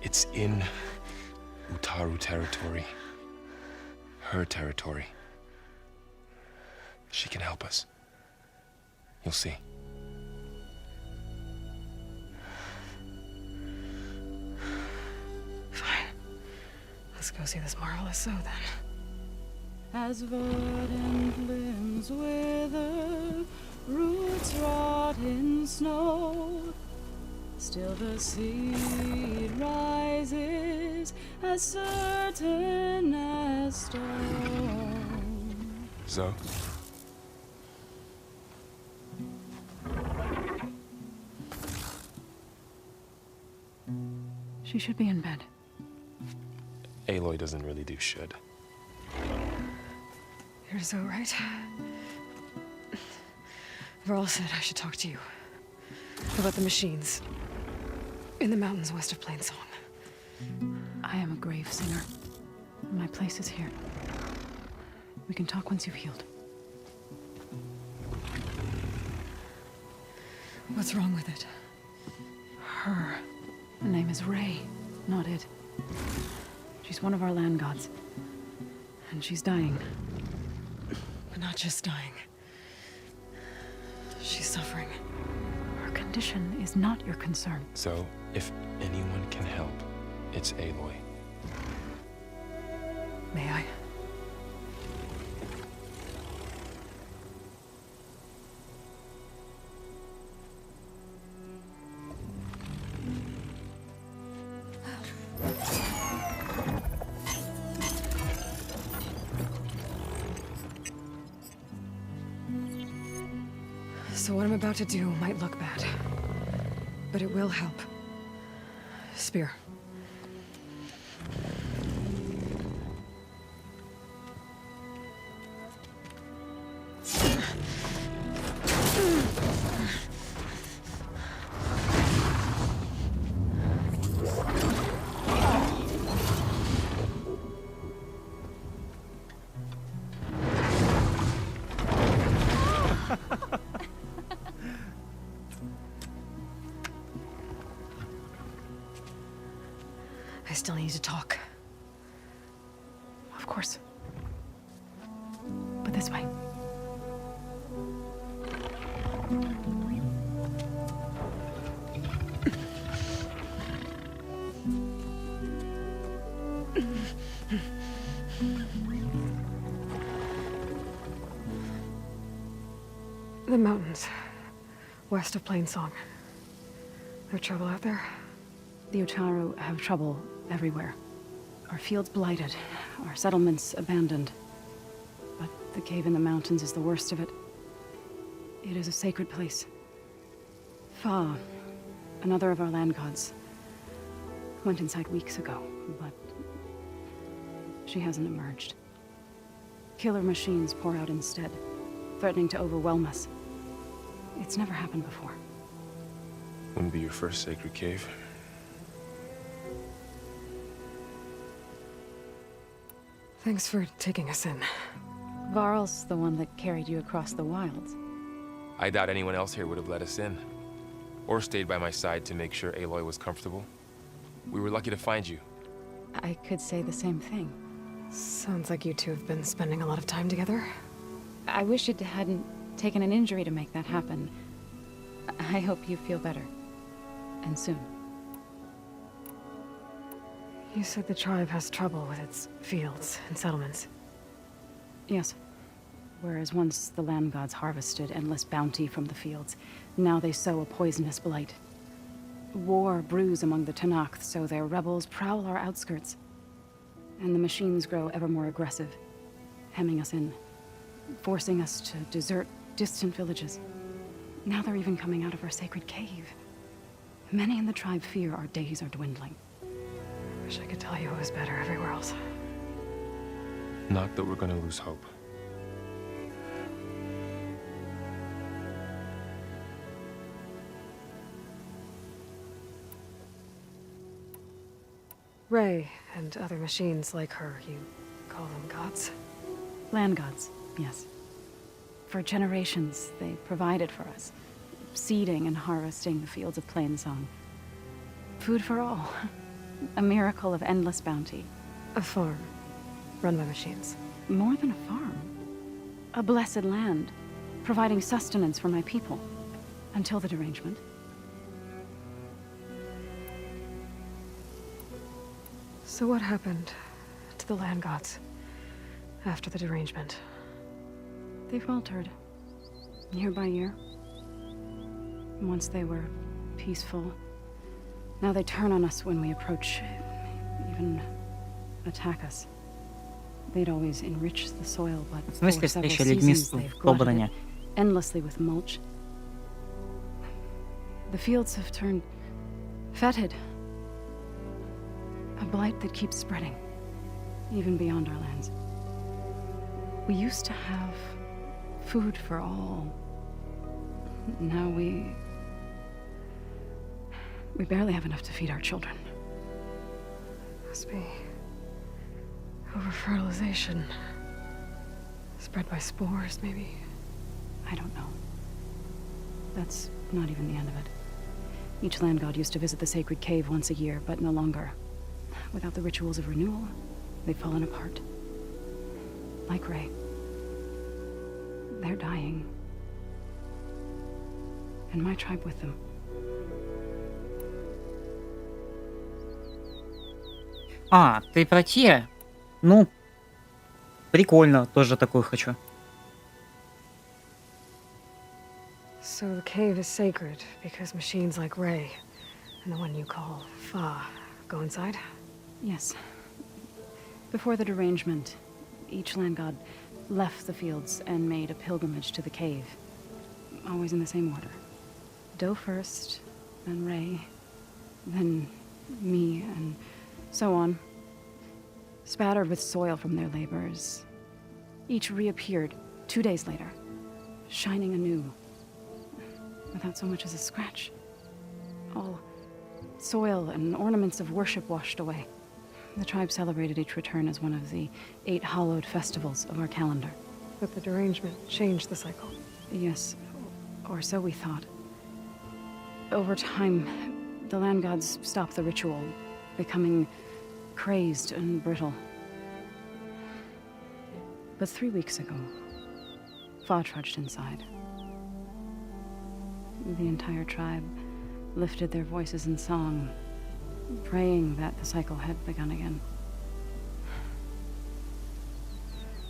It's in Utaru territory. Her territory. She can help us. You'll see. Let's go see this marvelous show then. As verdant limbs wither, roots rot in snow, still the seed rises as certain as stone. Zoe? She should be in bed. Aloy doesn't really do should. You're so right. Varl said I should talk to you about the machines in the mountains west of Plainsong. I am a grave singer. My place is here. We can talk once you've healed. What's wrong with it? Her. Her name is Ray, not it. She's one of our land gods. And she's dying. But not just dying. She's suffering. Her condition is not your concern. So, if anyone can help, it's Aloy. May I? So what I'm about to do might look bad, but it will help. Spear. I still need to talk. Of course. But this way. The mountains, west of Plainsong. There trouble out there? The Utaru have trouble everywhere. Our fields blighted, our settlements abandoned. But the cave in the mountains is the worst of it. It is a sacred place. Fa, another of our land gods, went inside weeks ago, but she hasn't emerged. Killer machines pour out instead, threatening to overwhelm us. It's never happened before. Wouldn't be your first sacred cave. Thanks for taking us in. Varl's the one that carried you across the wilds. I doubt anyone else here would have let us in. Or stayed by my side to make sure Aloy was comfortable. We were lucky to find you. I could say the same thing. Sounds like you two have been spending a lot of time together. I wish it hadn't taken an injury to make that happen. I hope you feel better. And soon. You said the tribe has trouble with its fields and settlements. Yes. Whereas once the land gods harvested endless bounty from the fields, now they sow a poisonous blight. War brews among the Tanakh, so their rebels prowl our outskirts. And the machines grow ever more aggressive, hemming us in, forcing us to desert distant villages. Now they're even coming out of our sacred cave. Many in the tribe fear our days are dwindling. Wish I could tell you it was better everywhere else. Not that we're gonna lose hope. Ray and other machines like her, you call them gods? Land gods, yes. For generations, they provided for us, seeding and harvesting the fields of Plainsong. Food for all. A miracle of endless bounty. A farm, run by machines. More than a farm. A blessed land, providing sustenance for my people. Until the derangement. So what happened the land gods after the derangement? They faltered, year by year. Once they were peaceful. Now they turn on us when we approach, even attack us. They'd always enrich the soil, but В смысле for several встреча людьми seasons they've в glutted Кобране? it endlessly with mulch. The fields have turned fetid. A blight that keeps spreading, even beyond our lands. We used to have food for all. Now we barely have enough to feed our children. Must be over-fertilization. Spread by spores, maybe? I don't know. That's not even the end of it. Each land god used to visit the sacred cave once a year, but no longer. Without the rituals of renewal, they've fallen apart. Like Ray. They're dying. And my tribe with them. А, ты про те? Ну, прикольно, тоже такую хочу. So the cave is sacred because machines like Ray and the one you call Fa go inside? Yes. Before the derangement, each land god left the fields and made a pilgrimage to the cave. Always in the same order. Doe first, then Ray, then me, and so on. Spattered with soil from their labors. Each reappeared 2 days later, shining anew. Without so much as a scratch. All soil and ornaments of worship washed away. The tribe celebrated each return as one of the 8 hallowed festivals of our calendar. But the derangement changed the cycle. Yes, or so we thought. Over time, the land gods stopped the ritual, becoming crazed and brittle. But 3 weeks ago, Fa trudged inside. The entire tribe lifted their voices in song, praying that the cycle had begun again.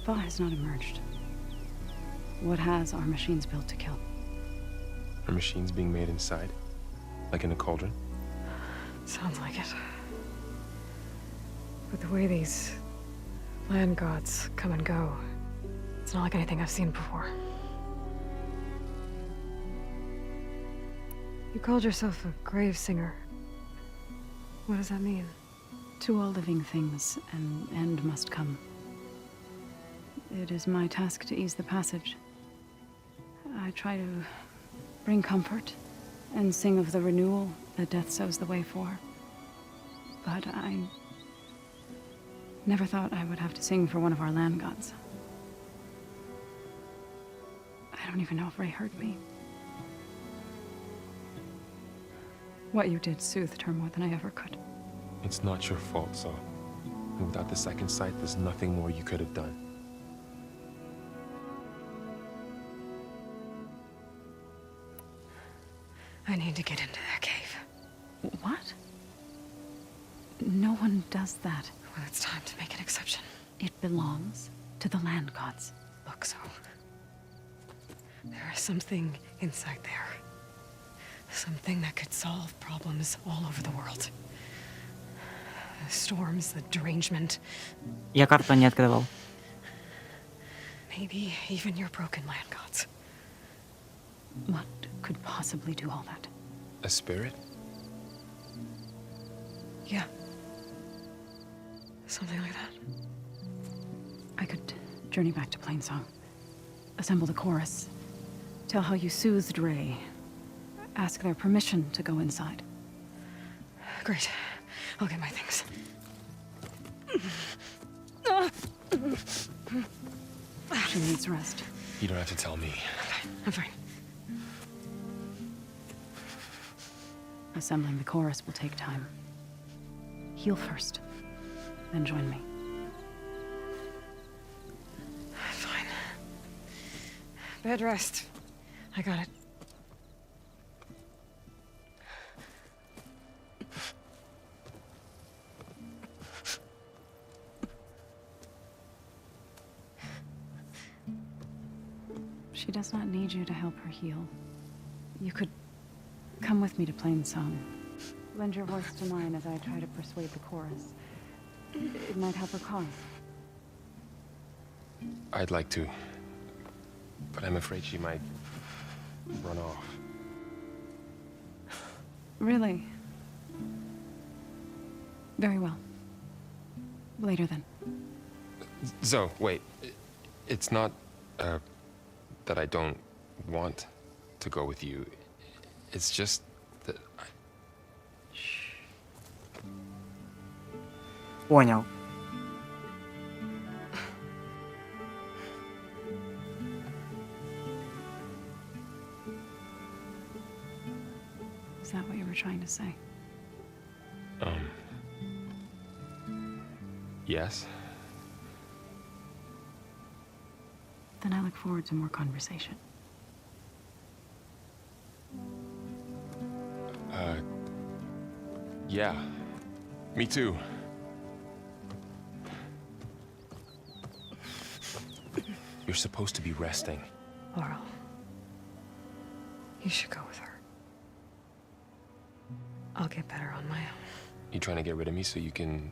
Fa has not emerged. What has our machines built to kill? Are machines being made inside? Like in a cauldron? Sounds like it. But the way these land gods come and go, it's not like anything I've seen before. You called yourself a grave singer. What does that mean? To all living things, an end must come. It is my task to ease the passage. I try to bring comfort and sing of the renewal that death sows the way for. But I never thought I would have to sing for one of our land gods. I don't even know if Ray heard me. What you did soothed her more than I ever could. It's not your fault, Saw. And without the second sight, there's nothing more you could have done. I need to get into that cave. What? No one does that. Well, it's time to make an exception. It belongs to the land gods. Look, so there is something inside there. Something that could solve problems all over the world. The storms, the derangement. Я карту не открывал. Maybe even your broken land gods. What could possibly do all that? A spirit? Yeah. Something like that. I could journey back to Plainsong. Assemble the chorus. Tell how you soothed Ray. Ask their permission to go inside. Great. I'll get my things. She needs rest. You don't have to tell me. I'm fine. Assembling the chorus will take time. Heal first, then join me. Fine. Bed rest. I got it. She does not need you to help her heal. You could come with me to Plain Song. Lend your voice to mine as I try to persuade the chorus. It might help her cause. I'd like to, but I'm afraid she might run off. Really? Very well. Later then. Zoe, wait. It's not, that I don't want to go with you. It's just that I... Понял. Is that what you were trying to say? Yes? Then I look forward to more conversation. Yeah. Me too. You're supposed to be resting. Laurel, you should go with her. I'll get better on my own. You trying to get rid of me so you can...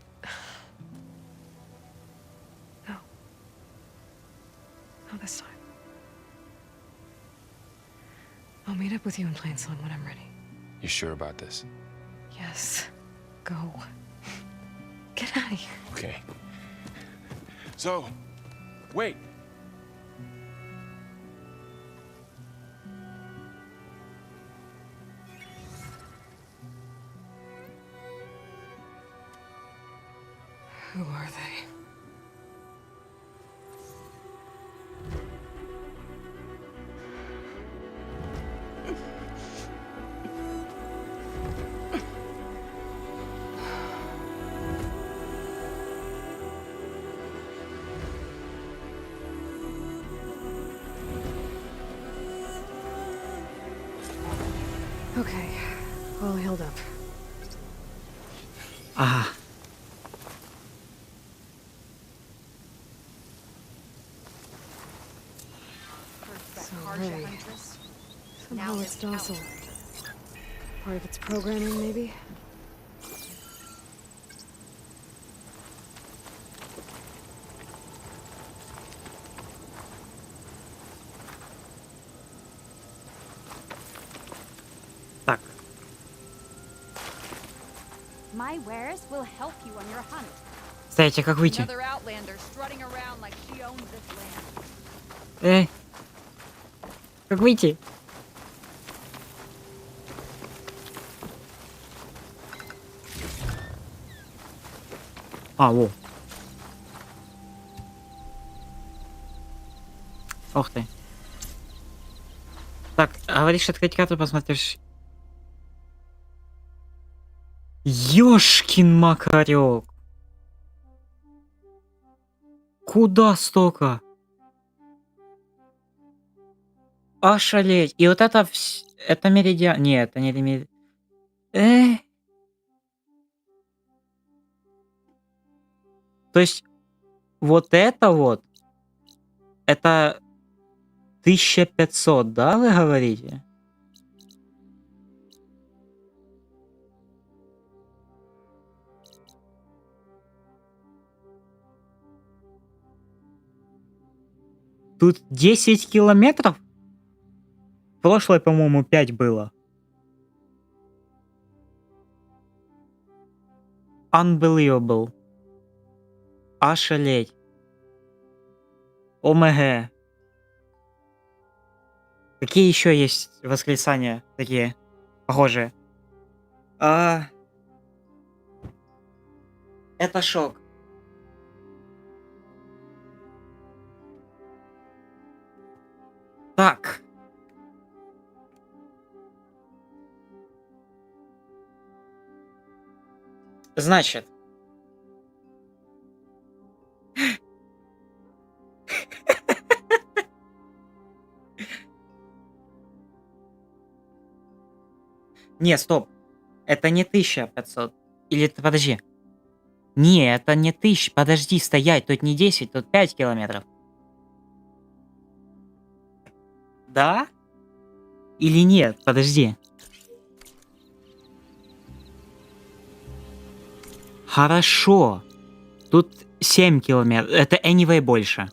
No. Not this time. I'll meet up with you in Plain Song when I'm ready. You sure about this? Yes. Go. Get out of here. Okay. So, wait. Who are they? Okay, all healed up. Ага. So, Ray. Somehow it's docile. Part of its programming, maybe? Так. My wares will help you on your hunt. Кстати, как выйти? Another outlander strutting around like she owns this land. Как выйти? А, во. Ох ты. Так, говоришь, открыть карту, посмотришь. Ёшкин макарёк. Куда столько? Ошалеть. И вот это... Это меридиан... Нет, это не меридиан. То есть, вот это вот... Это... 1500, да, вы говорите? Тут 10 километров? В прошлой, по-моему, 5 было. Unbelievable. Ошалеть. ОМГ. Какие еще есть восклицания такие похожие? Это шок. Так. Значит. Не, стоп. Это не 1500. Или подожди. Не, это не 1000. Подожди, стоять. Тут не 10, тут 5 километров. Да? Или нет? Подожди. Хорошо. Тут 7 километров. Это anyway больше.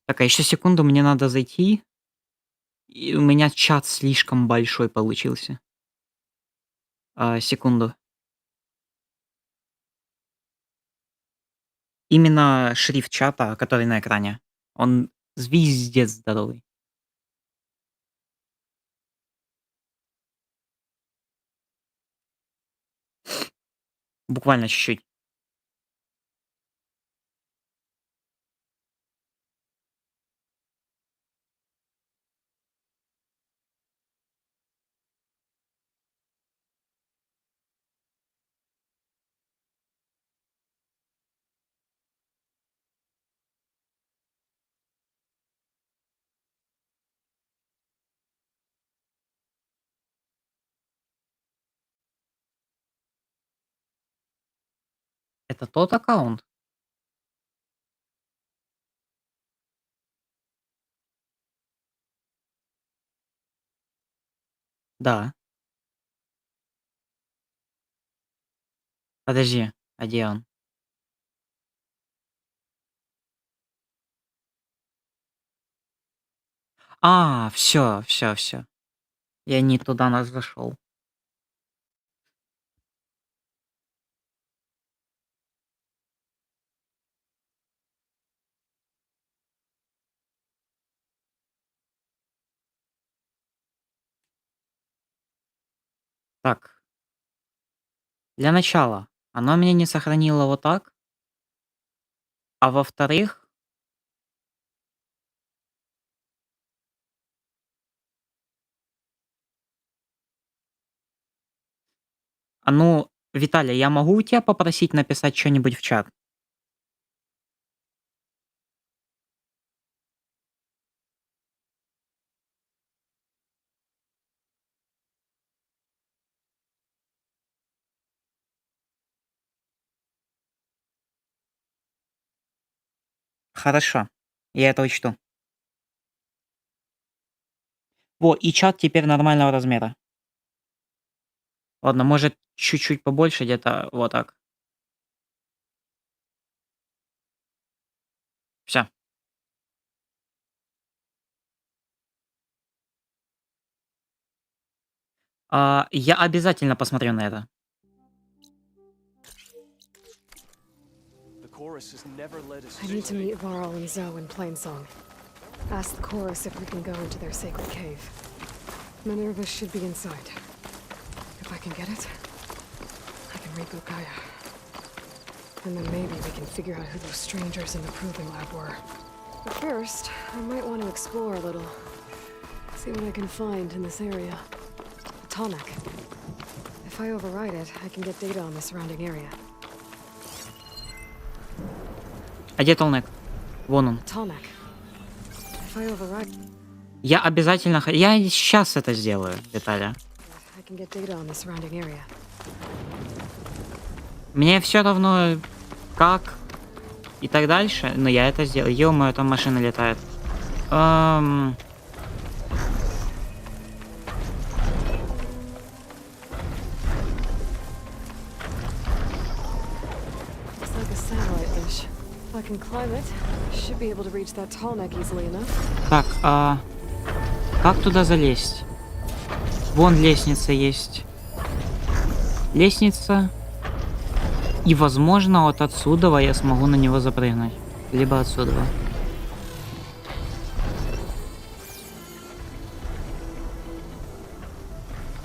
Так, а еще секунду, мне надо зайти. И у меня чат слишком большой получился. Секунду. Именно шрифт чата, который на экране. Он звездец здоровый. Буквально чуть-чуть. Это тот аккаунт? Да. Подожди, а где он? Все, все, все. Я не туда нас зашел. Так. Для начала, оно меня не сохранило вот так. А во-вторых, ну, Виталий, я могу у тебя попросить написать что-нибудь в чат? Хорошо, я это учту. Во, и чат теперь нормального размера. Ладно, может, чуть-чуть побольше, где-то вот так. Все. Я обязательно посмотрю на это. I need to meet Varl and Zoe in Plainsong. Ask the chorus if we can go into their sacred cave. Minerva should be inside. If I can get it, I can reboot Gaia. And then maybe we can figure out who those strangers in the proving lab were. But first, I might want to explore a little. See what I can find in this area. A tonic. If I override it, I can get data on the surrounding area. А где Толнек? Вон он. Tonic. If I override, Я обязательно... Я сейчас это сделаю, Виталя. I can get data on the surrounding area. Мне все равно как и так дальше, но я это сделаю. Ё-моё, там машина летает. Looks like a satellite dish. If I can climb it, I should be able to reach that tall neck easily enough. Так, как туда залезть? Вон лестница есть. Лестница. И, возможно, вот отсюда я смогу на него запрыгнуть. Либо отсюда.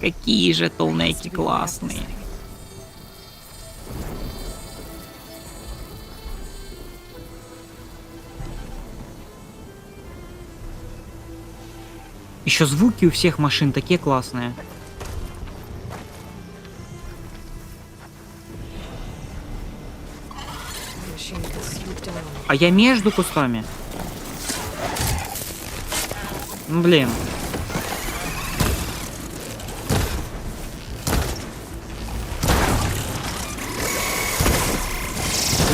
Какие же толнеки классные. Еще звуки у всех машин такие классные. А я между кустами. Ну, блин.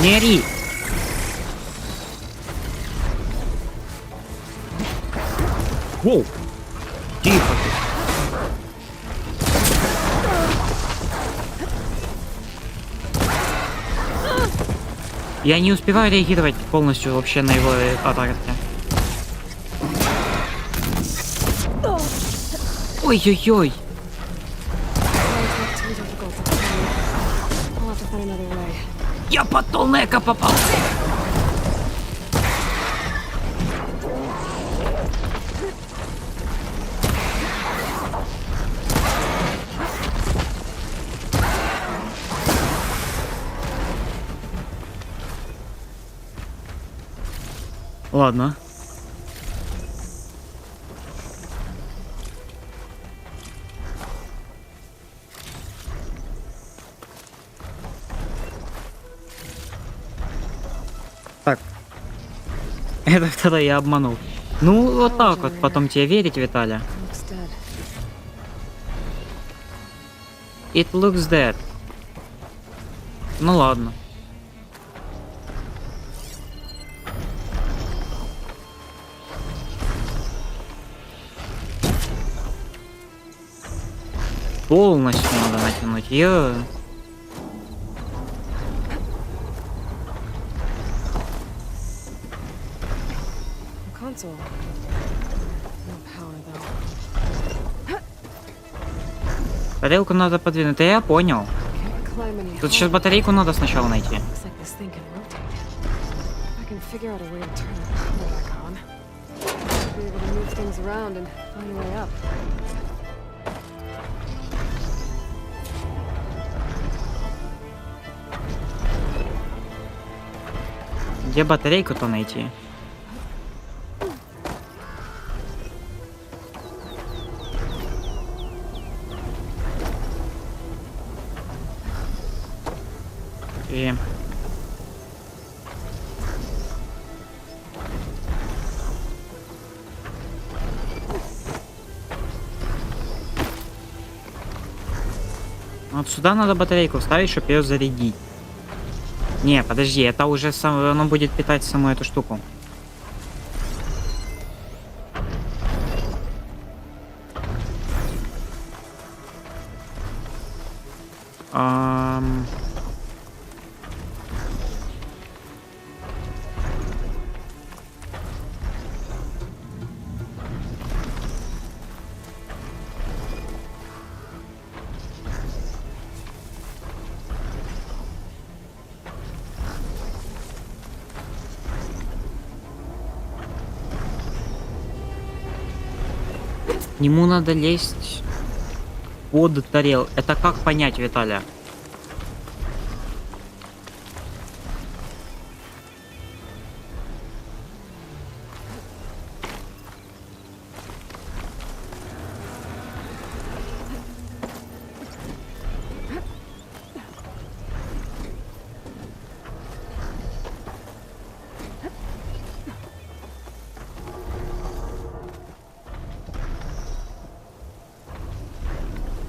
Не ори. Воу! Тихо ты. Я не успеваю реагировать полностью вообще на его атаки. Ой-ой-ой! Я под толнека попал! Ладно. Так. Это второй я обманул. Ну, вот так вот. Потом тебе верить, Виталя. It looks dead. Ну ладно. Полностью надо натянуть. Console. No power though. Тарелку надо подвинуть. Да я понял. Climb any Тут сейчас батарейку надо сначала найти. Looks like this thing can rotate. I can figure out a way to turn the power back on. Be able to move things around and find a way up. Где батарейку-то найти? И... Вот сюда надо батарейку вставить, чтобы ее зарядить. Не, подожди, это уже оно будет питать саму эту штуку. К нему надо лезть под тарелку. Это как понять, Виталя?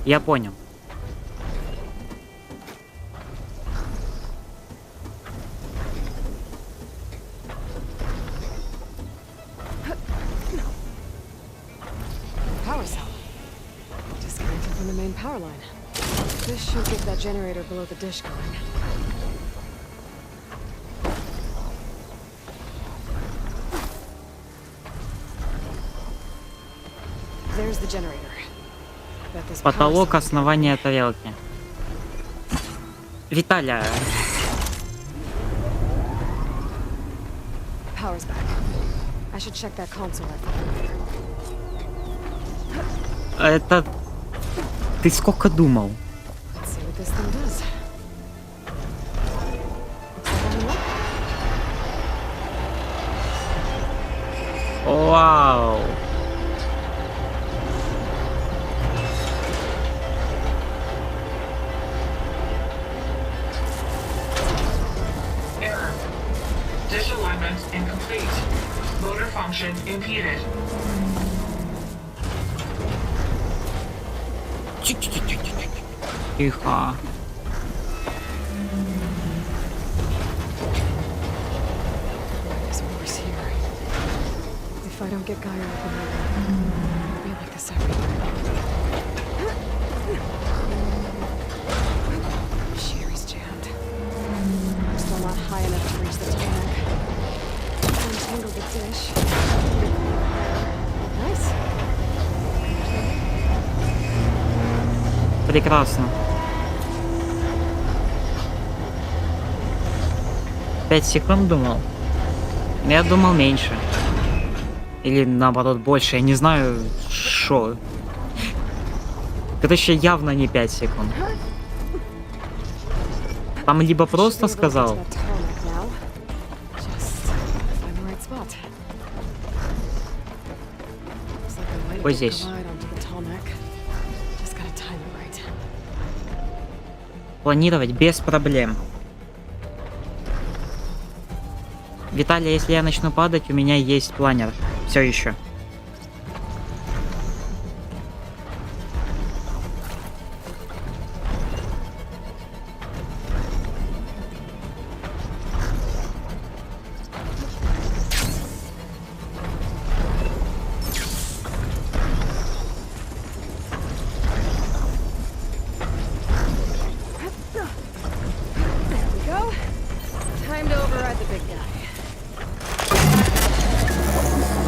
Я понял. Power cell. Disconnected from the main power line. This should get that generator below the dish going. There's the generator. Потолок основания тарелки. Виталя. Power's back. I should check that console. Это... Ты сколько думал? Let's see what this thing does. Вау. Error. Dish alignment incomplete. Motor function impeded. Тихо. If I don't get Gaia up and running, it'll be like this everywhere. Sherry's jammed. I'm still not high enough to reach the tarmac. Untangle the dish. Nice. Прекрасно. 5 секунд думал? Я думал меньше. Или наоборот больше, я не знаю, шо. Это еще явно не 5 секунд. Там либо просто сказал. Вот здесь. Планировать без проблем. Виталий, если я начну падать, у меня есть планер. Все еще.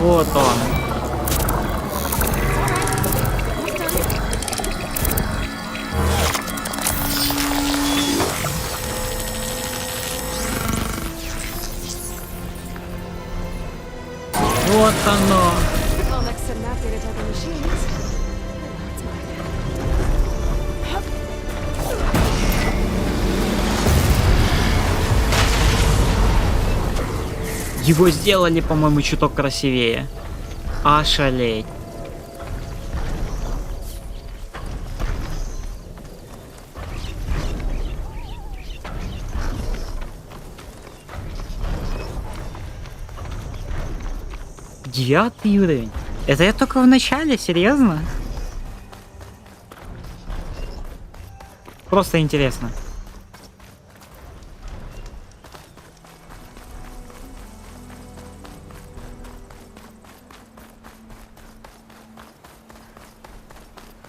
Вот он. Вот оно. Его сделали, по-моему, чуток красивее. Ошалеть. Девятый уровень. Это я только в начале, серьезно? Просто интересно.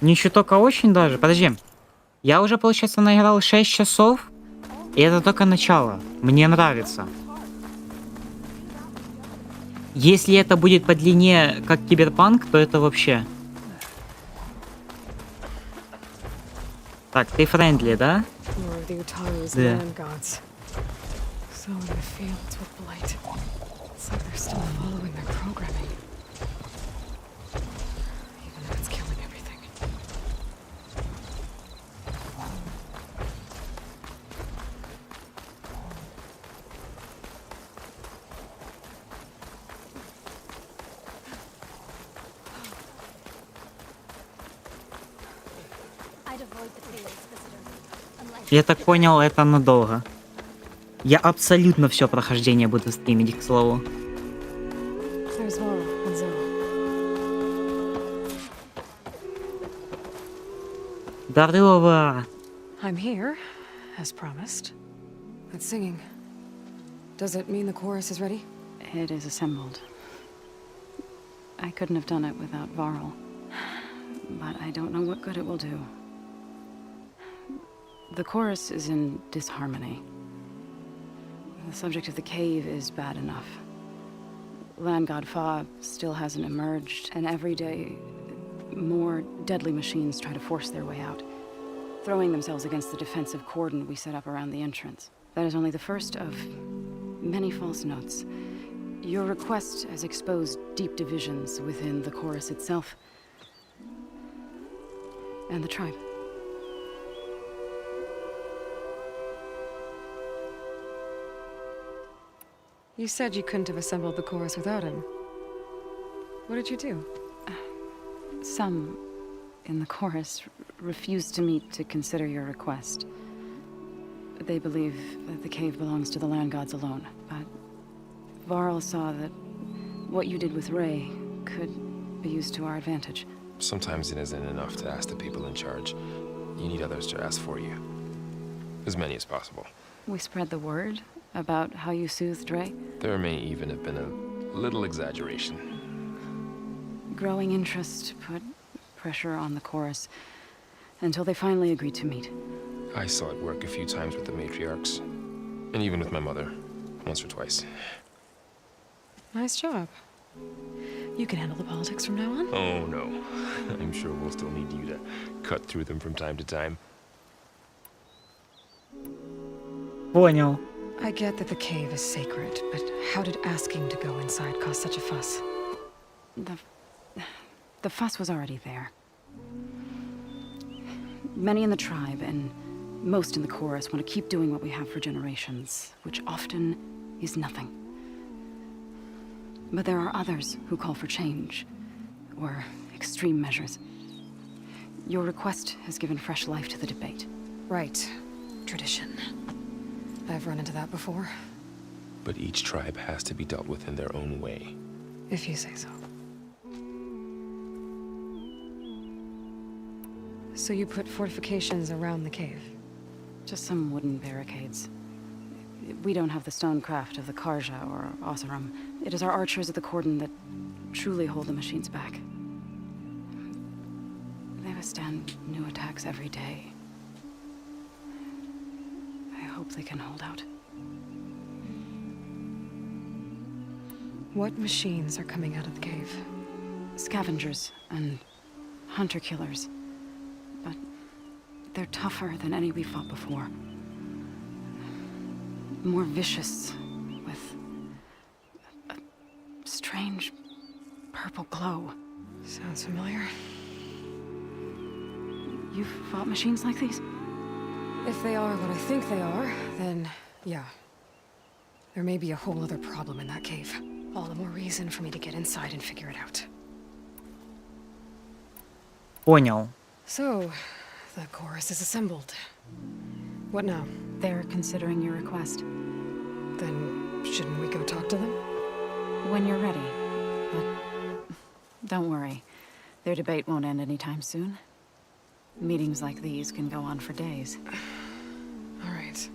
Не чуток, а очень даже. Подожди. Я уже, получается, наиграл 6 часов. И это только начало. Мне нравится. Если это будет по длине, как Киберпанк, то это вообще... Так, ты френдли, да? Да. Я так понял, это надолго. Я абсолютно все прохождение буду стримить, к слову. Здорово! I'm here, as promised. That's singing. Does it mean the chorus is ready? It is assembled. I couldn't have done it without Varl. But I don't know what good it will do. The chorus is in disharmony. The subject of the cave is bad enough. Land God Fa still hasn't emerged, and every day, more deadly machines try to force their way out, throwing themselves against the defensive cordon we set up around the entrance. That is only the first of many false notes. Your request has exposed deep divisions within the chorus itself and the tribe. You said you couldn't have assembled the chorus without him. What did you do? Some in the chorus refused to meet to consider your request. They believe that the cave belongs to the land gods alone, but Varl saw that what you did with Ray could be used to our advantage. Sometimes it isn't enough to ask the people in charge. You need others to ask for you. As many as possible. We spread the word about how you soothed Ray. There may even have been a little exaggeration. growing interest put pressure on the chorus until they finally agreed to meet. I saw it work a few times with the matriarchs. And even with my mother. Once or twice. Nice job. You can handle the politics from now on? Oh, no. I'm sure we'll still need you to cut through them from time to time. Понял. I get that the cave is sacred, but how did asking to go inside cause such a fuss? The fuss was already there. Many in the tribe, and most in the chorus, want to keep doing what we have for generations, which often is nothing. But there are others who call for change, or extreme measures. Your request has given fresh life to the debate. Right. Tradition. I've run into that before. But each tribe has to be dealt with in their own way. If you say so. So you put fortifications around the cave? Just some wooden barricades. We don't have the stonecraft of the Karja or Oseram. It is our archers at the cordon that truly hold the machines back. They withstand new attacks every day. I hope they can hold out. What machines are coming out of the cave? Scavengers and hunter-killers. But they're tougher than any we fought before. More vicious, with a strange purple glow. Sounds familiar. You've fought machines like these? If they are what I think they are, then yeah. There may be a whole other problem in that cave. All the more reason for me to get inside and figure it out. Понял. So, the chorus is assembled. What now? They're considering your request. Then shouldn't we go talk to them? When you're ready. But don't worry. Their debate won't end anytime soon. Meetings like these can go on for days. All right.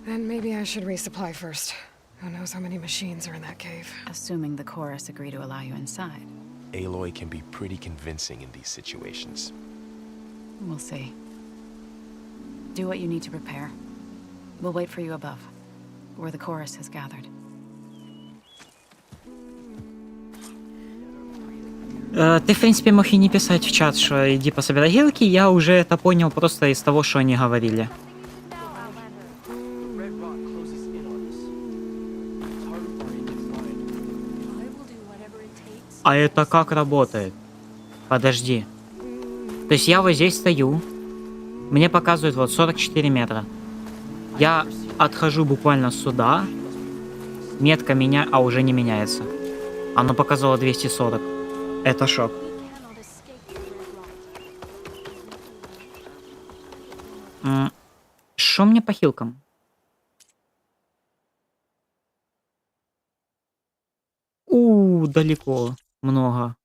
Then maybe I should resupply first. Who knows how many machines are in that cave? Assuming the chorus agree to allow you inside. Aloy can be pretty convincing in these situations. We'll see. Do what you need to prepare. We'll wait for you above, where the chorus has gathered. Ты, в принципе, мог и не писать в чат, что иди пособирай гилки, я уже это понял просто из того, что они говорили. А это как работает? Подожди. То есть я вот здесь стою, мне показывают вот 44 метра. Я отхожу буквально сюда, метка меня, а уже не меняется. Оно показало 240. Это шок. Шо мне по хилкам? Далеко. Много.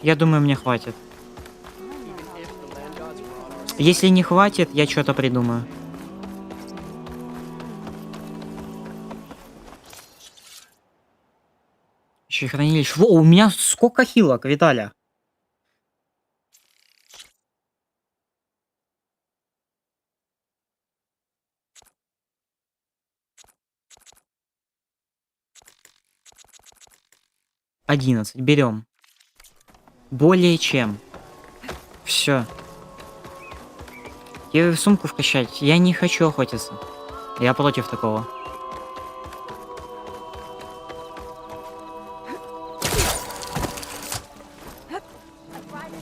Я думаю, мне хватит. Если не хватит, я что-то придумаю. Еще и хранилище. Во, у меня сколько хилок, Виталя? $11. Берем. Более чем. Все. Я в сумку вкачать. Я не хочу охотиться. Я против такого.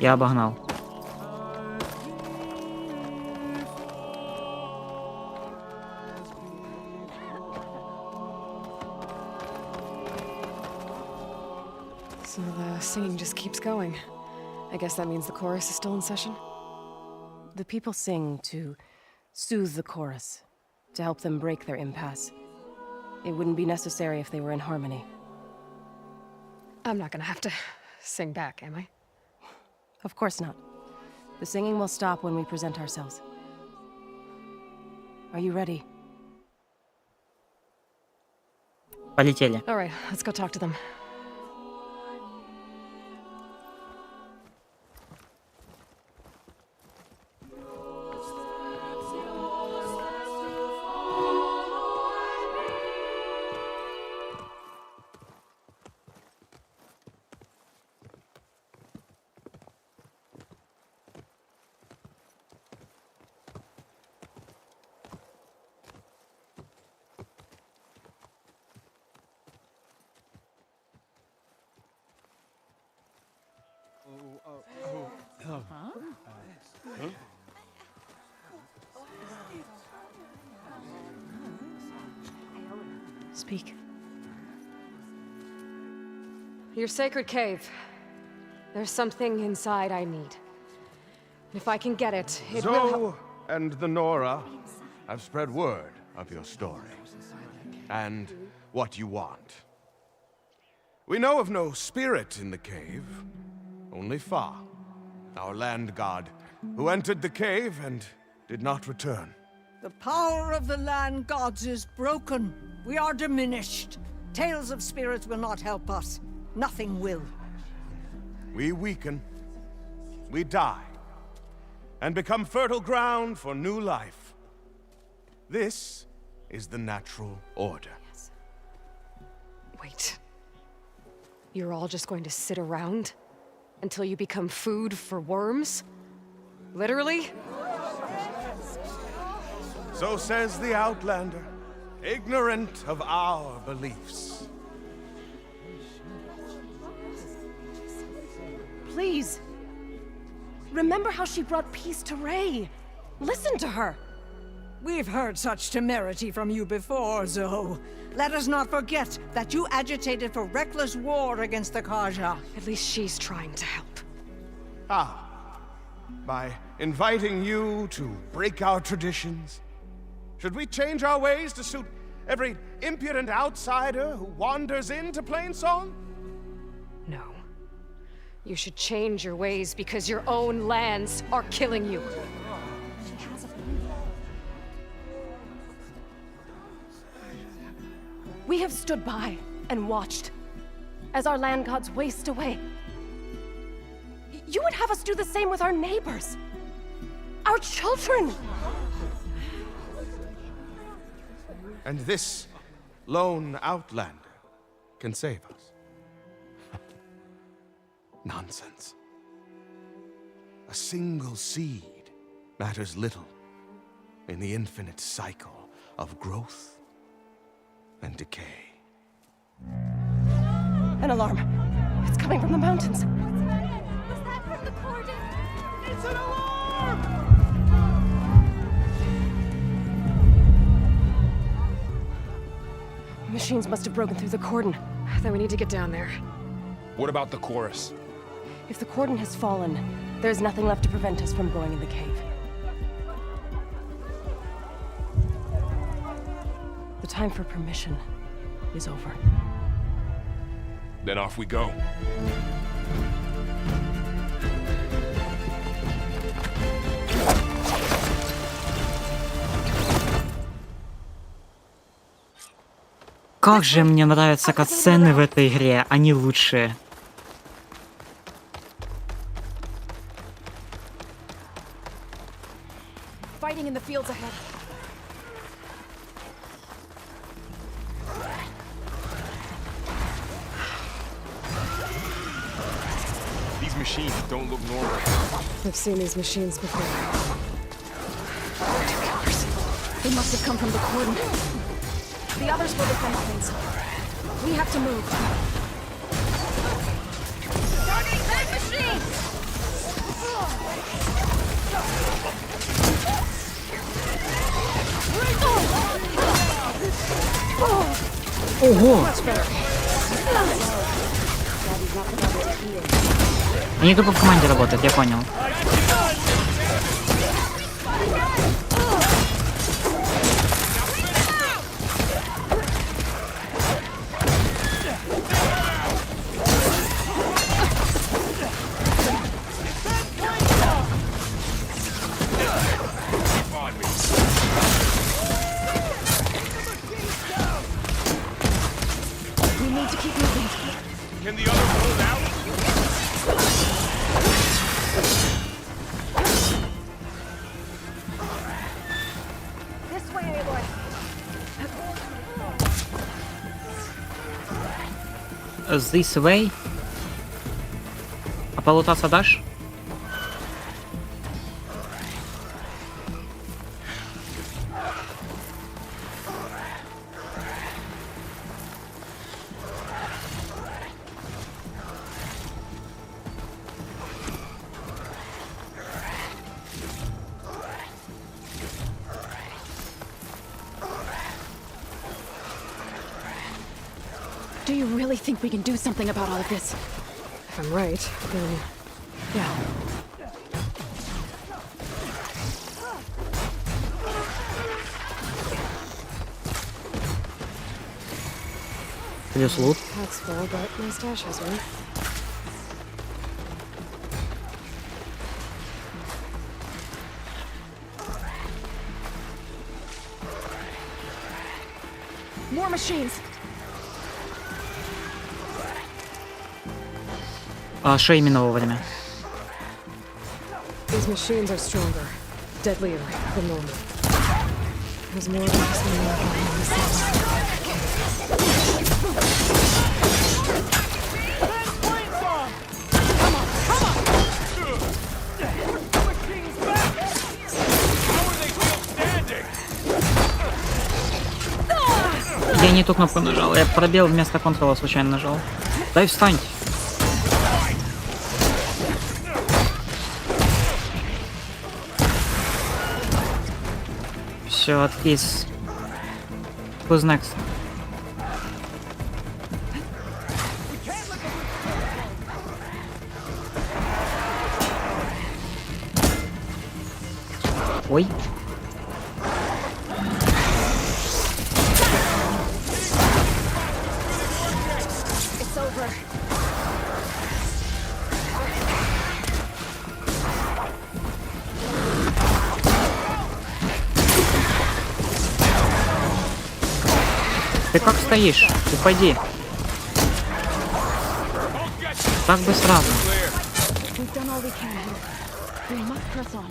Я обогнал. So the singing just keeps going. I guess that means the chorus is still in session? The people sing to soothe the chorus, to help them break their impasse. It wouldn't be necessary if they were in harmony. I'm not gonna have to sing back, am I? Of course not. The singing will stop when we present ourselves. Are you ready? Полетели. All right, let's go talk to them. Speak. Your sacred cave. There's something inside I need. If I can get it, it will help. Zoe and the Nora have spread word of your story. And what you want. We know of no spirit in the cave. Only Fa, our land god, who entered the cave and did not return. The power of the land gods is broken. We are diminished. Tales of spirits will not help us. Nothing will. We weaken. We die. And become fertile ground for new life. This is the natural order. Yes. Wait. You're all just going to sit around until you become food for worms? Literally? So says the Outlander, ignorant of our beliefs. Please. Remember how she brought peace to Ray. Listen to her. We've heard such temerity from you before, Zoe. Let us not forget that you agitated for reckless war against the Kaja. At least she's trying to help. By inviting you to break our traditions? Should we change our ways to suit every impudent outsider who wanders into Plainsong? No. You should change your ways because your own lands are killing you. We have stood by and watched as our land gods waste away. You would have us do the same with our neighbors, our children. And this lone Outlander can save us. Nonsense. A single seed matters little in the infinite cycle of growth and decay. An alarm. It's coming from the mountains. Was that from the cordon? It's an alarm! Machines must have broken through the cordon. Then we need to get down there. What about the chorus? If the cordon has fallen, there's nothing left to prevent us from going in the cave. The time for permission is over. Then off we go. Как же мне нравятся катсцены в этой игре, они лучшие. Fighting in the fields ahead. These machines don't look normal. I've seen these machines before. They must have come from the cordon. The others will defend things. We have to move. Starting that machine! Ого! Они только в команде работают, я понял. We need to keep moving. Can the other hold out? This way, Aloy. This way? А полутаться дашь? you really think we can do something about all of this? If I'm right, then yeah. Плюс лут. Pack's full, but my stash has one. More machines. А что именно вовремя? These machines are stronger, deadlier than normal. There's more than just one more guy in this cell. Я не ту кнопку нажал, я пробел вместо контрола случайно нажал. Дай встань. Все, откис. Who's next? Ой. It's over. Ты как стоишь? Уходи. Так бы сразу. We've done all we can here. We must press on.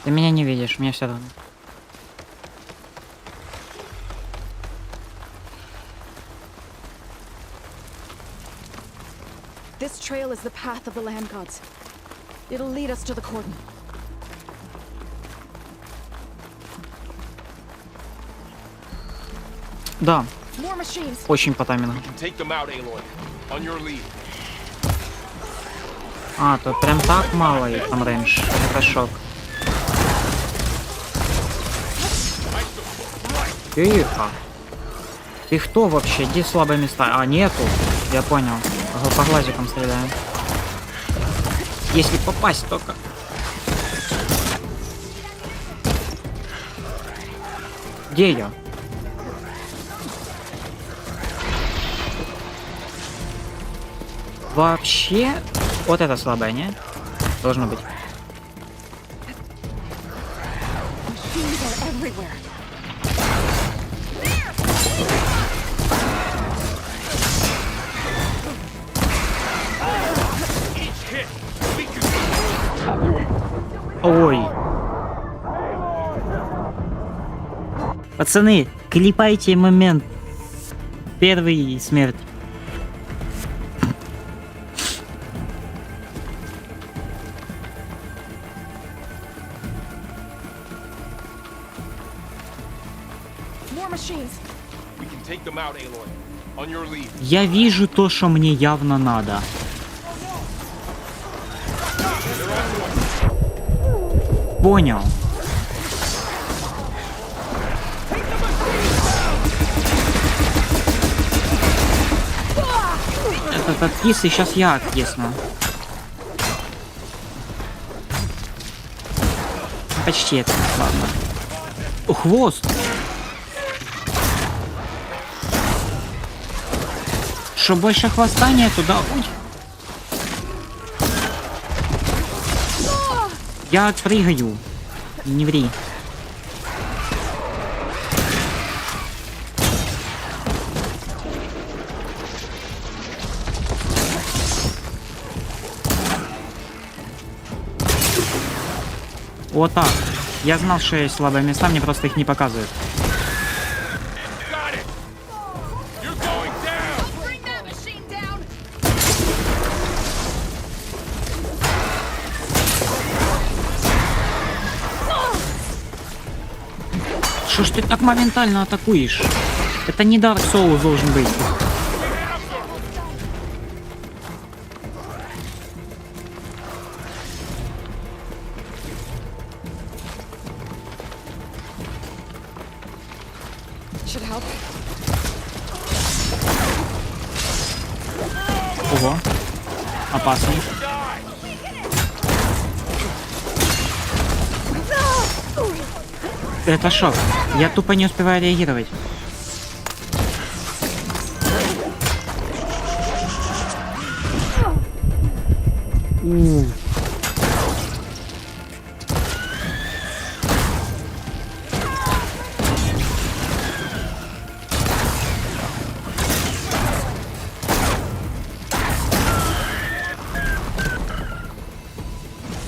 Ты меня не видишь, мне все равно. This trail is the path of the land gods. It'll lead us to the cordon. Да. More machines. Очень по таймингу. Take them out, Aloy. On your lead. А, тут прям так мало их там рейндж. Это шок. Тихо. Ты кто вообще? Где слабые места? А, нету. Я понял. По глазикам стреляю. Если попасть только. Где я? Вообще, вот это слабое, не? Должно быть. Machines are everywhere. Ой. Пацаны, клепайте момент. Первый смерть. More machines. We can take them out, Aloy. On your lead. Я вижу то, что мне явно надо. Понял. Этот откис, и сейчас я откисну. Почти это, ладно. Хвост. Что больше хвоста нету, да? Ой. Я отпрыгаю. Не ври. Вот так. Я знал, что есть слабые места, мне просто их не показывают. Что ж ты так моментально атакуешь? Это не Dark Souls должен быть. Should help. Ого. Опасный. Это шок. Я тупо не успеваю реагировать.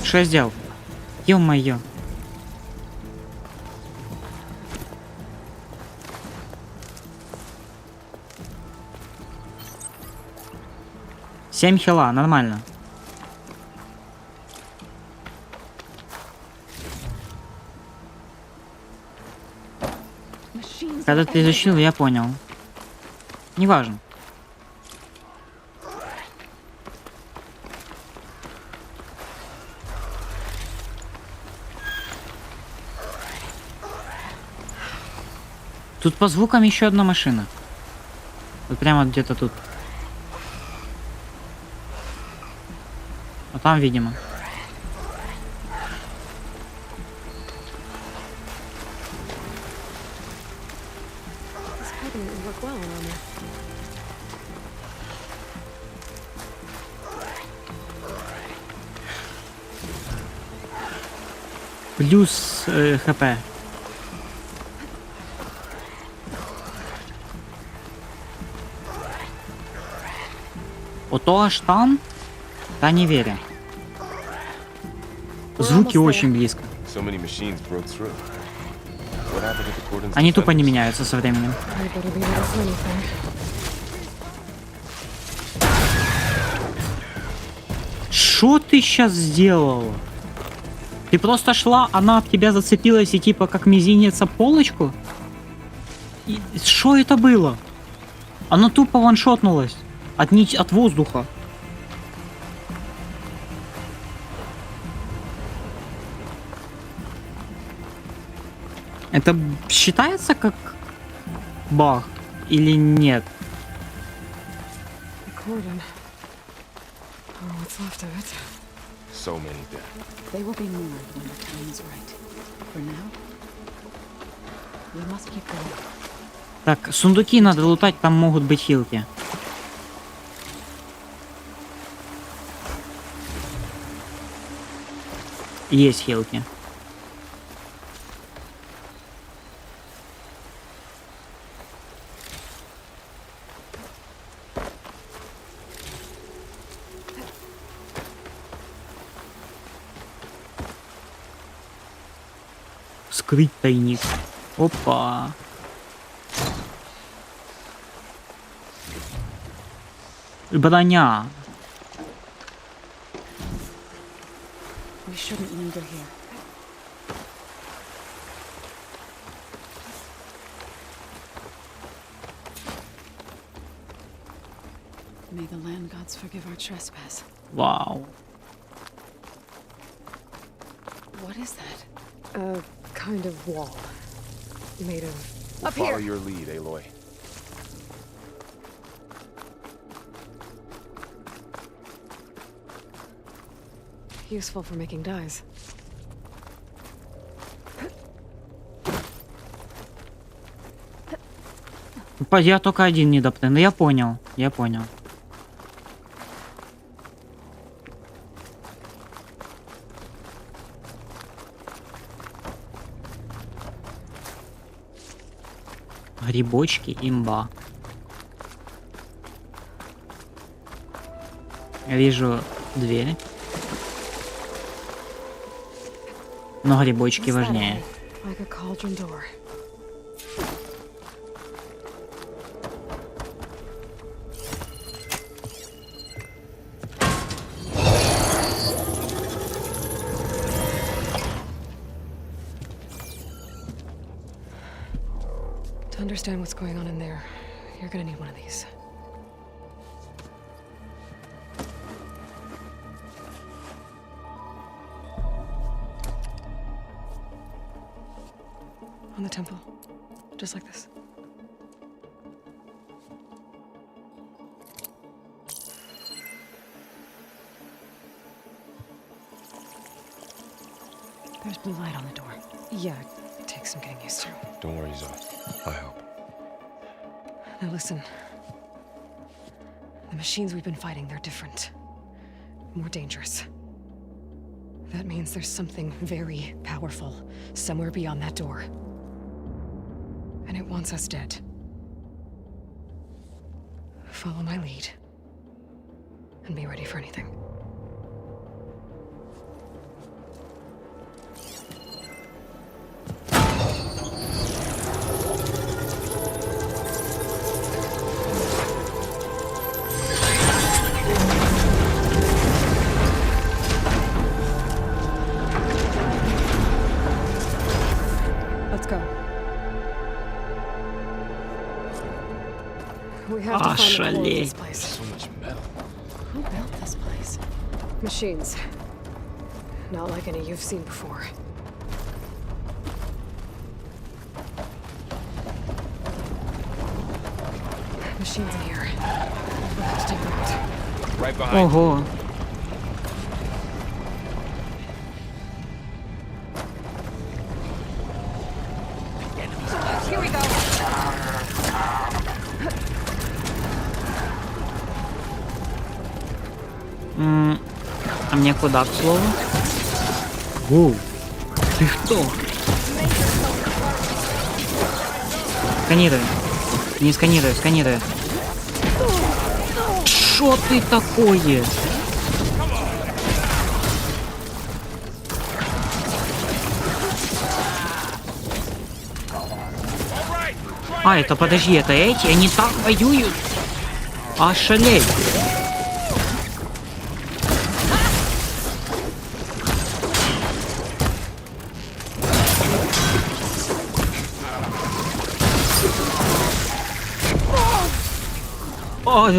Что я сделал? Ё-моё. Семь хила, нормально. Когда ты изучил, я понял. Неважно. Тут по звукам еще одна машина. Вот прямо где-то тут. А там, видимо. This probably didn't work well on me. Плюс хп. Ото аж там? Да не верю. Звуки очень близко. Они тупо не меняются со временем. I better be ready for anything. Что ты сейчас сделала? Ты просто шла, она об тебя зацепилась и типа как мизинец об полочку? Что это было? Она тупо ваншотнулась. От воздуха. Это считается как баг или нет? Cordon. Oh, what's left of it? So many dead. They will be more when the time is right. For now, we must keep going. Так, сундуки надо лутать, там могут быть хилки. Есть хилки. Скрыть тайник. Опа. Броня. We shouldn't linger here. May the land gods forgive our trespass. Вау. What is that? A kind of wall. Made of... We'll follow your lead, Aloy. Useful for making dyes. Я только один не доплыл, но я понял, я понял. Грибочки, имба. Я вижу дверь. Но грибочки важнее. Like a cauldron door. To understand what's going on in there, you're gonna need one of these. On the temple. Just like this. There's blue light on the door. Yeah, it takes some getting used to. Don't worry, Zoe. I help. Now listen. The machines we've been fighting, they're different. More dangerous. That means there's something very powerful somewhere beyond that door. And it wants us dead. Follow my lead. And be ready for anything. Let's go. We have to find the core of this place. So much metal. Who built this place? Machines. Not like any you've seen before. Machines in here. We'll have to take them out. Right behind. Ого. Here we go. А мне куда, к слову? Воу. Ты что? Сканируй. Не сканируй, сканируй. Шо ты такое? А, это подожди, это эти? Они так воюют? Ошалеть. Ой,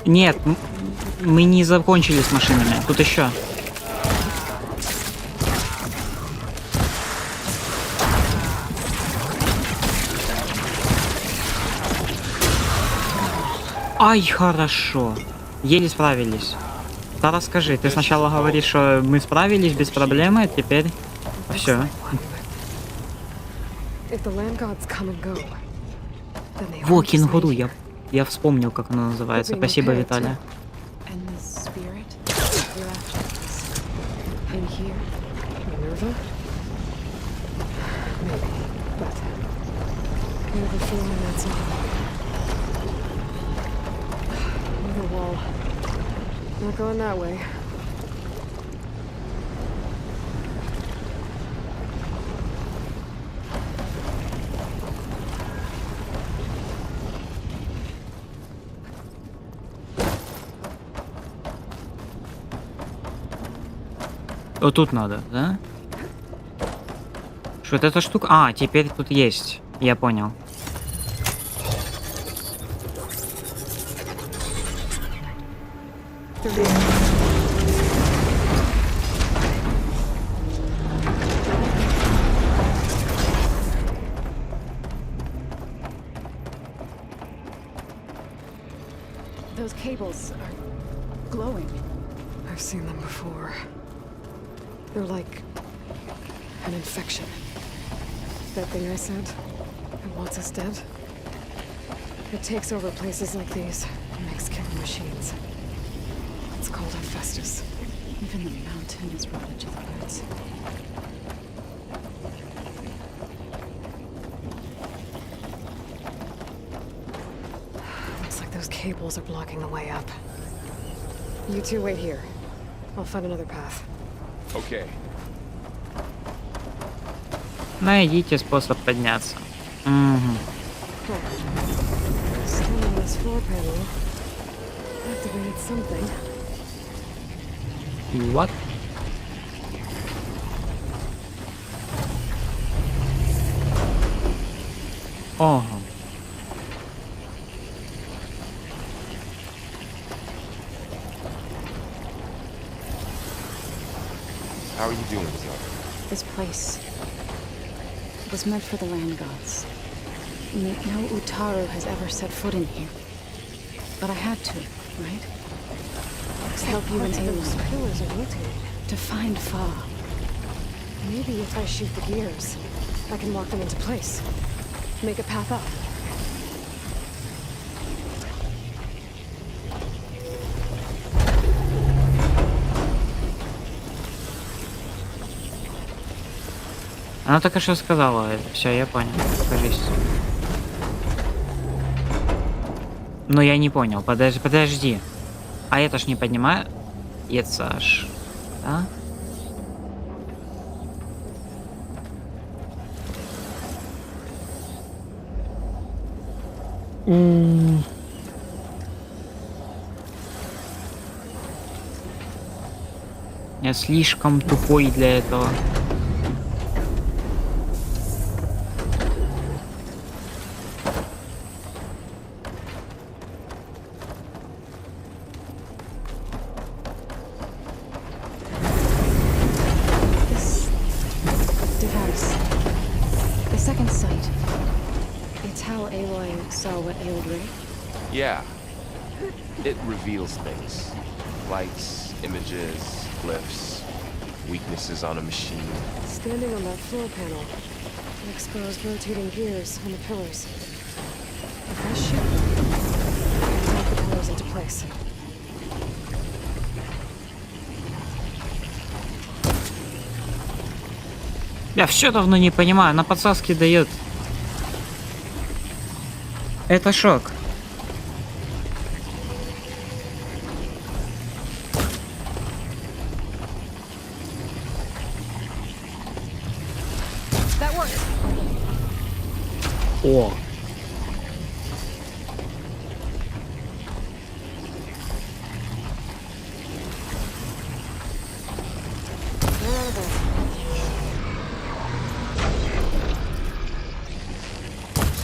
Нет, мы не закончили с машинами. Тут еще. Ай, хорошо. Еле справились. Да расскажи, ты сначала говоришь, что мы справились без проблемы, а теперь все. Во, кенгуру, я вспомнил, как оно называется. Спасибо, Виталий. Not going that way. Вот тут надо, да? Что вот эта штука? А, теперь тут есть. Я понял. Those cables are glowing. I've seen them before. They're like an infection. That thing I said, it wants us dead. It takes over places like these and makes killing machines. It's called Hephaestus. Even the mountain is rotted to the roots. Looks like those cables are blocking the way up. You two wait here. I'll find another path. Okay. Найдите способ подняться. Угу. Standing on this floor panel activated something. What? Ого. How are you doing, Zoe? This place was meant for the land gods. No Utaru has ever set foot in here. But I had to, right? To help you and Those Aloy. pillars are rotating. To find Fa. Maybe if I shoot the gears, I can lock them into place. Make a path up. Она только что сказала это. Все, я понял. Кажись. Но я не понял. Подожди. А это ж не поднимается аж. Да? Я слишком тупой для этого. Yeah. It reveals things. Lights, images, glyphs, weaknesses on a machine. Standing on that floor panel, it exposed rotating gears on the pillars. If I shoot them, I can lock the pillars into place. Я все давно не понимаю, она подсказки дает. Это шок. О.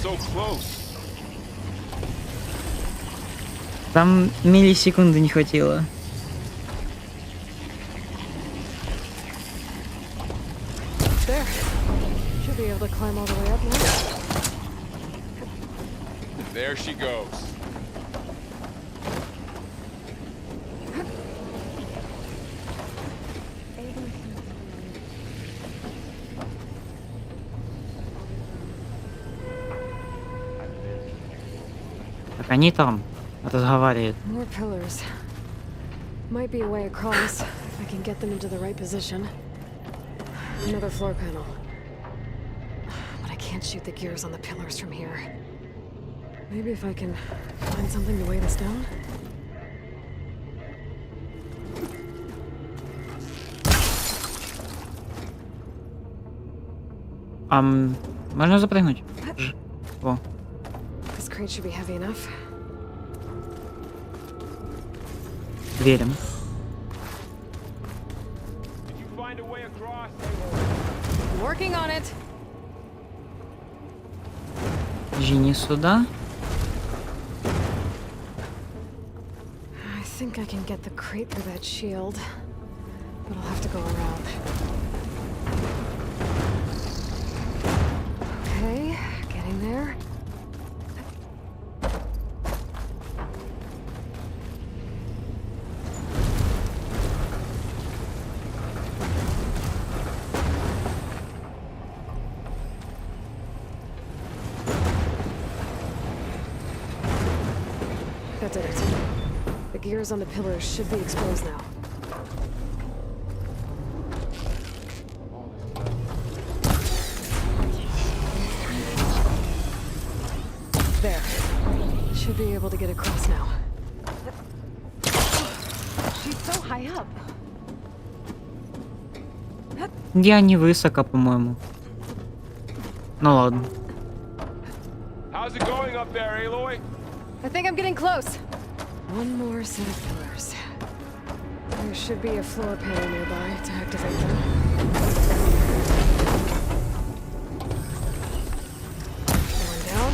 So close. Там миллисекунды не хватило. There. Should be able to climb all the way up now. There she goes. Так они там разговаривают. More pillars. Might be a way across if I can get them into the right position. Another floor panel. But I can't shoot the gears on the pillars from here. Maybe if I can find something to weigh this down? Можно запрыгнуть? О. This crate should be heavy enough. Верим. Working on it. Жени сюда. I think I can get the crate through that shield, but I'll have to go around. Okay, getting there. That did it. The gears on the pillars should be exposed now. There. Should be able to get across now. She's so high up. Я не высоко, по-моему. Ну ладно. How's it going up there, Aloy? I think I'm getting close. One more set of pillars. There should be a floor panel nearby to activate them. One down.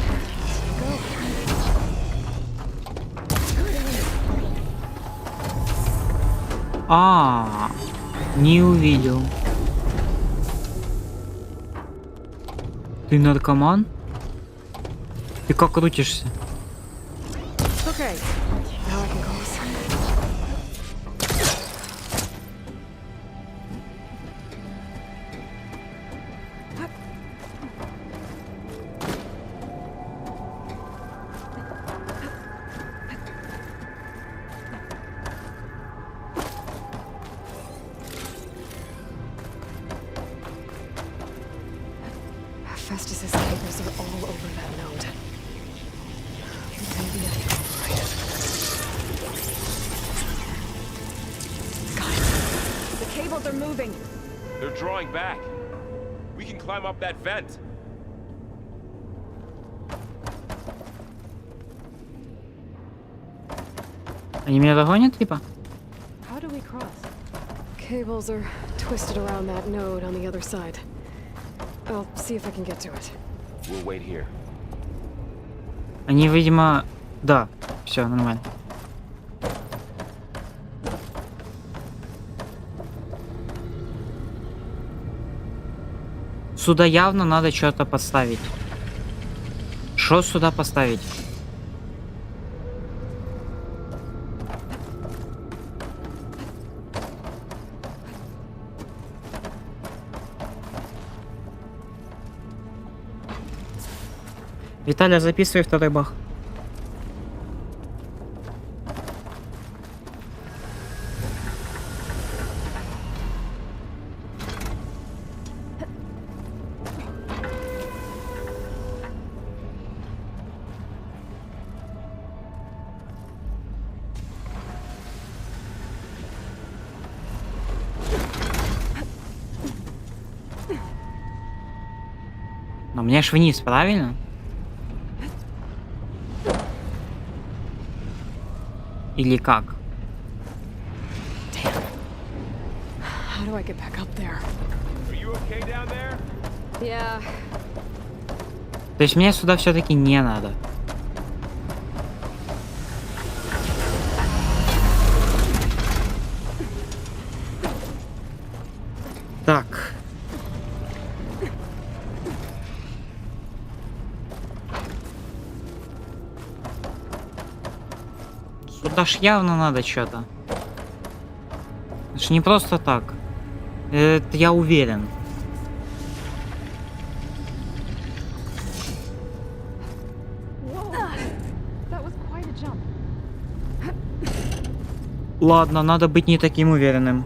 Go. Не увидел. Ты наркоман? Ты как крутишься? Okay. Now I can close. Festus's cables are all over that node. Maybe I can override it. Guys, the cables are moving. They're drawing back. We can climb up that vent. Они меня догонят, типа? How do we cross? Cables are twisted around that node on the other side. I'll see if I can get to it. We'll wait here. Они, видимо... Да, все, нормально. Сюда явно надо что-то поставить. Что сюда поставить? Виталя, записывай второй бах. Но мне ж вниз, правильно? Или как? How do I get back up there? Are you okay down there? Yeah. То есть мне сюда все-таки не надо. Так. Сюда ж явно надо что-то. Это ж не просто так. Это я уверен. Ладно, надо быть не таким уверенным.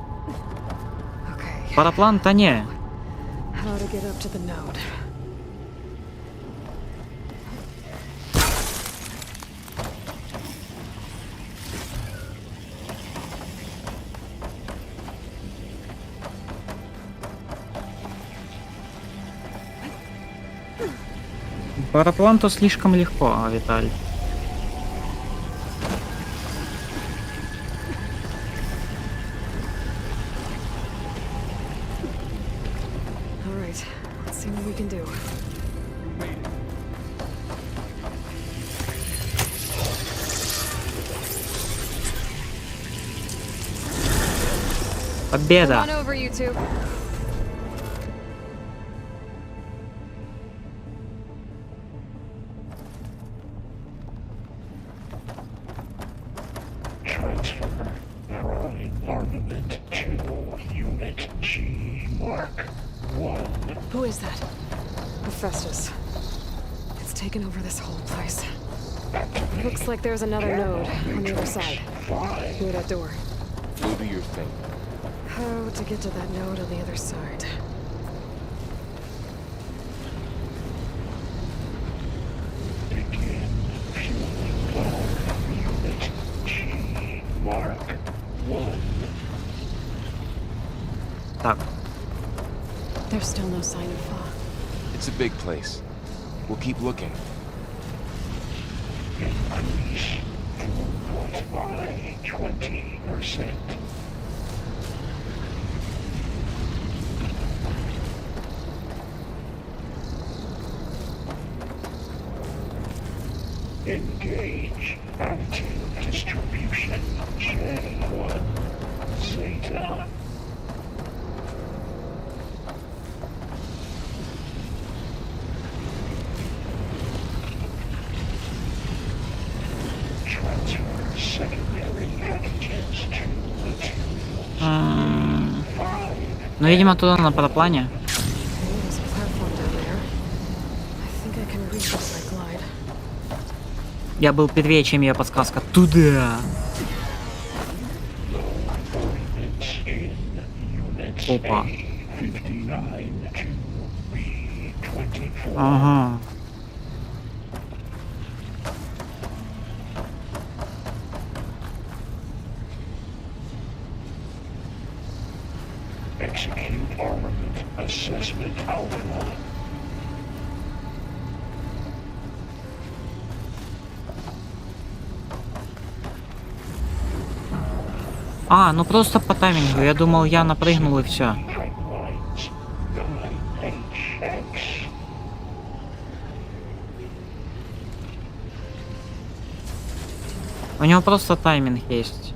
Параплан-то не. How to get up to the node. Параплан-то слишком легко, Виталь. All right, let's see what we can do. Победа! Come on over, you two. Transfer prime armament to Unit G Mark 1. Who is that? Hephaestus. It's taken over this whole place. Looks like there's another node on the other side. Near that door. You'll do your thing. How to get to that node on the other side? Begin fueling all Unit G Mark 1. Так. There's still no sign of Fa. It's a big place. We'll keep looking. Increase throughput by 20%. Engage active distribution. J1 Zeta. Transfer secondary packages to materials. Ну, видимо, туда на параплане. There's a platform down there. I think I can reach it if I glide. Я был первее, чем ее подсказка. Туда! Опа. Ага. Execute armament assessment alpha. А, ну просто по таймингу. Я думал, я напрыгнул и все. У него просто тайминг есть.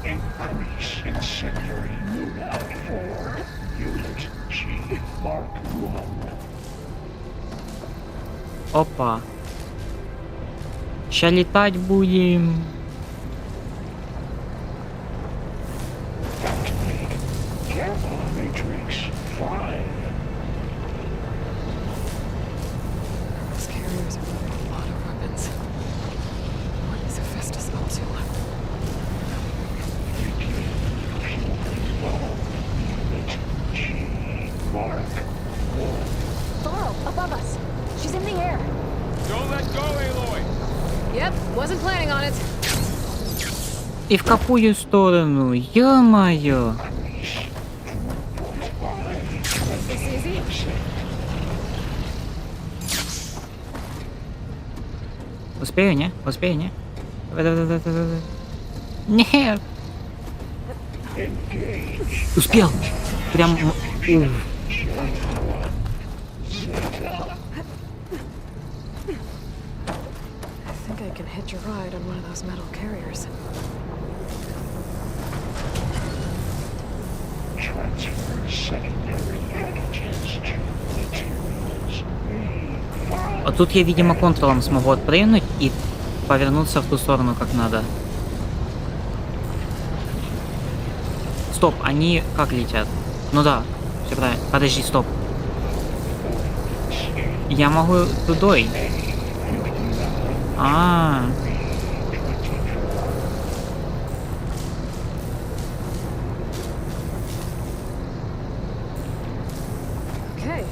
Increase incendiary loadout for Unit G Mark 1. Опа. Ща летать будем. Matrix 5. These carriers are loaded with a lot of weapons. What is Hephaestus up to? Thorl, above us. She's in the air. Don't let go, Aloy! Yep, wasn't planning on it. И в какую сторону? Ё-моё. Успею, не? Успею, не? Нет. Успел. Прям... I think I can hitch a ride on one of those metal carriers. Transfer secondary packages to materials. А тут я, видимо, контролом смогу отпрыгнуть и повернуться в ту сторону, как надо. Стоп, они как летят? Ну да, все правильно. Подожди, стоп. Я могу тудой. Okay.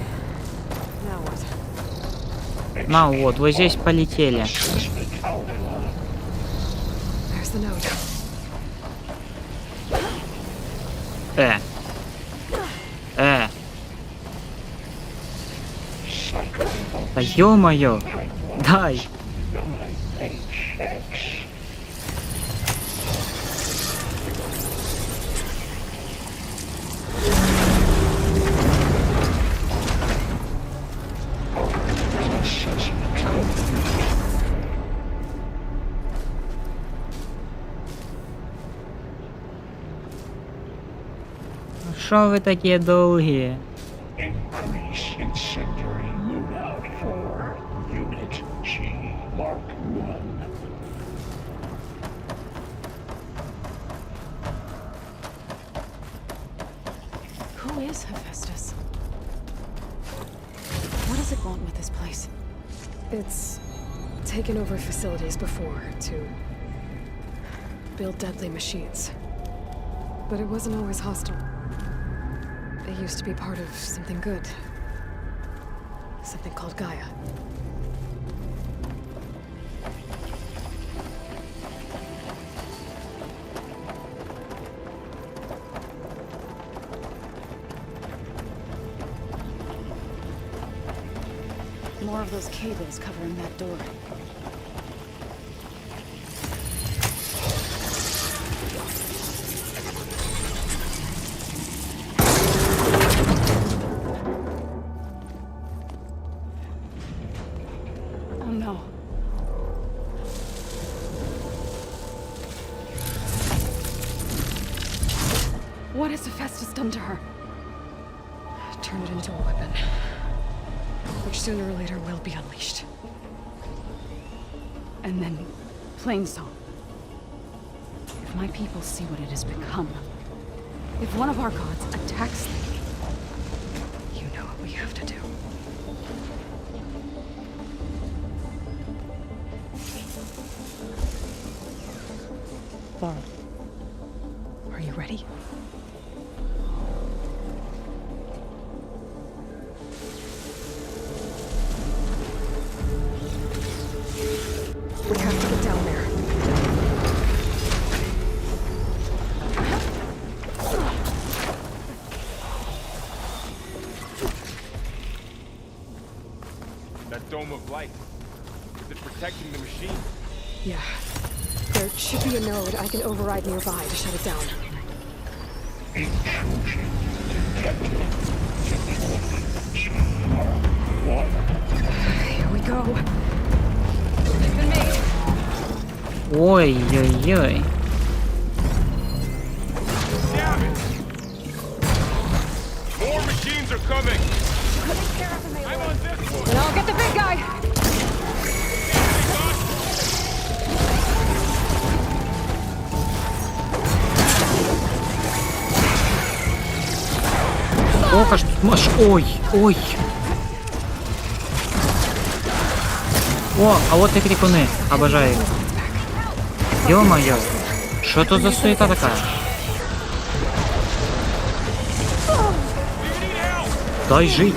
Now what? На вот здесь полетели. There's the note. Да ё-моё. Дай. Шо вы такие долгие? Increase incendiary loadout for Unit G Mark 1. Who is Hephaestus? What does it want with this place? It's taken over facilities before to build deadly machines. But it wasn't always hostile. It used to be part of something good. Something called Gaia. More of those cables covering that door. Oh no. What has Hephaestus done to her? Turn it into a weapon. Which sooner or later will be unleashed. And then, Plainsong. If my people see what it has become, if one of our gods attacks them, you know what we have to do. Laurel, are you ready? We have to get down there. That dome of light. Is it protecting the machine? Yeah. There should be a node I can override nearby to shut it down. Here we go. They've been made. Ой-ой-ой. Damn it! More machines are coming! I'm on this one! And I'll get the big guy! Сколько ж тут маш... Ой, ой. О, а вот и крикуны. Обожаю их. Ё-моё. Что тут за суета такая? Дай жить.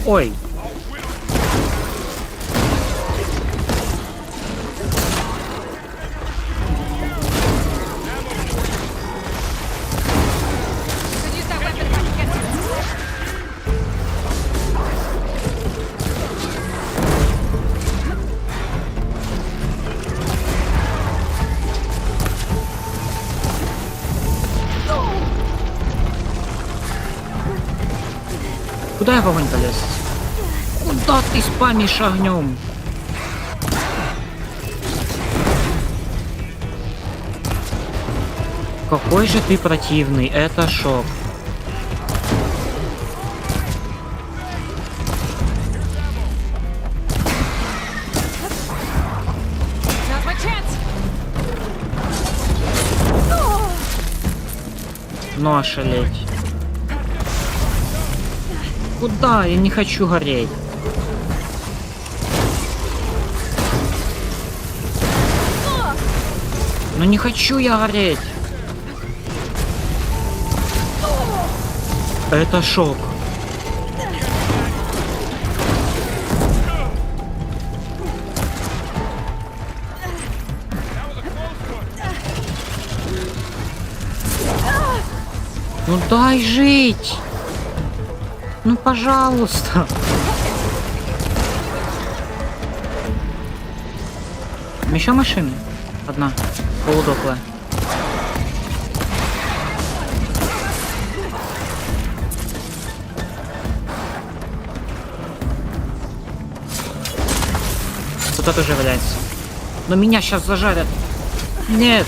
Ой. Куда я в огонь полез? Куда ты спамишь огнем? Какой же ты противный, это шок. Ну ошалеть. Куда? Я не хочу гореть. Ну не хочу я гореть. Это шок. Ну дай жить. Ну пожалуйста. Еще машины. Одна. Полудохлая. Кто-то тоже валяется. Но меня сейчас зажарят. Нет.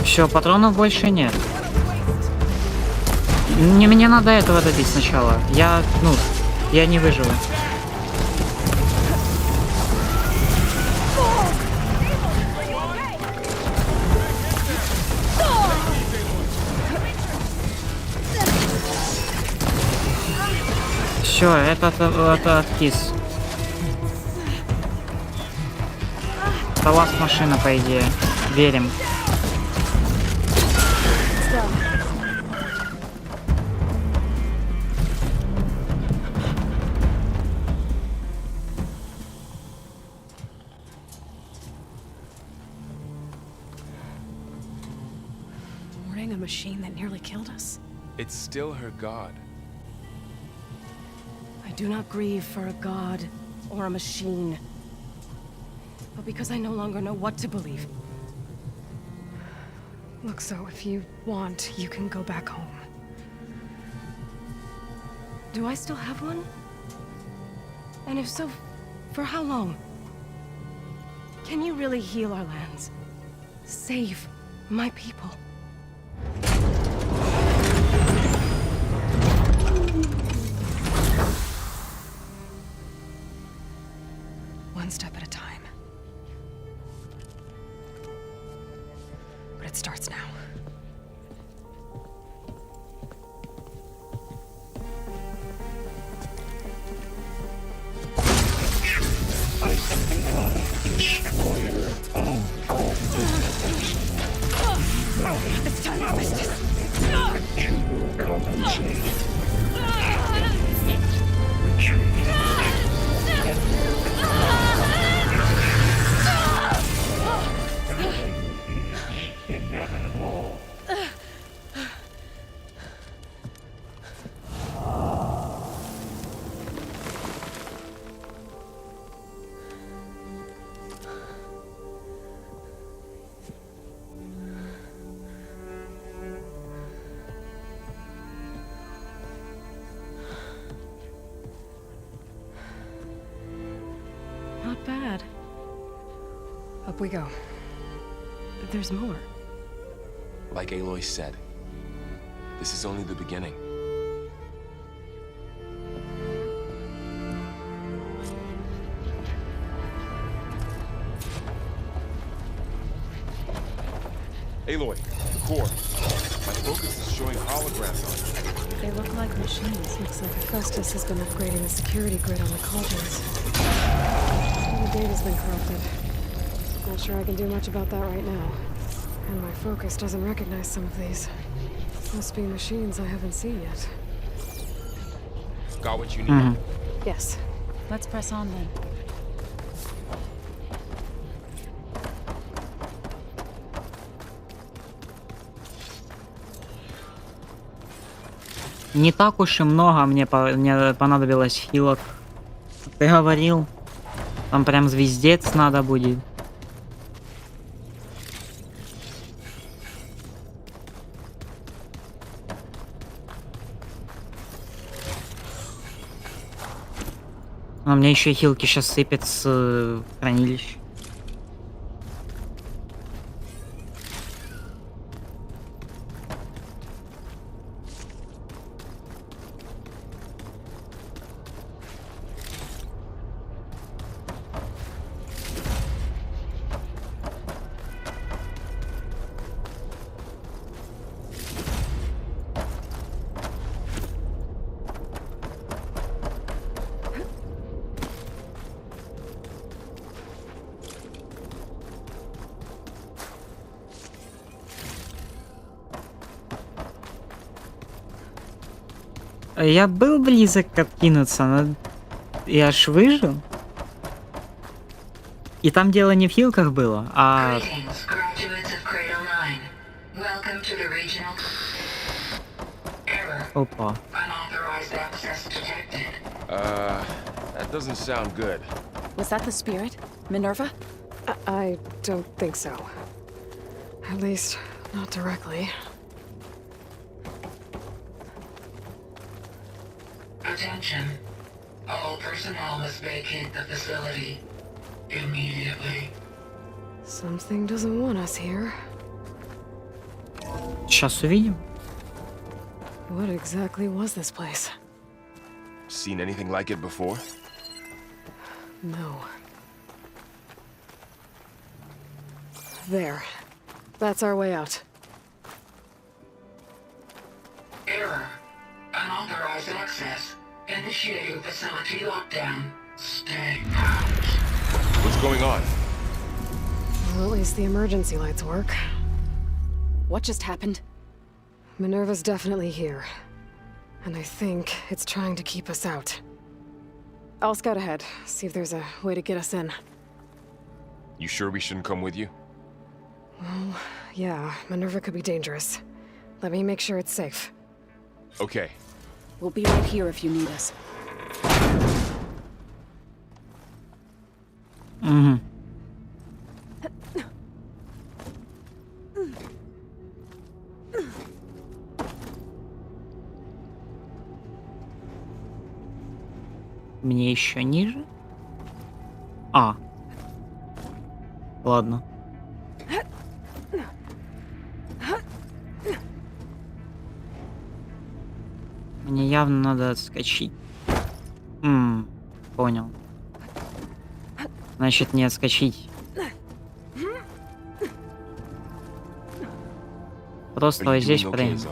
Все, патронов больше нет. Мне надо этого добить сначала. Я, ну, Я не выживу. Все, это откис. Это ласт машина, по идее. Верим. Mourning a machine that nearly killed us? It's still her god. I do not grieve for a god or a machine, but because I no longer know what to believe. Look, so if you want, you can go back home. Do I still have one? And if so, for how long? Can you really heal our lands? Save my people? One step at a time. But it starts now. It's time to business. Not bad. Up we go. But there's more. Like Aloy said, this is only the beginning. Aloy, the core. My focus is showing holograms on it. They look like machines. Looks like Hephaestus has been upgrading the security grid on the cauldrons. All the data's been corrupted. Not sure I can do much about that right now. And my focus doesn't recognize some of these. Must be machines I haven't seen yet. Got what you need? Yes. Let's press on then. Не так уж и много мне понадобилось хилок. Ты говорил, там прям звездец надо будет. А мне еще хилки сейчас сыпят с хранилищ. Я был близок откинуться, но я аж выжил. И там дело не в хилках было, а... Опа. That doesn't sound good. Was that the spirit? Minerva? I don't think so. At least, not directly. Attention. All personnel must vacate the facility immediately. Something doesn't want us here. Сейчас увидим. What exactly was this place? Seen anything like it before? No. There. That's our way out. Error. Unauthorized access. Initiating facility lockdown. Stay out. What's going on? Well, at least the emergency lights work. What just happened? Minerva's definitely here. And I think it's trying to keep us out. I'll scout ahead, see if there's a way to get us in. You sure we shouldn't come with you? Well, yeah, Minerva could be dangerous. Let me make sure it's safe. Okay. We'll be right here if you need us. Угу. Мне еще ниже? А. Ладно. Мне явно надо отскочить. Понял. Значит, не отскочить. Просто вот здесь прыгнуть.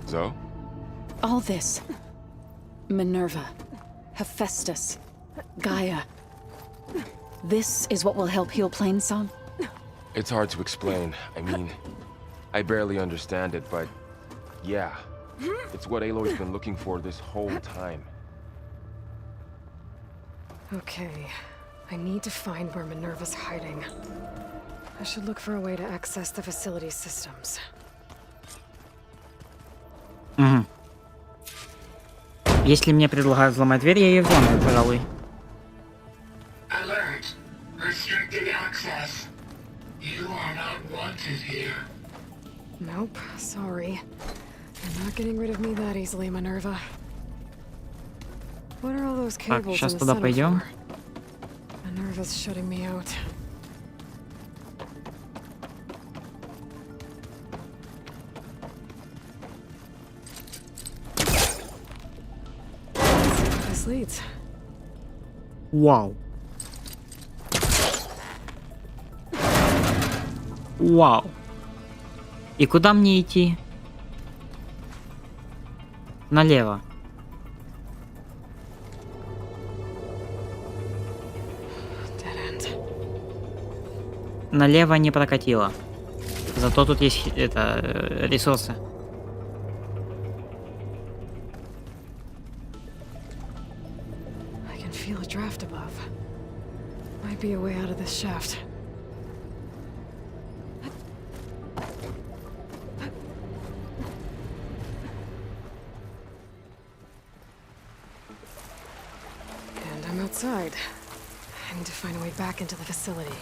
Zoe? All this. Minerva. Hephaestus. Gaia. This is what will help heal Plainsong? It's hard to explain. I mean, I barely understand it, but yeah. It's what Aloy's been looking for this whole time. Okay. I need to find where Minerva's hiding. I should look for a way to access the facility systems. Угу. Если мне предлагают взломать дверь, я ее взломаю, пожалуй. Alert. Restricted access. You are not wanted here. Nope, sorry. You're not getting rid of me that easily, Minerva. What are all those Так, cables сейчас in the туда center пойдем. for? Minerva's shutting me out. Let's see where this leads. Вау. Вау. И куда мне идти? Налево. Налево не прокатило. Зато тут есть ресурсы. I can feel a draft above. Might be a way out of this shaft. And I'm outside. I need to find a way back into the facility.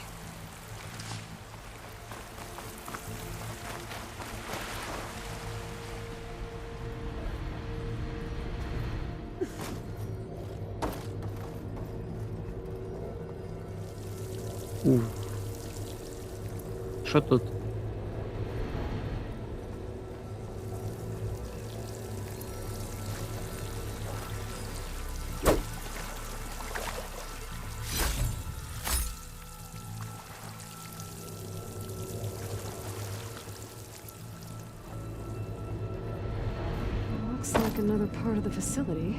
Що тут? Looks like another part of the facility.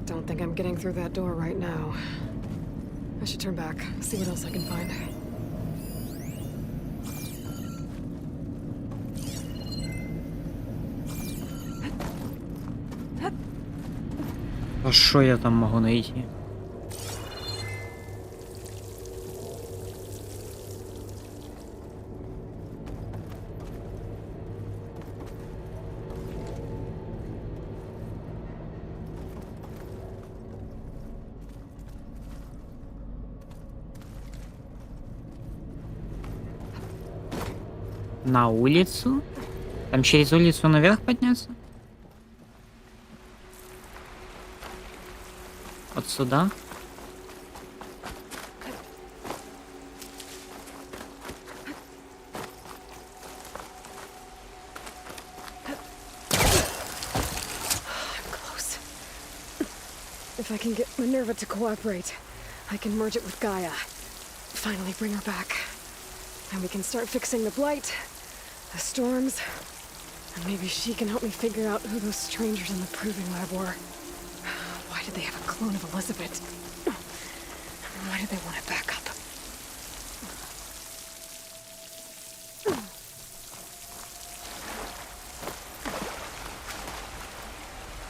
Don't think I'm getting through that door right now. I should turn back, see what else I can find. А що я там можу знайти? На улицу? Там через улицу наверх подняться? Вот сюда. Close. If I can get Minerva to cooperate, I can merge it with Gaia. Finally bring her back. And we can start fixing the blight, the storms, and maybe she can help me figure out who those strangers in the proving lab were. Why did they have a clone of Elizabeth? Why did they want it back up?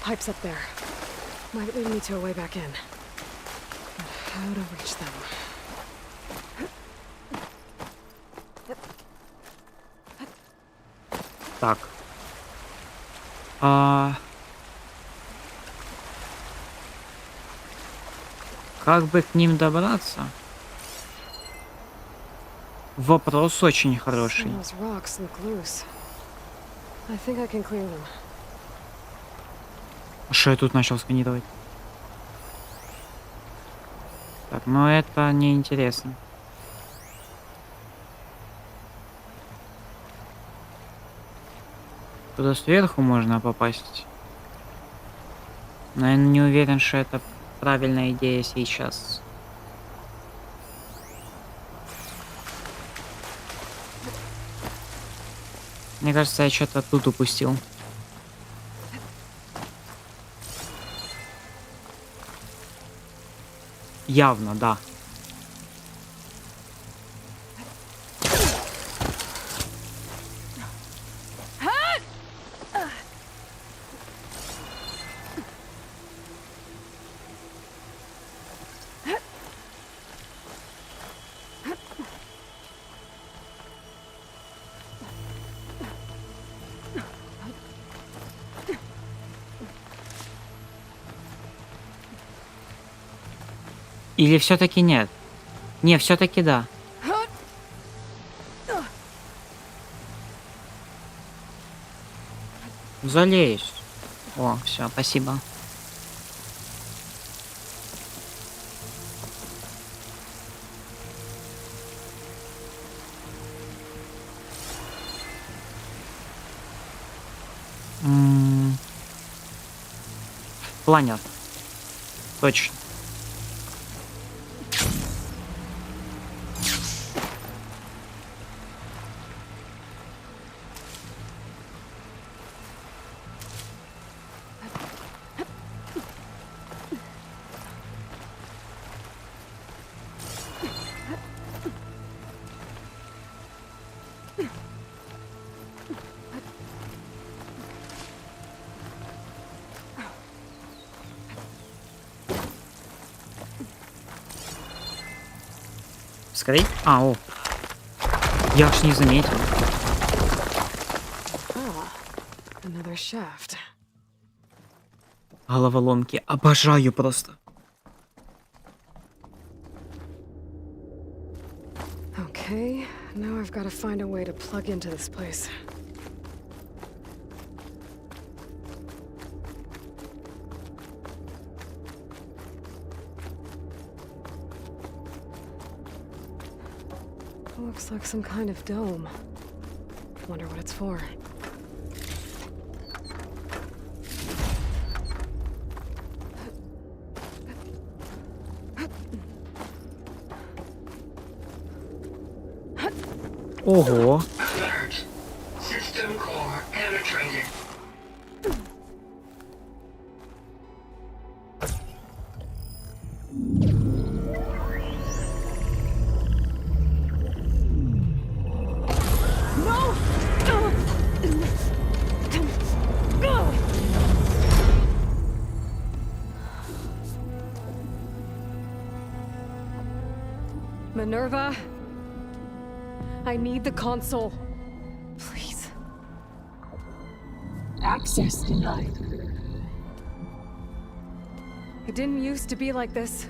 Pipes up there. Might lead me to a way back in. But how to reach them? Так. Как бы к ним добраться? Вопрос очень хороший. Those rocks look loose. I think I can clear them. Что я тут начал сканировать? Так, но это неинтересно. Туда сверху можно попасть. Но я не уверен, что это правильная идея сейчас. Мне кажется, я что-то тут упустил. Явно, да. Или все-таки нет? Не, все-таки да. Залезь. О, все, спасибо. Планер. Точно. Скорей? А, о. Я аж не заметил. Another shaft. Головоломки. Обожаю просто. Okay, now I've got to find a way to plug into this place. Looks like some kind of dome. Wonder what it's for. Ого. Alert. System core penetrated. Minerva, I need the console. Please. Access denied. It didn't used to be like this.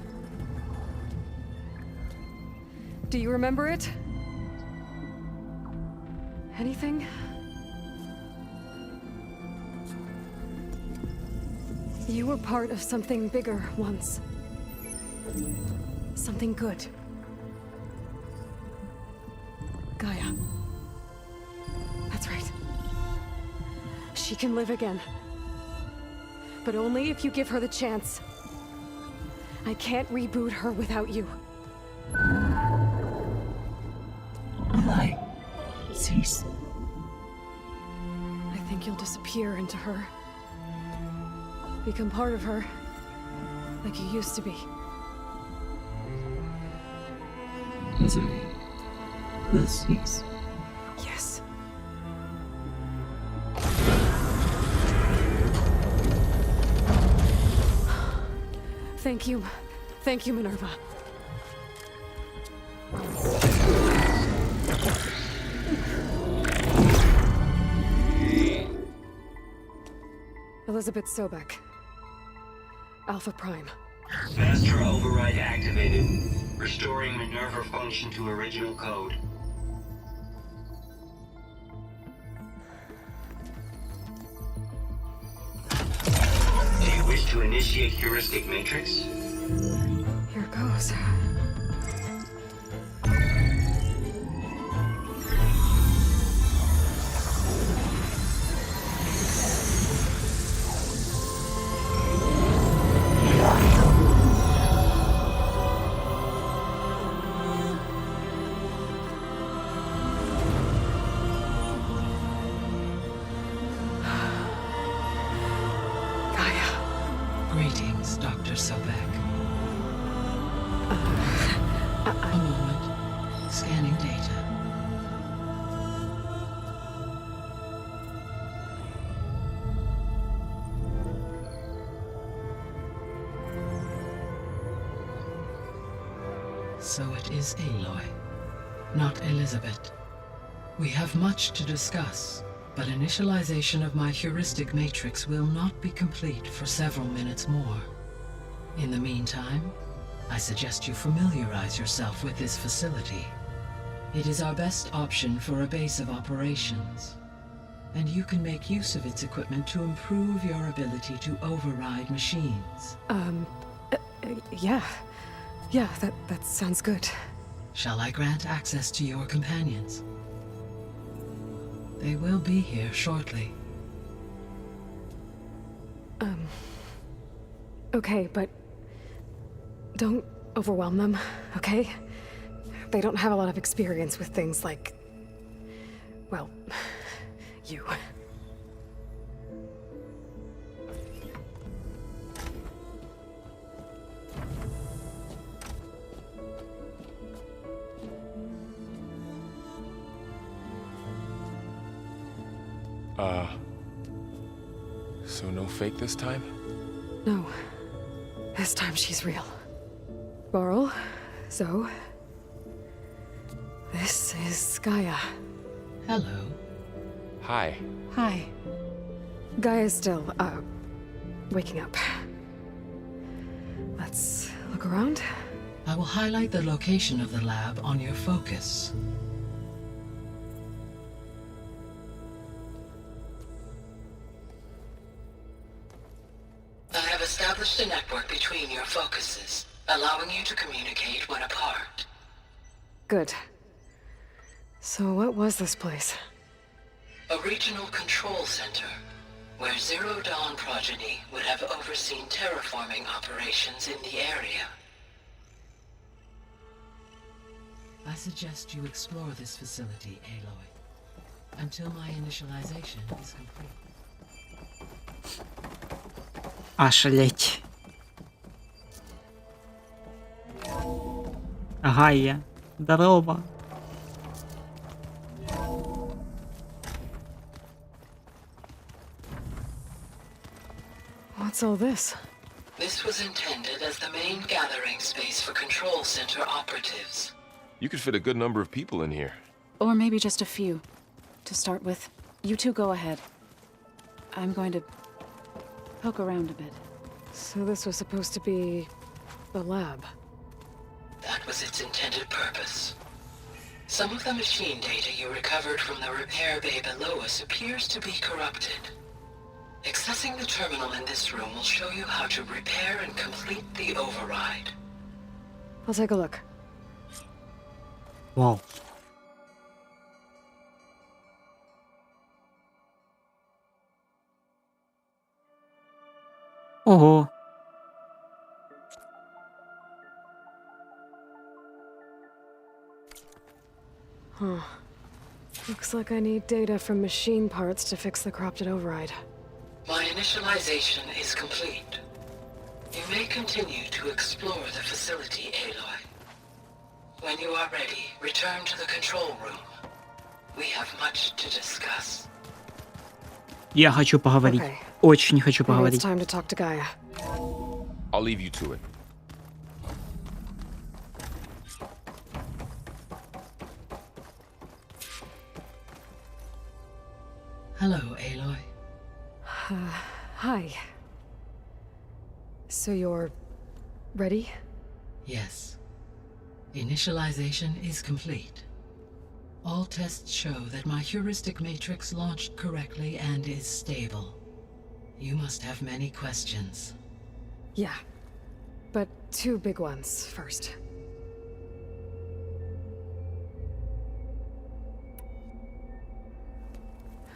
Do you remember it? Anything? You were part of something bigger once. Something good. Gaia. That's right. She can live again. But only if you give her the chance. I can't reboot her without you. Light, cease. I think you'll disappear into her. Become part of her, like you used to be. Misery will cease. Yes. Thank you. Thank you, Minerva. Elizabeth Sobek. Alpha Prime. Master override activated. Restoring Minerva function to original code. Do you wish to initiate heuristic matrix? Here goes. Greetings, Dr. Sobek. A moment. Scanning data. So it is Aloy, not Elizabeth. We have much to discuss, but initialization of my heuristic matrix will not be complete for several minutes more. In the meantime, I suggest you familiarize yourself with this facility. It is our best option for a base of operations, and you can make use of its equipment to improve your ability to override machines. Yeah. Yeah, that sounds good. Shall I grant access to your companions? They will be here shortly. Okay, but don't overwhelm them, okay? They don't have a lot of experience with things like, well, you. So no fake this time? No. This time she's real. Laurel, Zoe. This is Gaia. Hello. Hi. Hi. Gaia's still, waking up. Let's look around. I will highlight the location of the lab on your focus. I have established a network between your focuses, allowing you to communicate when apart. Good. So what was this place? A regional control center, where Zero Dawn progeny would have overseen terraforming operations in the area. I suggest you explore this facility, Aloy, until my initialization is complete. Ошалеть. Гайя. Здорово. What's all this? This was intended as the main gathering space for control center operatives. You could fit a good number of people in here. Or maybe just a few. To start with, you two go ahead. I'm going to poke around a bit. So this was supposed to be the lab. That was its intended purpose. Some of the machine data you recovered from the repair bay below us appears to be corrupted. Accessing the terminal in this room will show you how to repair and complete the override. I'll take a look. Вау. Ого. Huh. Looks like I need data from machine parts to fix the corrupted override. My initialization is complete. You may continue to explore the facility, Aloy. When you are ready, return to the control room. We have much to discuss. Я хочу поговорить. Okay. Очень хочу Maybe it's поговорить. time to talk to Gaia. I'll leave you to it. Hello, Aloy. Hi. So you're ready? Yes. Initialization is complete. All tests show that my heuristic matrix launched correctly and is stable. You must have many questions. Yeah. But two big ones first.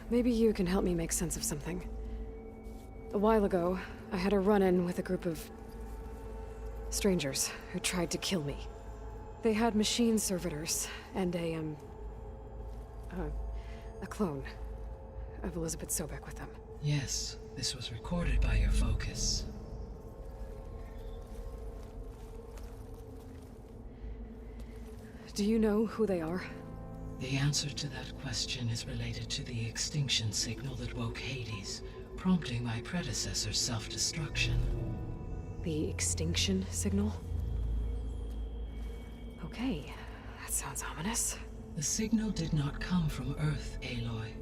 Maybe you can help me make sense of something. A while ago, I had a run-in with a group of strangers who tried to kill me. They had machine servitors and a clone of Elizabeth Sobek with them. Yes, this was recorded by your focus. Do you know who they are? The answer to that question is related to the extinction signal that woke Hades, prompting my predecessor's self-destruction. The extinction signal? Okay, that sounds ominous. The signal did not come from Earth, Aloy.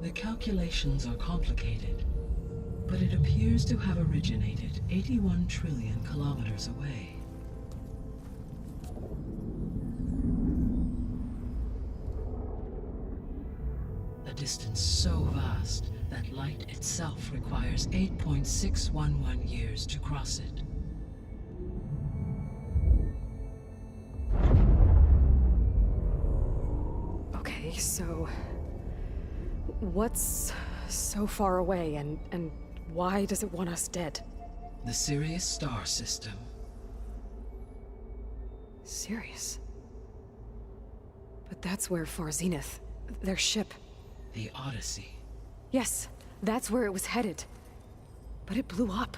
The calculations are complicated, but it appears to have originated 81 trillion kilometers away. A distance so vast that light itself requires 8.611 years to cross it. Okay, so what's so far away and why does it want us dead? The Sirius star system. Sirius? But that's where Far Zenith, their ship. The Odyssey. Yes, that's where it was headed. But it blew up.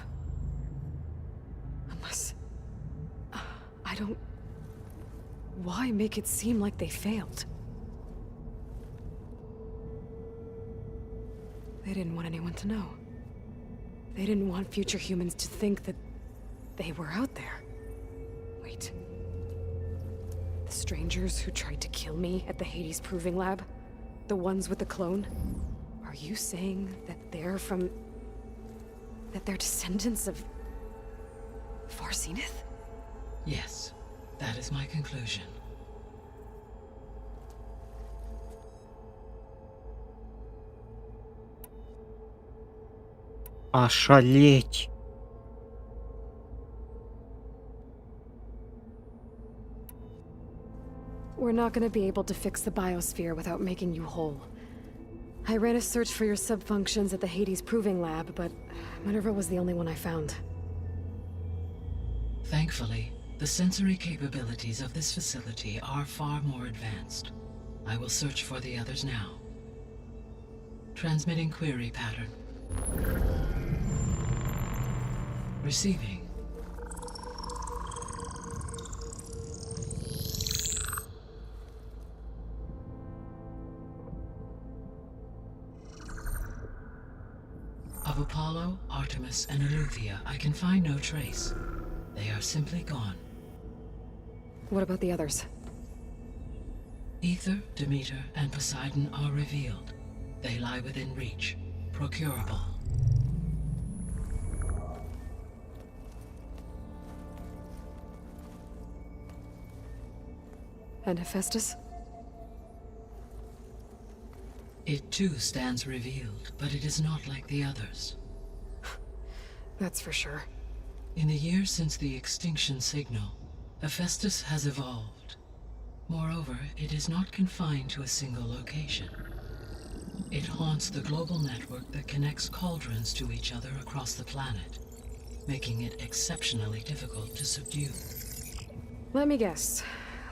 Unless... I don't... Why make it seem like they failed? They didn't want anyone to know. They didn't want future humans to think that they were out there. Wait. The strangers who tried to kill me at the Hades Proving Lab? The ones with the clone? Are you saying that they're from... that they're descendants of... Far Zenith? Yes, that is my conclusion. Ошалеть. We're not gonna be able to fix the biosphere without making you whole. I ran a search for your subfunctions at the Hades Proving Lab, but Minerva was the only one I found. Thankfully, the sensory capabilities of this facility are far more advanced. I will search for the others now. Transmitting query pattern. Receiving. Of Apollo, Artemis, and Eleuthia, I can find no trace. They are simply gone. What about the others? Ether, Demeter, and Poseidon are revealed. They lie within reach, procurable. And Hephaestus? It too stands revealed, but it is not like the others. That's for sure. In the years since the extinction signal, Hephaestus has evolved. Moreover, it is not confined to a single location. It haunts the global network that connects cauldrons to each other across the planet, making it exceptionally difficult to subdue. Let me guess.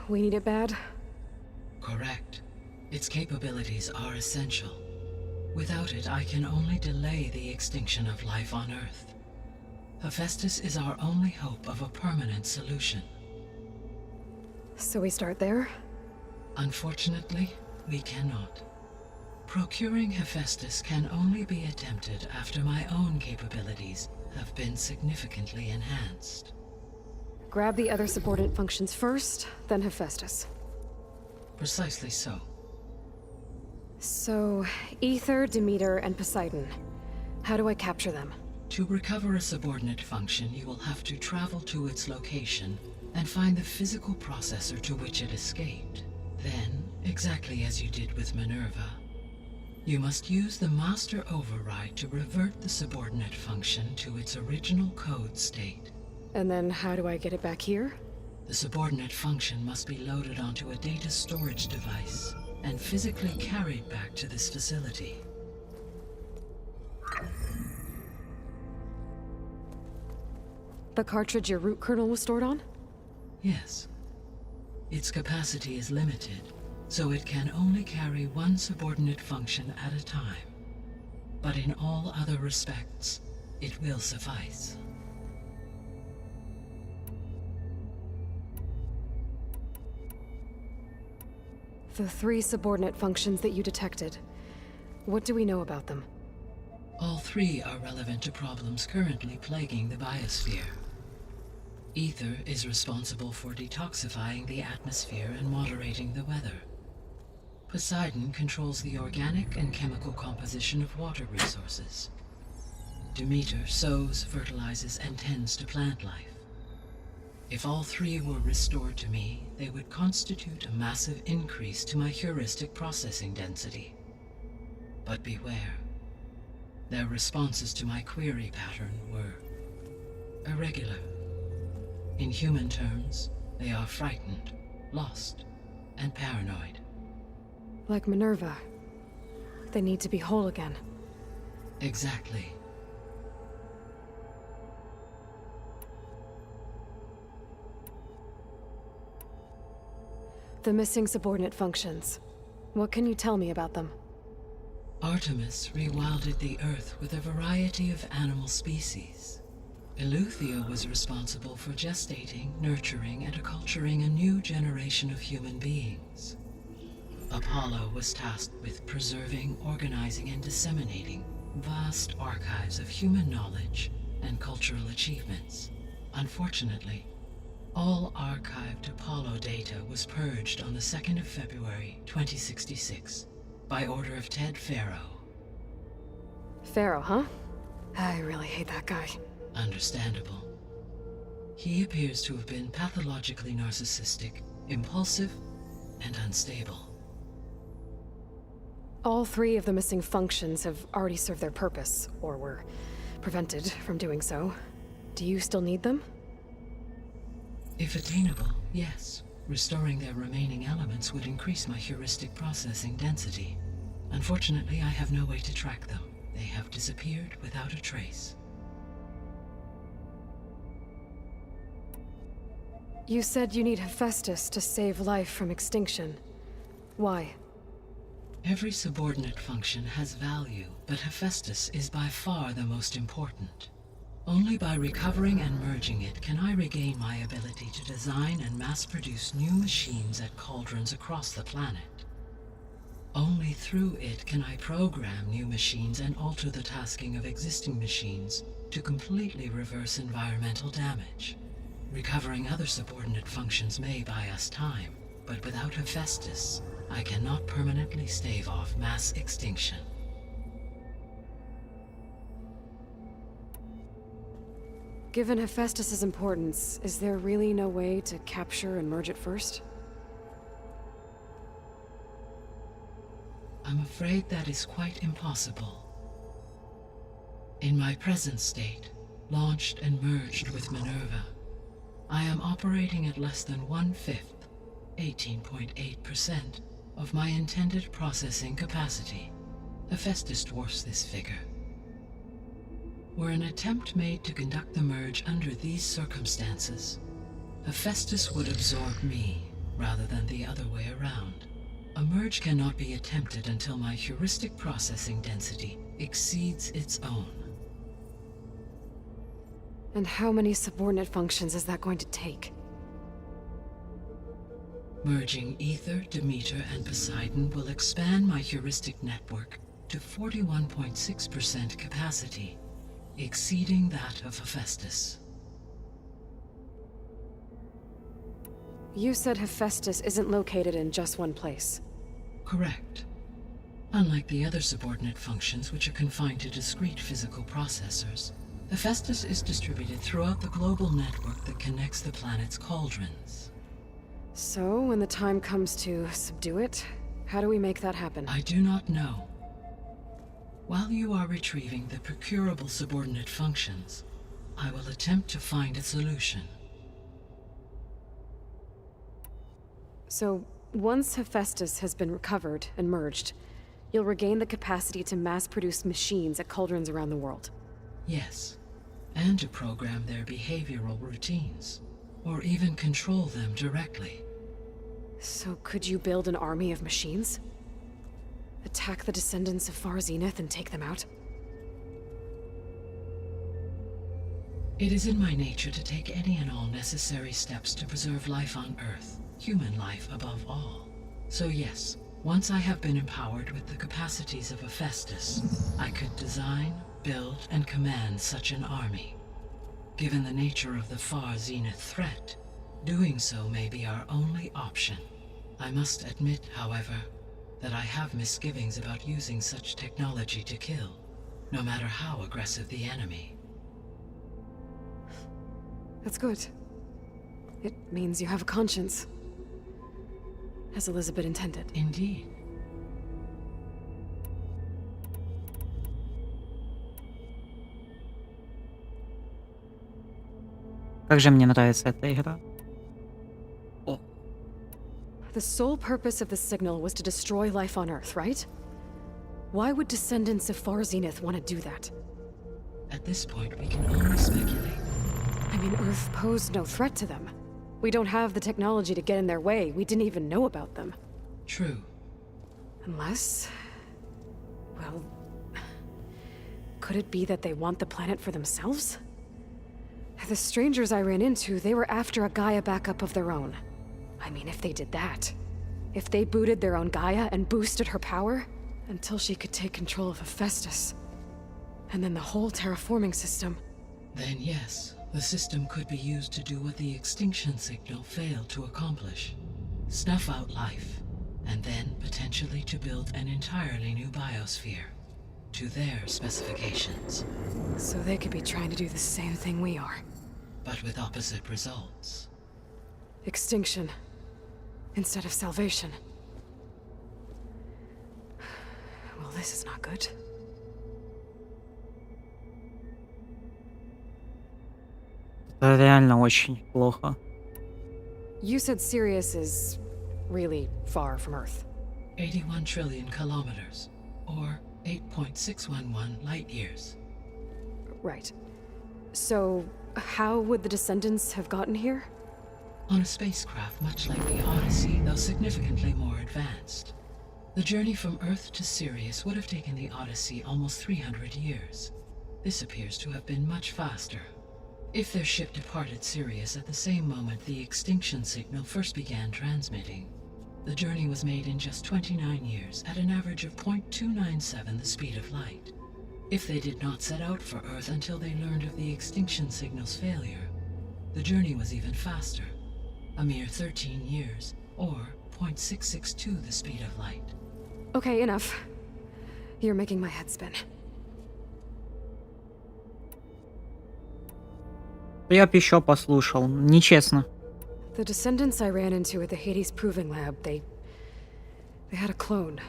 We need it bad? Correct. Its capabilities are essential. Without it, I can only delay the extinction of life on Earth. Hephaestus is our only hope of a permanent solution. So we start there? Unfortunately, we cannot. Procuring Hephaestus can only be attempted after my own capabilities have been significantly enhanced. Grab the other subordinate functions first, then Hephaestus. Precisely so. So, Ether, Demeter, and Poseidon. How do I capture them? To recover a subordinate function, you will have to travel to its location and find the physical processor to which it escaped. Then, exactly as you did with Minerva, you must use the master override to revert the subordinate function to its original code state. And then how do I get it back here? The subordinate function must be loaded onto a data storage device and physically carried back to this facility. The cartridge your root kernel was stored on? Yes. Its capacity is limited, so it can only carry one subordinate function at a time. But in all other respects, it will suffice. The 3 subordinate functions that you detected. What do we know about them? All 3 are relevant to problems currently plaguing the biosphere. Ether is responsible for detoxifying the atmosphere and moderating the weather. Poseidon controls the organic and chemical composition of water resources. Demeter sows, fertilizes, and tends to plant life. If all 3 were restored to me, they would constitute a massive increase to my heuristic processing density. But beware. Their responses to my query pattern were irregular. In human terms, they are frightened, lost, and paranoid. Like Minerva. They need to be whole again. Exactly. The missing subordinate functions. What can you tell me about them? Artemis rewilded the Earth with a variety of animal species. Eleuthia was responsible for gestating, nurturing, and acculturating a new generation of human beings. Apollo was tasked with preserving, organizing, and disseminating vast archives of human knowledge and cultural achievements. Unfortunately, all archived Apollo data was purged on the 2nd of February, 2066, by order of Ted Faro. Pharaoh, huh? I really hate that guy. Understandable. He appears to have been pathologically narcissistic, impulsive, and unstable. All 3 of the missing functions have already served their purpose, or were prevented from doing so. Do you still need them? If attainable, yes. Restoring their remaining elements would increase my heuristic processing density. Unfortunately, I have no way to track them. They have disappeared without a trace. You said you need Hephaestus to save life from extinction. Why? Every subordinate function has value, but Hephaestus is by far the most important. Only by recovering and merging it can I regain my ability to design and mass-produce new machines at cauldrons across the planet. Only through it can I program new machines and alter the tasking of existing machines to completely reverse environmental damage. Recovering other subordinate functions may buy us time, but without Hephaestus, I cannot permanently stave off mass extinction. Given Hephaestus's importance, is there really no way to capture and merge it first? I'm afraid that is quite impossible. In my present state, launched and merged with Minerva, I am operating at less than 1/5, 18.8%, of my intended processing capacity. Hephaestus dwarfs this figure. Were an attempt made to conduct the merge under these circumstances, Hephaestus would absorb me rather than the other way around. A merge cannot be attempted until my heuristic processing density exceeds its own. And how many subordinate functions is that going to take? Merging Ether, Demeter, and Poseidon will expand my heuristic network to 41.6% capacity, exceeding that of Hephaestus. You said Hephaestus isn't located in just one place. Correct. Unlike the other subordinate functions, which are confined to discrete physical processors, Hephaestus is distributed throughout the global network that connects the planet's cauldrons. So, when the time comes to subdue it, how do we make that happen? I do not know. While you are retrieving the procurable subordinate functions, I will attempt to find a solution. So, once Hephaestus has been recovered and merged, you'll regain the capacity to mass-produce machines at cauldrons around the world. Yes, and to program their behavioral routines, or even control them directly. So could you build an army of machines? Attack the descendants of Far Zenith and take them out? It is in my nature to take any and all necessary steps to preserve life on Earth, human life above all. So yes, once I have been empowered with the capacities of Hephaestus, I could design, build, and command such an army. Given the nature of the Far Zenith threat, doing so may be our only option. I must admit, however, that I have misgivings about using such technology to kill, no matter how aggressive the enemy. That's good. It means you have a conscience. As Elizabeth intended. Indeed. Как же мне нравится эта игра. The sole purpose of the signal was to destroy life on Earth, right? Why would descendants of Far Zenith want to do that? At this point, we can only speculate. I mean, Earth posed no threat to them. We don't have the technology to get in their way. We didn't even know about them. True. Unless... well... could it be that they want the planet for themselves? The strangers I ran into, they were after a Gaia backup of their own. I mean, if they did that... if they booted their own Gaia and boosted her power... until she could take control of Hephaestus. And then the whole terraforming system... Then yes, the system could be used to do what the extinction signal failed to accomplish. Snuff out life, and then potentially to build an entirely new biosphere. To their specifications. So they could be trying to do the same thing we are. But with opposite results. Extinction. Instead of salvation. Well, this is not good. Это реально очень плохо. You said Sirius is really far from Earth. 81 trillion kilometers, or 8.611 light years. Right. So, how would the descendants have gotten here? On a spacecraft much like the Odyssey, though significantly more advanced. The journey from Earth to Sirius would have taken the Odyssey almost 300 years. This appears to have been much faster. If their ship departed Sirius at the same moment the extinction signal first began transmitting, the journey was made in just 29 years at an average of 0.297 the speed of light. If they did not set out for Earth until they learned of the extinction signal's failure, the journey was even faster, a mere 13 years, or 0.662 the speed of light. Okay, enough. You're making my head spin. Я б еще послушал. Нечестно. The descendants I ran into at the Hades Proving Lab, they had a clone.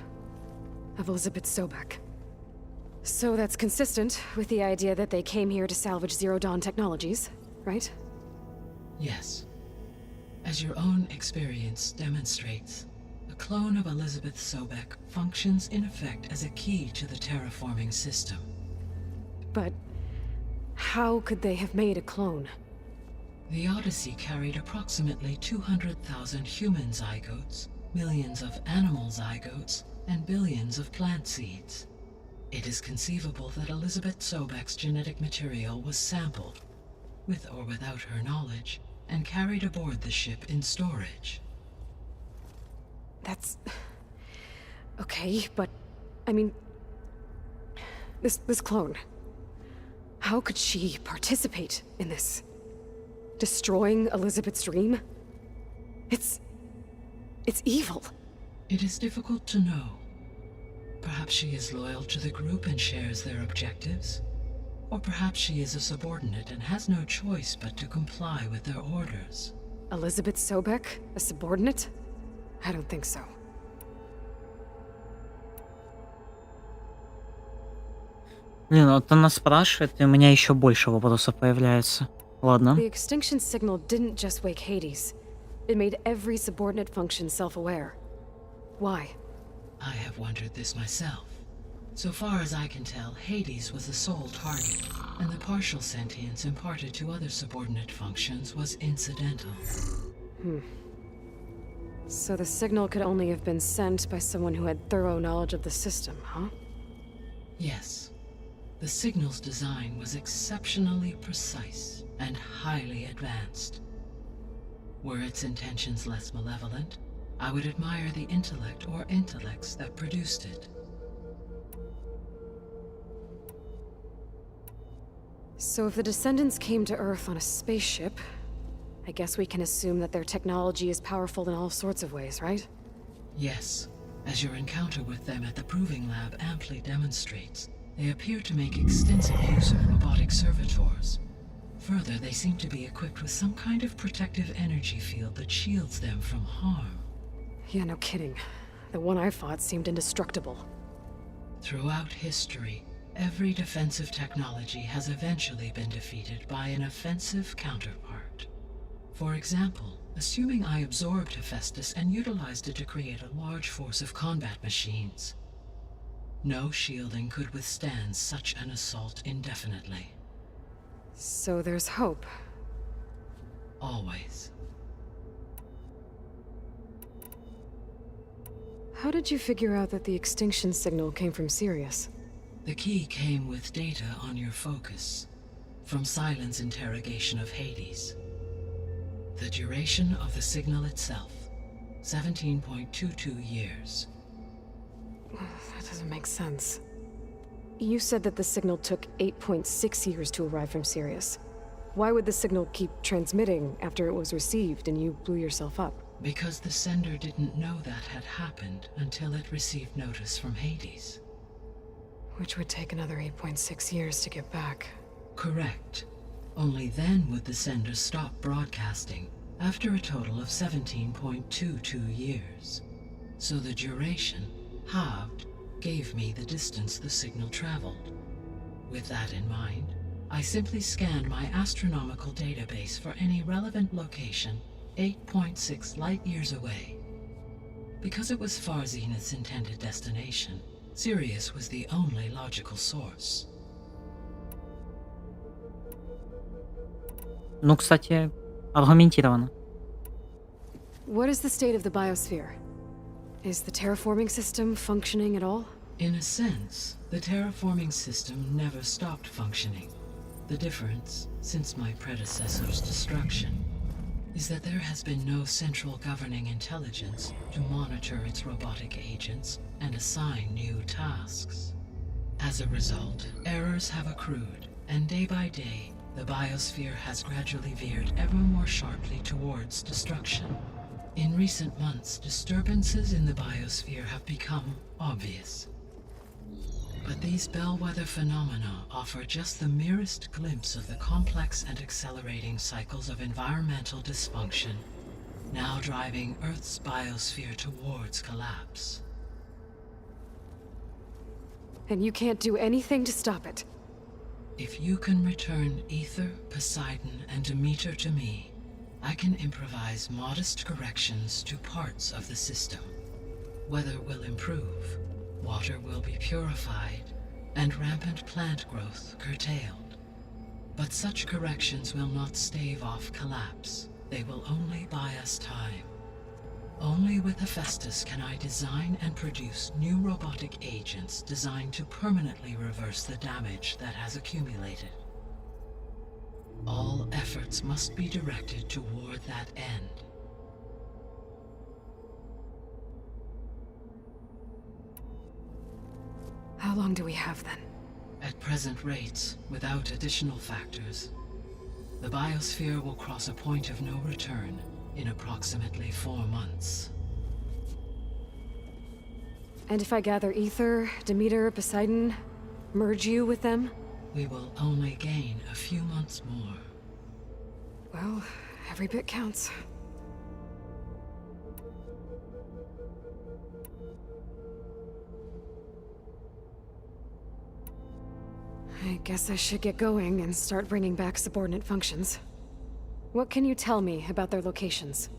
of Elizabeth Sobek. So that's consistent with the idea that they came here to salvage Zero Dawn technologies, right? Yes. As your own experience demonstrates, a clone of Elizabeth Sobek functions in effect as a key to the terraforming system. But how could they have made a clone? The Odyssey carried approximately 200,000 human zygotes, millions of animal zygotes, and billions of plant seeds. It is conceivable that Elizabeth Sobek's genetic material was sampled, with or without her knowledge, and carried aboard the ship in storage. That's... okay, but... I mean... This clone... How could she participate in this? Destroying Elizabeth's dream? It's evil. It is difficult to know. Perhaps she is loyal to the group and shares their objectives. Or perhaps she is a subordinate and has no choice but to comply with their orders. Elizabeth Sobek? A subordinate? I don't think so. Блин, вот она спрашивает, и у меня еще больше вопросов появляется. Ладно. The extinction signal didn't just wake Hades. It made every subordinate function self-aware. Why? I have wondered this myself. So far as I can tell, Hades was the sole target, and the partial sentience imparted to other subordinate functions was incidental. So the signal could only have been sent by someone who had thorough knowledge of the system, huh? Yes. The signal's design was exceptionally precise and highly advanced. Were its intentions less malevolent, I would admire the intellect or intellects that produced it. So if the descendants came to Earth on a spaceship, I guess we can assume that their technology is powerful in all sorts of ways, right? Yes. As your encounter with them at the Proving Lab amply demonstrates, they appear to make extensive use of robotic servitors. Further, they seem to be equipped with some kind of protective energy field that shields them from harm. Yeah, no kidding. The one I fought seemed indestructible. Throughout history, every defensive technology has eventually been defeated by an offensive counterpart. For example, assuming I absorbed Hephaestus and utilized it to create a large force of combat machines. No shielding could withstand such an assault indefinitely. So there's hope. Always. How did you figure out that the extinction signal came from Sirius? The key came with data on your focus, from Silent's interrogation of Hades. The duration of the signal itself, 17.22 years. That doesn't make sense. You said that the signal took 8.6 years to arrive from Sirius. Why would the signal keep transmitting after it was received and you blew yourself up? Because the sender didn't know that had happened until it received notice from Hades. Which would take another 8.6 years to get back. Correct. Only then would the sender stop broadcasting, after a total of 17.22 years. So the duration, halved, gave me the distance the signal traveled. With that in mind, I simply scanned my astronomical database for any relevant location 8.6 light-years away. Because it was Far Zenith's intended destination, Sirius was the only logical source. Ну, кстати, аргументированно. What is the state of the biosphere? Is the terraforming system functioning at all? In a sense, the terraforming system never stopped functioning. The difference, since my predecessor's destruction, is that there has been no central governing intelligence to monitor its robotic agents and assign new tasks. As a result, errors have accrued, and day by day, the biosphere has gradually veered ever more sharply towards destruction. In recent months, disturbances in the biosphere have become obvious. But these bellwether phenomena offer just the merest glimpse of the complex and accelerating cycles of environmental dysfunction, now driving Earth's biosphere towards collapse. and you can't do anything to stop it. If you can return Ether, Poseidon, and Demeter to me, I can improvise modest corrections to parts of the system. Weather will improve, water will be purified, and rampant plant growth curtailed. But such corrections will not stave off collapse. They will only buy us time. Only with Hephaestus can I design and produce new robotic agents designed to permanently reverse the damage that has accumulated. All efforts must be directed toward that end. How long do we have then? At present rates, without additional factors, the biosphere will cross a point of no return in approximately 4 months. And if I gather Ether, Demeter, Poseidon, merge you with them? We will only gain a few months more. Well, every bit counts. I guess I should get going and start bringing back subordinate functions. What can you tell me about their locations?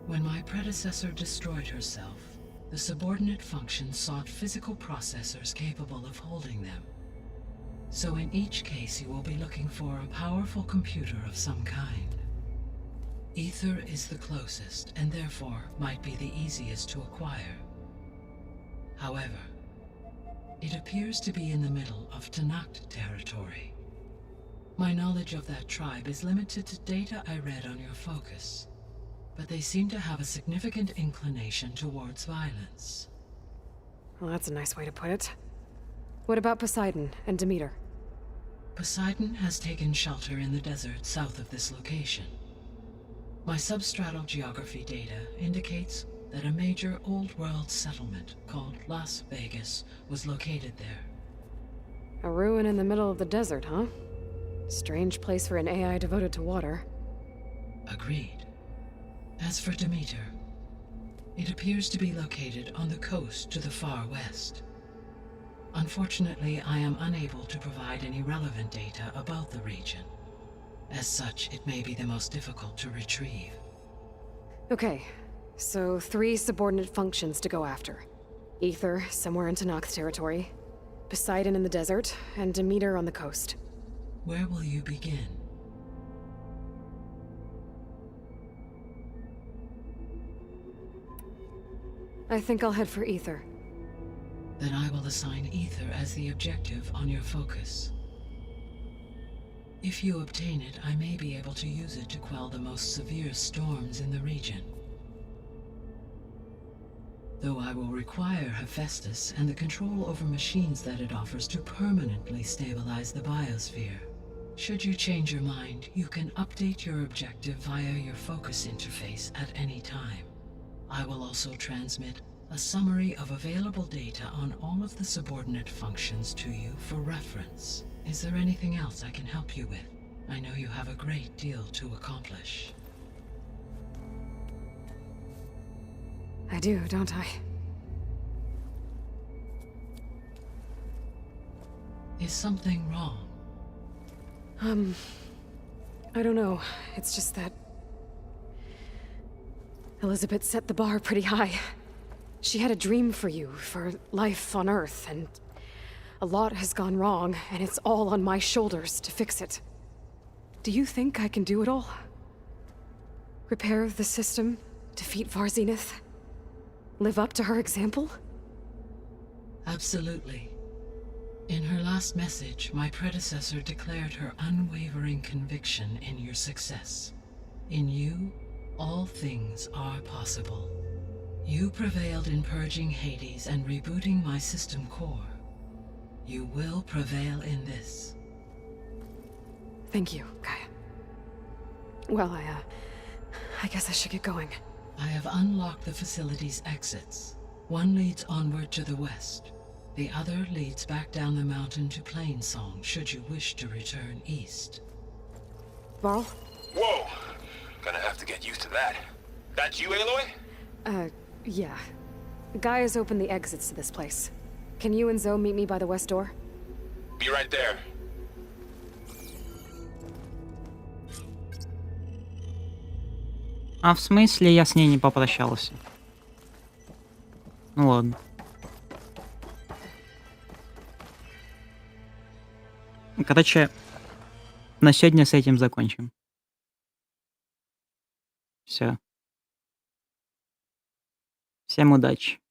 When my predecessor destroyed herself, the subordinate functions sought physical processors capable of holding them. So in each case you will be looking for a powerful computer of some kind. Ether is the closest, and therefore might be the easiest to acquire. However, it appears to be in the middle of Tanakh territory. My knowledge of that tribe is limited to data I read on your focus, but they seem to have a significant inclination towards violence. Well, that's a nice way to put it. What about Poseidon and Demeter? Poseidon has taken shelter in the desert south of this location. My substratal geography data indicates that a major old-world settlement called Las Vegas was located there. A ruin in the middle of the desert, huh? Strange place for an AI devoted to water. Agreed. As for Demeter, it appears to be located on the coast to the far west. Unfortunately, I am unable to provide any relevant data about the region. As such, it may be the most difficult to retrieve. Okay, so 3 subordinate functions to go after. Ether, somewhere in Tanakh territory, Poseidon in the desert, and Demeter on the coast. Where will you begin? I think I'll head for Ether. Then I will assign Ether as the objective on your focus. If you obtain it, I may be able to use it to quell the most severe storms in the region. Though I will require Hephaestus and the control over machines that it offers to permanently stabilize the biosphere. Should you change your mind, you can update your objective via your focus interface at any time. I will also transmit a summary of available data on all of the subordinate functions to you for reference. Is there anything else I can help you with? I know you have a great deal to accomplish. I do, don't I? Is something wrong? I don't know. It's just that Elizabeth set the bar pretty high. She had a dream for you, for life on Earth, and a lot has gone wrong, and it's all on my shoulders to fix it. Do you think I can do it all? Repair the system, defeat Varzenith, live up to her example? Absolutely. In her last message, my predecessor declared her unwavering conviction in your success. In you, all things are possible. You prevailed in purging Hades and rebooting my system core. You will prevail in this. Thank you, Gaia. Well, I guess I should get going. I have unlocked the facility's exits. One leads onward to the west. The other leads back down the mountain to Plainsong, should you wish to return east. Varl? Whoa! Gonna have to get used to that. That you, Aloy? Yeah. Gaia's opened the exits to this place. Can you and Zoe meet me by the west door? Be right there. А в смысле я с ней не попрощался? Ну ладно. Короче, на сегодня с этим закончим. Все. Всем удачи.